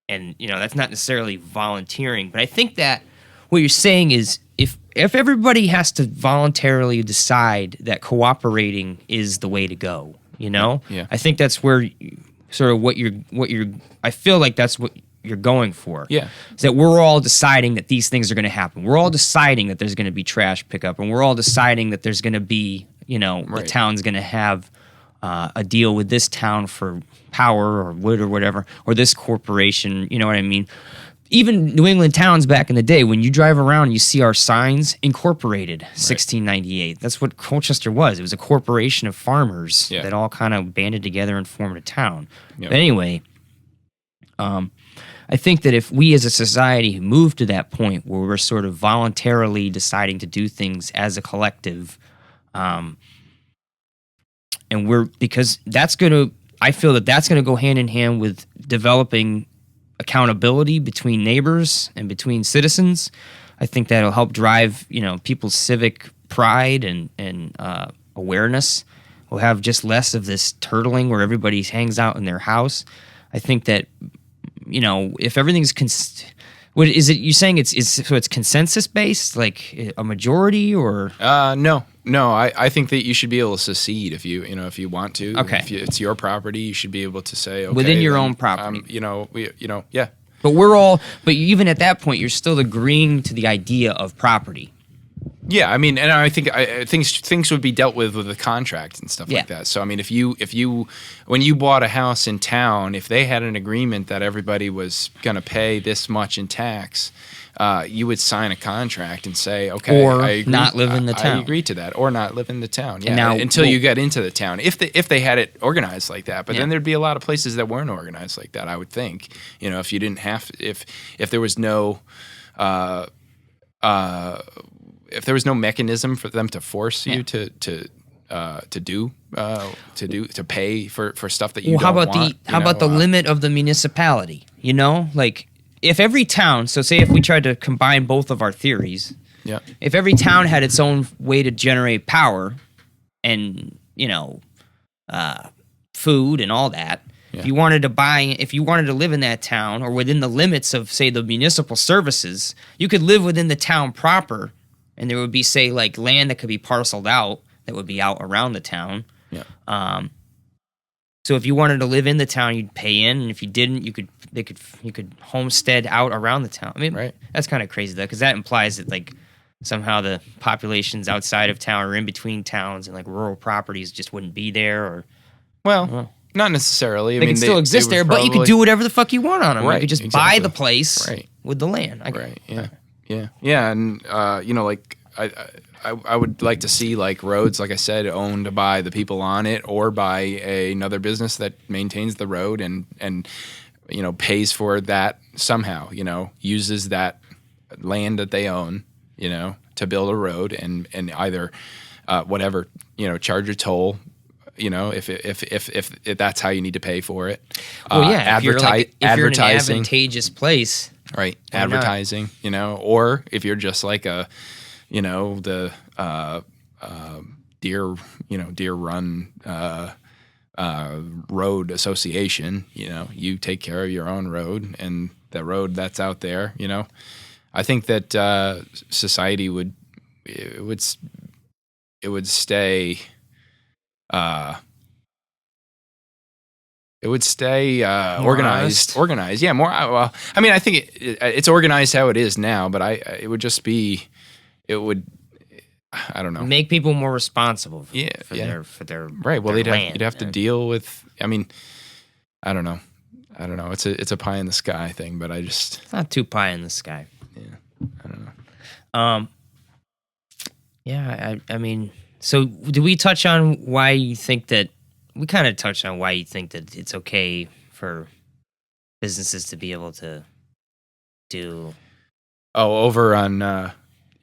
Speaker 1: And that's not necessarily volunteering, but I think that what you're saying is if everybody has to voluntarily decide that cooperating is the way to go, I think that's where sort of what you're. I feel like that's what you're going for.
Speaker 2: Yeah,
Speaker 1: is that we're all deciding that these things are going to happen. We're all deciding that there's going to be trash pickup, and we're all deciding that there's going to be, the town's going to have a deal with this town for power or wood or whatever, or this corporation. You know what I mean? Even New England towns back in the day, when you drive around, you see our signs, incorporated, 1698. That's what Colchester was. It was a corporation of farmers that all kind of banded together and formed a town. Yep. But anyway, I think that if we as a society move to that point where we're sort of voluntarily deciding to do things as a collective, and because that's going to, I feel that that's going to go hand in hand with developing accountability between neighbors and between citizens. I think that'll help drive, people's civic pride and awareness. We'll have just less of this turtling where everybody hangs out in their house. I think that, if everything's what is it? You're saying it's consensus based, like a majority, or
Speaker 2: no. I think that you should be able to secede if you want to.
Speaker 1: Okay,
Speaker 2: if it's your property, you should be able to say, okay,
Speaker 1: within your own property.
Speaker 2: Yeah.
Speaker 1: But even at that point, you're still agreeing to the idea of property.
Speaker 2: Yeah, I mean, and I think things would be dealt with a contract and stuff like that. So I mean, if you when you bought a house in town, if they had an agreement that everybody was going to pay this much in tax, you would sign a contract and say, okay,
Speaker 1: or
Speaker 2: I agree,
Speaker 1: not live in the town.
Speaker 2: I agree to that, or not live in the town. Yeah, now, until you get into the town, if they had it organized like that. But then there'd be a lot of places that weren't organized like that. I would think, if you didn't have, if there was no. If there was no mechanism for them to force you to pay for stuff that you don't want.
Speaker 1: How about the limit of the municipality? Like if every town. So say if we tried to combine both of our theories.
Speaker 2: Yeah.
Speaker 1: If every town had its own way to generate power, and food and all that. Yeah. If you wanted to live in that town or within the limits of, say, the municipal services, you could live within the town proper, and there would be, say, like land that could be parceled out that would be out around the town.
Speaker 2: Yeah.
Speaker 1: So if you wanted to live in the town, you'd pay in, and if you didn't, you could homestead out around the town. I mean, That's kind of crazy though, because that implies that like somehow the populations outside of town or in between towns and like rural properties just wouldn't be there, or
Speaker 2: not necessarily.
Speaker 1: They can still exist there, but you can do whatever the fuck you want on them.
Speaker 2: Right,
Speaker 1: you could just buy the place with the land.
Speaker 2: Yeah, and like I would like to see like roads, like I said, owned by the people on it or by another business that maintains the road and pays for that somehow. Uses that land that they own, to build a road and either whatever, charge a toll. If that's how you need to pay for it.
Speaker 1: If you're in an advantageous place,
Speaker 2: right? Advertising, or if you're just like a, the Deer Run road association. You take care of your own road and the road that's out there. I think that society would stay. It would stay organized. Organized, yeah. More. Well, I mean, I think it's organized how it is now, but it would just be. It would. I don't know.
Speaker 1: Make people more responsible. For their
Speaker 2: right. Well,
Speaker 1: you'd
Speaker 2: have to deal with. I mean, I don't know. It's a pie in the sky thing, but it's
Speaker 1: not too pie in the sky.
Speaker 2: Yeah, I don't know.
Speaker 1: Yeah, I mean. So, do we touch on why you think that? We kind of touched on why you think that it's okay for businesses to be able to do.
Speaker 2: Oh, over on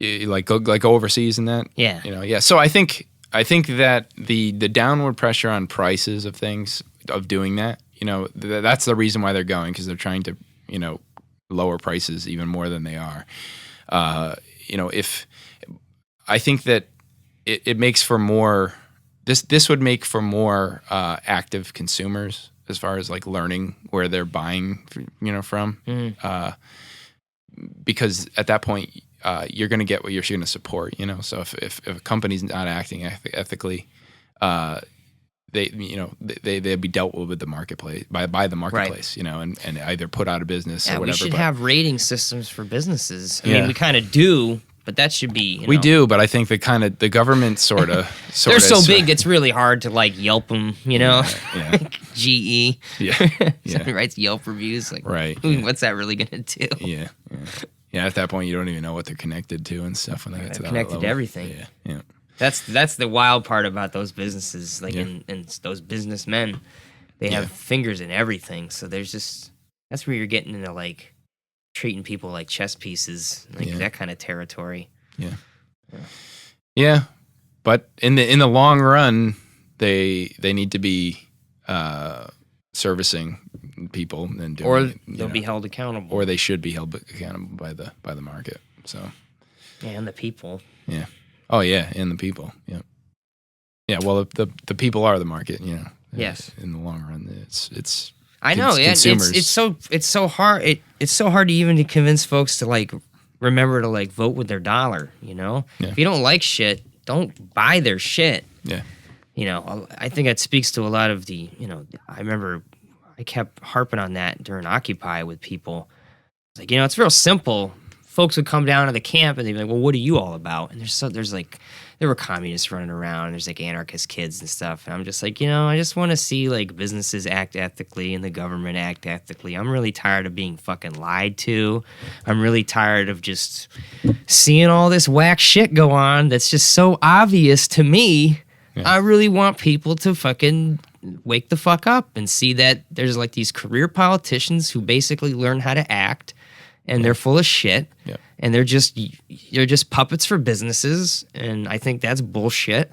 Speaker 2: like overseas and that.
Speaker 1: Yeah.
Speaker 2: Yeah. So I think that the downward pressure on prices of things of doing that, that's the reason why they're going, because they're trying to lower prices even more than they are. If I think that. It makes for more. This would make for more active consumers as far as like learning where they're buying, from.
Speaker 1: Mm-hmm.
Speaker 2: Because at that point, you're going to get what you're going to support. So if a company's not acting ethically, they'd be dealt with the marketplace by the marketplace, and either put out of business or whatever.
Speaker 1: We should have rating systems for businesses. I mean, we kind of do, but that should be.
Speaker 2: We do, but I think the government sort of
Speaker 1: they're so big, it's really hard to like Yelp them.
Speaker 2: Yeah.
Speaker 1: GE.
Speaker 2: Yeah.
Speaker 1: Somebody writes Yelp reviews. Like,
Speaker 2: right.
Speaker 1: What's that really gonna do?
Speaker 2: Yeah. Yeah. At that point, you don't even know what they're connected to and stuff when they get to that
Speaker 1: connected
Speaker 2: level.
Speaker 1: to everything.
Speaker 2: Yeah. Yeah.
Speaker 1: That's the wild part about those businesses, like and those businessmen, they have fingers in everything. So that's where you're getting into like treating people like chess pieces, like that kind of territory.
Speaker 2: Yeah. But in the long run, they need to be servicing people and doing,
Speaker 1: or they'll be held accountable,
Speaker 2: or they should be held accountable by the market. So
Speaker 1: and the people.
Speaker 2: Yeah. Oh yeah, and the people. Yeah. Yeah. Well, the people are the market.
Speaker 1: Yes.
Speaker 2: In the long run, it's.
Speaker 1: I know.
Speaker 2: Consumers.
Speaker 1: It's so hard. It's so hard to convince folks to like remember to like vote with their dollar. If you don't like shit, don't buy their shit.
Speaker 2: Yeah.
Speaker 1: I think that speaks to a lot of the. I remember I kept harping on that during Occupy with people. It's like it's real simple. Folks would come down to the camp and they'd be like, well, what are you all about? And there were communists running around. And there's like anarchist kids and stuff. And I'm just like, I just want to see like businesses act ethically and the government act ethically. I'm really tired of being fucking lied to. I'm really tired of just seeing all this whack shit go on that's just so obvious to me. Yeah. I really want people to fucking wake the fuck up and see that there's like these career politicians who basically learn how to act. And they're full of shit, and they're just puppets for businesses, and I think that's bullshit.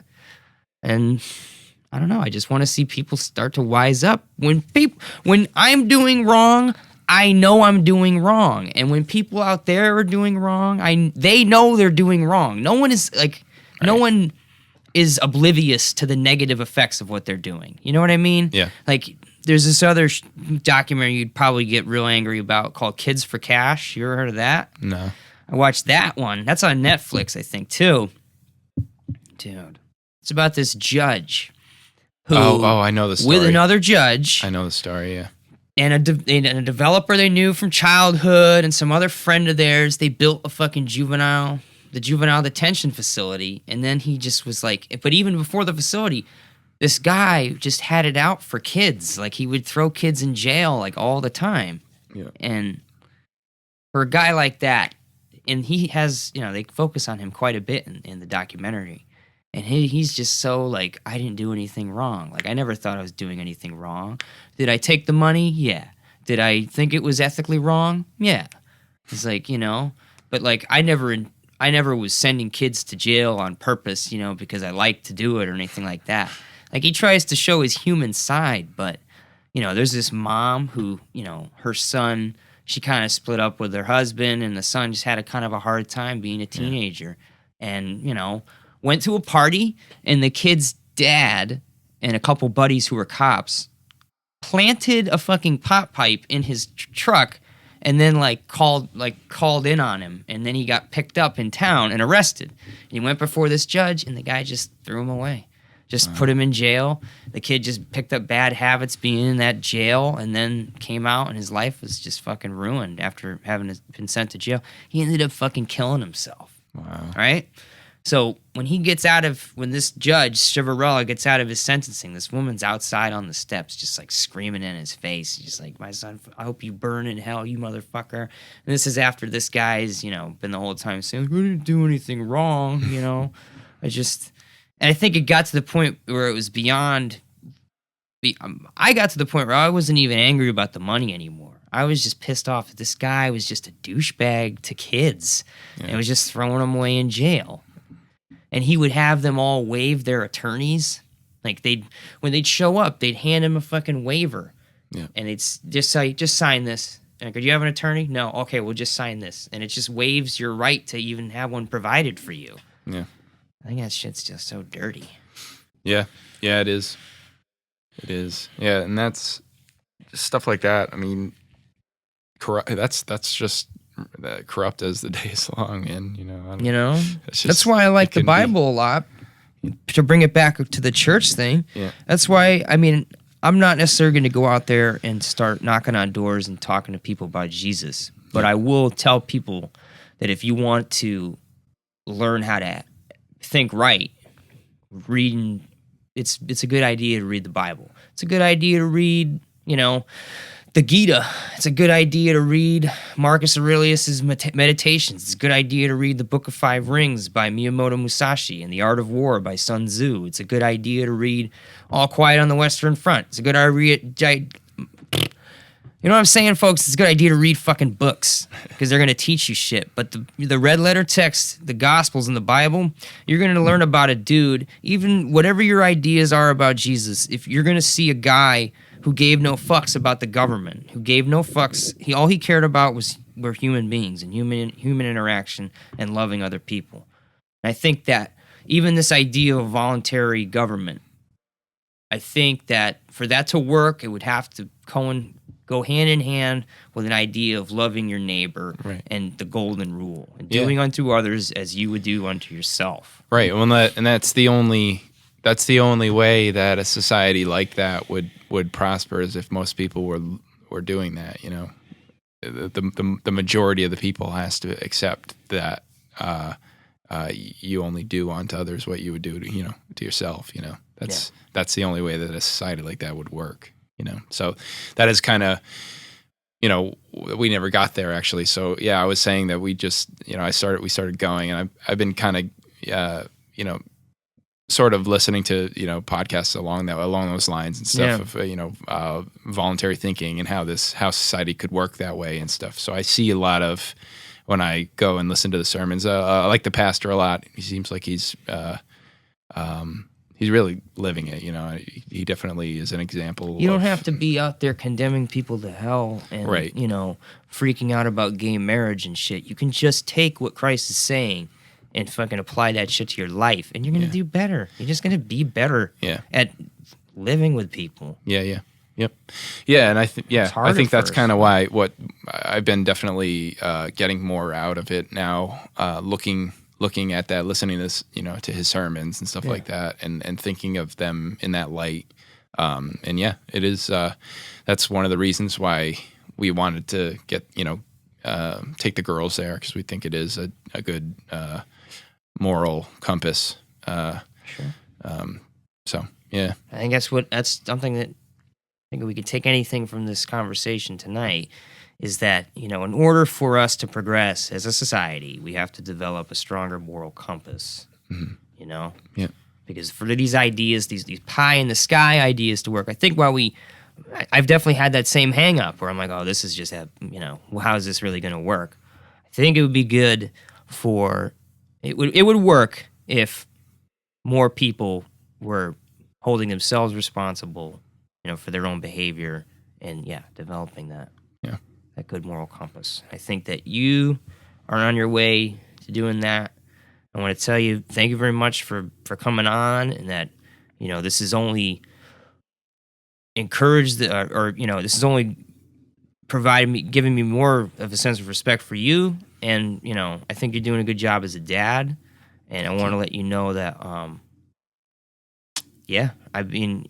Speaker 1: And I don't know. I just want to see people start to wise up. When I'm doing wrong, I know I'm doing wrong, and when people out there are doing wrong, they know they're doing wrong. No one is no one is oblivious to the negative effects of what they're doing. You know what I mean?
Speaker 2: Yeah.
Speaker 1: Like. There's this other documentary you'd probably get real angry about called Kids for Cash. You ever heard of that?
Speaker 2: No.
Speaker 1: I watched that one. That's on Netflix, I think, too. Dude. It's about this judge who...
Speaker 2: Oh, I know the story.
Speaker 1: With another judge.
Speaker 2: I know the story, yeah.
Speaker 1: And a developer they knew from childhood and some other friend of theirs, they built a fucking juvenile detention facility. And then he just was like... But even before the facility... This guy just had it out for kids. Like, he would throw kids in jail, like, all the time.
Speaker 2: Yeah.
Speaker 1: And for a guy like that, and he has, they focus on him quite a bit in the documentary. And he's just so, like, I didn't do anything wrong. Like, I never thought I was doing anything wrong. Did I take the money? Yeah. Did I think it was ethically wrong? Yeah. It's like, but, like, I never was sending kids to jail on purpose, because I like to do it or anything like that. Like, he tries to show his human side, but, there's this mom who, her son, she kind of split up with her husband, and the son just had a kind of a hard time being a teenager. And, went to a party, and the kid's dad and a couple buddies who were cops planted a fucking pot pipe in his truck and then, called in on him. And then he got picked up in town and arrested. And he went before this judge, and the guy just threw him away. Just put him in jail. The kid just picked up bad habits being in that jail and then came out and his life was just fucking ruined after having been sent to jail. He ended up fucking killing himself.
Speaker 2: Wow.
Speaker 1: Right? So when this judge, Civarella, gets out of his sentencing, this woman's outside on the steps just like screaming in his face. She's like, my son, I hope you burn in hell, you motherfucker. And this is after this guy's, been the whole time saying, I didn't do anything wrong, And I think it got to the point where it was beyond... I got to the point where I wasn't even angry about the money anymore. I was just pissed off that this guy was just a douchebag to kids and was just throwing them away in jail. And he would have them all waive their attorneys. Like, when they'd show up, they'd hand him a fucking waiver.
Speaker 2: Yeah.
Speaker 1: And it's just say, just sign this. And I go, do you have an attorney? No. Okay, well, just sign this. And it just waives your right to even have one provided for you.
Speaker 2: Yeah.
Speaker 1: I think that shit's just so dirty.
Speaker 2: Yeah. Yeah, it is. It is. Yeah, and that's stuff like that. I mean, that's just corrupt as the day is long, and
Speaker 1: that's why I like the Bible a lot. To bring it back to the church thing, that's why, I mean, I'm not necessarily going to go out there and start knocking on doors and talking to people about Jesus, but I will tell people that if you want to learn how to think right, reading, it's a good idea to read the Bible. It's a good idea to read, the Gita. It's a good idea to read Marcus Aurelius's Meditations. It's a good idea to read the Book of Five Rings by Miyamoto Musashi and The Art of War by Sun Tzu. It's a good idea to read All Quiet on the Western Front. It's a good idea. You know what I'm saying, folks? It's a good idea to read fucking books because they're going to teach you shit. But the red letter text, the Gospels and the Bible, you're going to learn about a dude, even whatever your ideas are about Jesus, if you're going to see a guy who gave no fucks about the government, who gave no fucks. All he cared about were human beings and human interaction and loving other people. And I think that even this idea of voluntary government, I think that for that to work, it would have to go hand in hand with an idea of loving your neighbor and the golden rule and doing unto others as you would do unto yourself.
Speaker 2: Right. Well, and that's the only way that a society like that would prosper, is if most people were doing that. The majority of the people has to accept that you only do unto others what you would do to yourself. That's the only way that a society like that would work. So that is kind of, we never got there actually. So I was saying that we just, we started going, and I've been kind of, sort of listening to, podcasts along those lines and stuff of, voluntary thinking and how society could work that way and stuff. So I see a lot of, when I go and listen to the sermons, I like the pastor a lot. He seems like he's really living it. He definitely is an example.
Speaker 1: You don't have to be out there condemning people to hell and, freaking out about gay marriage and shit. You can just take what Christ is saying and fucking apply that shit to your life, and you're going to do better. You're just going to be better at living with people.
Speaker 2: Yep. Yeah, and I think that's kind of why what I've been definitely getting more out of it now, looking at that, listening to this, to his sermons and stuff like that, and thinking of them in that light. It is, that's one of the reasons why we wanted to get, take the girls there, because we think it is a good moral compass.
Speaker 1: Sure.
Speaker 2: I
Speaker 1: think that's something that, I think we could take anything from this conversation tonight, is that, in order for us to progress as a society, we have to develop a stronger moral compass.
Speaker 2: Mm-hmm.
Speaker 1: Because for these ideas, these pie in the sky ideas to work, I think I've definitely had that same hang up where I'm like, oh, this is just how is this really going to work? I think it would be good it would work if more people were holding themselves responsible, for their own behavior and developing that good moral compass. I think that you are on your way to doing that. I want to tell you, thank you very much for coming on, and that, this is only encouraged, this is only giving me more of a sense of respect for you. And, I think you're doing a good job as a dad. And I want to let you know that, I've been,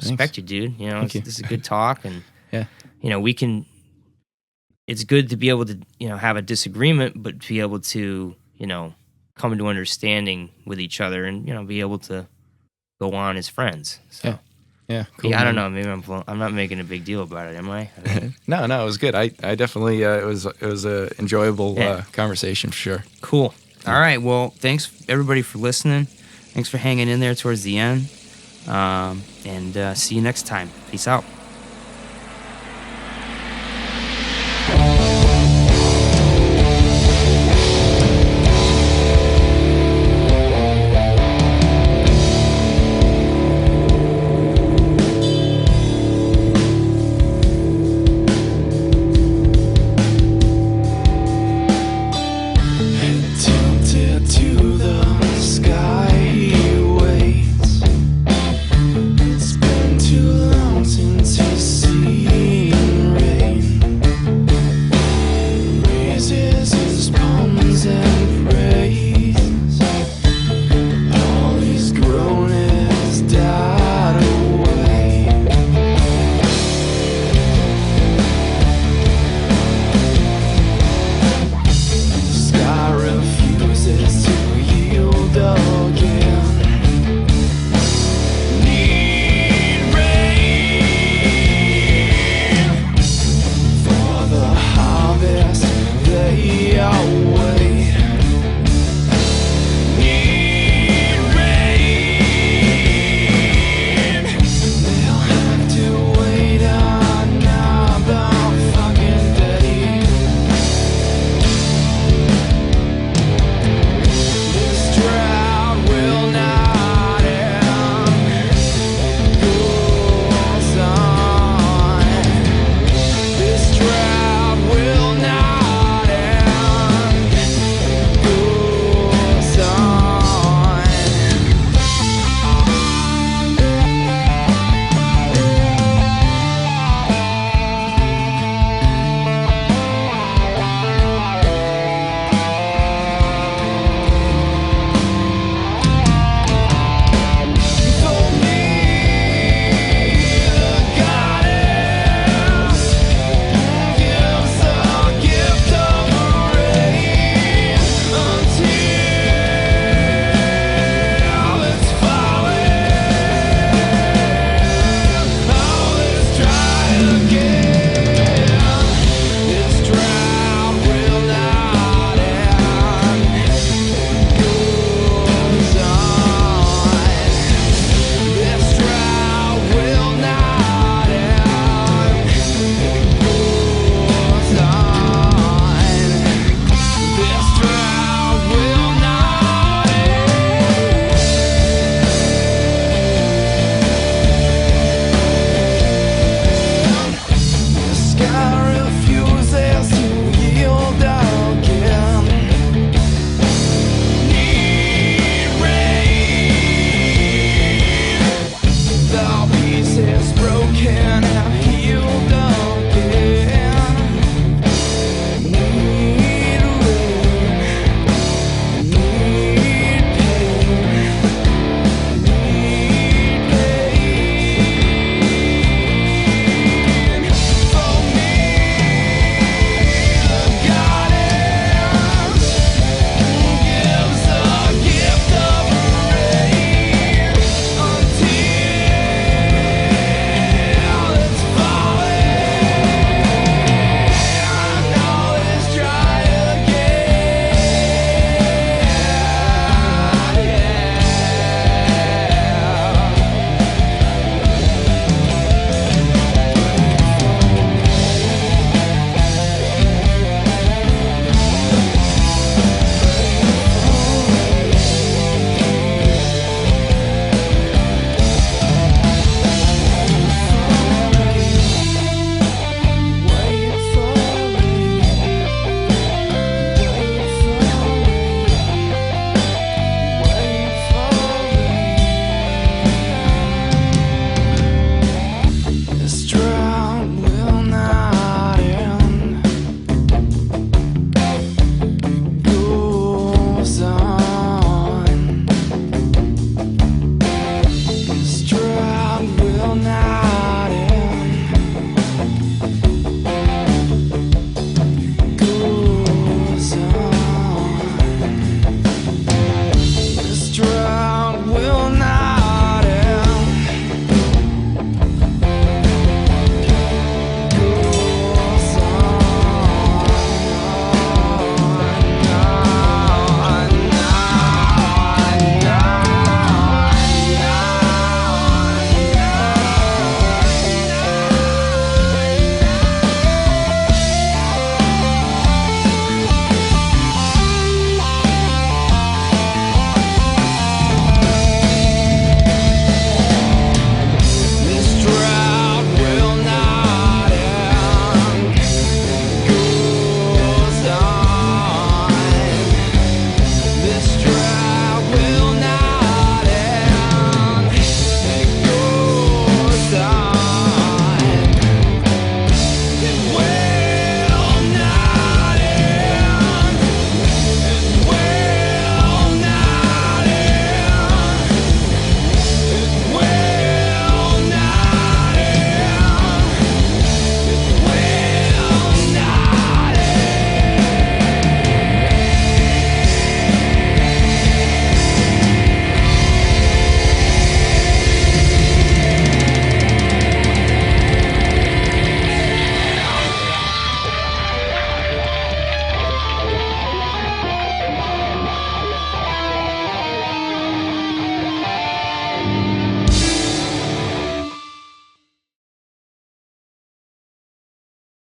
Speaker 1: respect you, dude. This is a good talk. And, it's good to be able to, have a disagreement, but to be able to, come into understanding with each other and, be able to go on as friends. So.
Speaker 2: Yeah, cool.
Speaker 1: I don't know. Maybe I'm not making a big deal about it, am I?
Speaker 2: No, it was good. I definitely it was a enjoyable conversation for sure.
Speaker 1: Cool. All right. Well, thanks everybody for listening. Thanks for hanging in there towards the end. And see you next time. Peace out.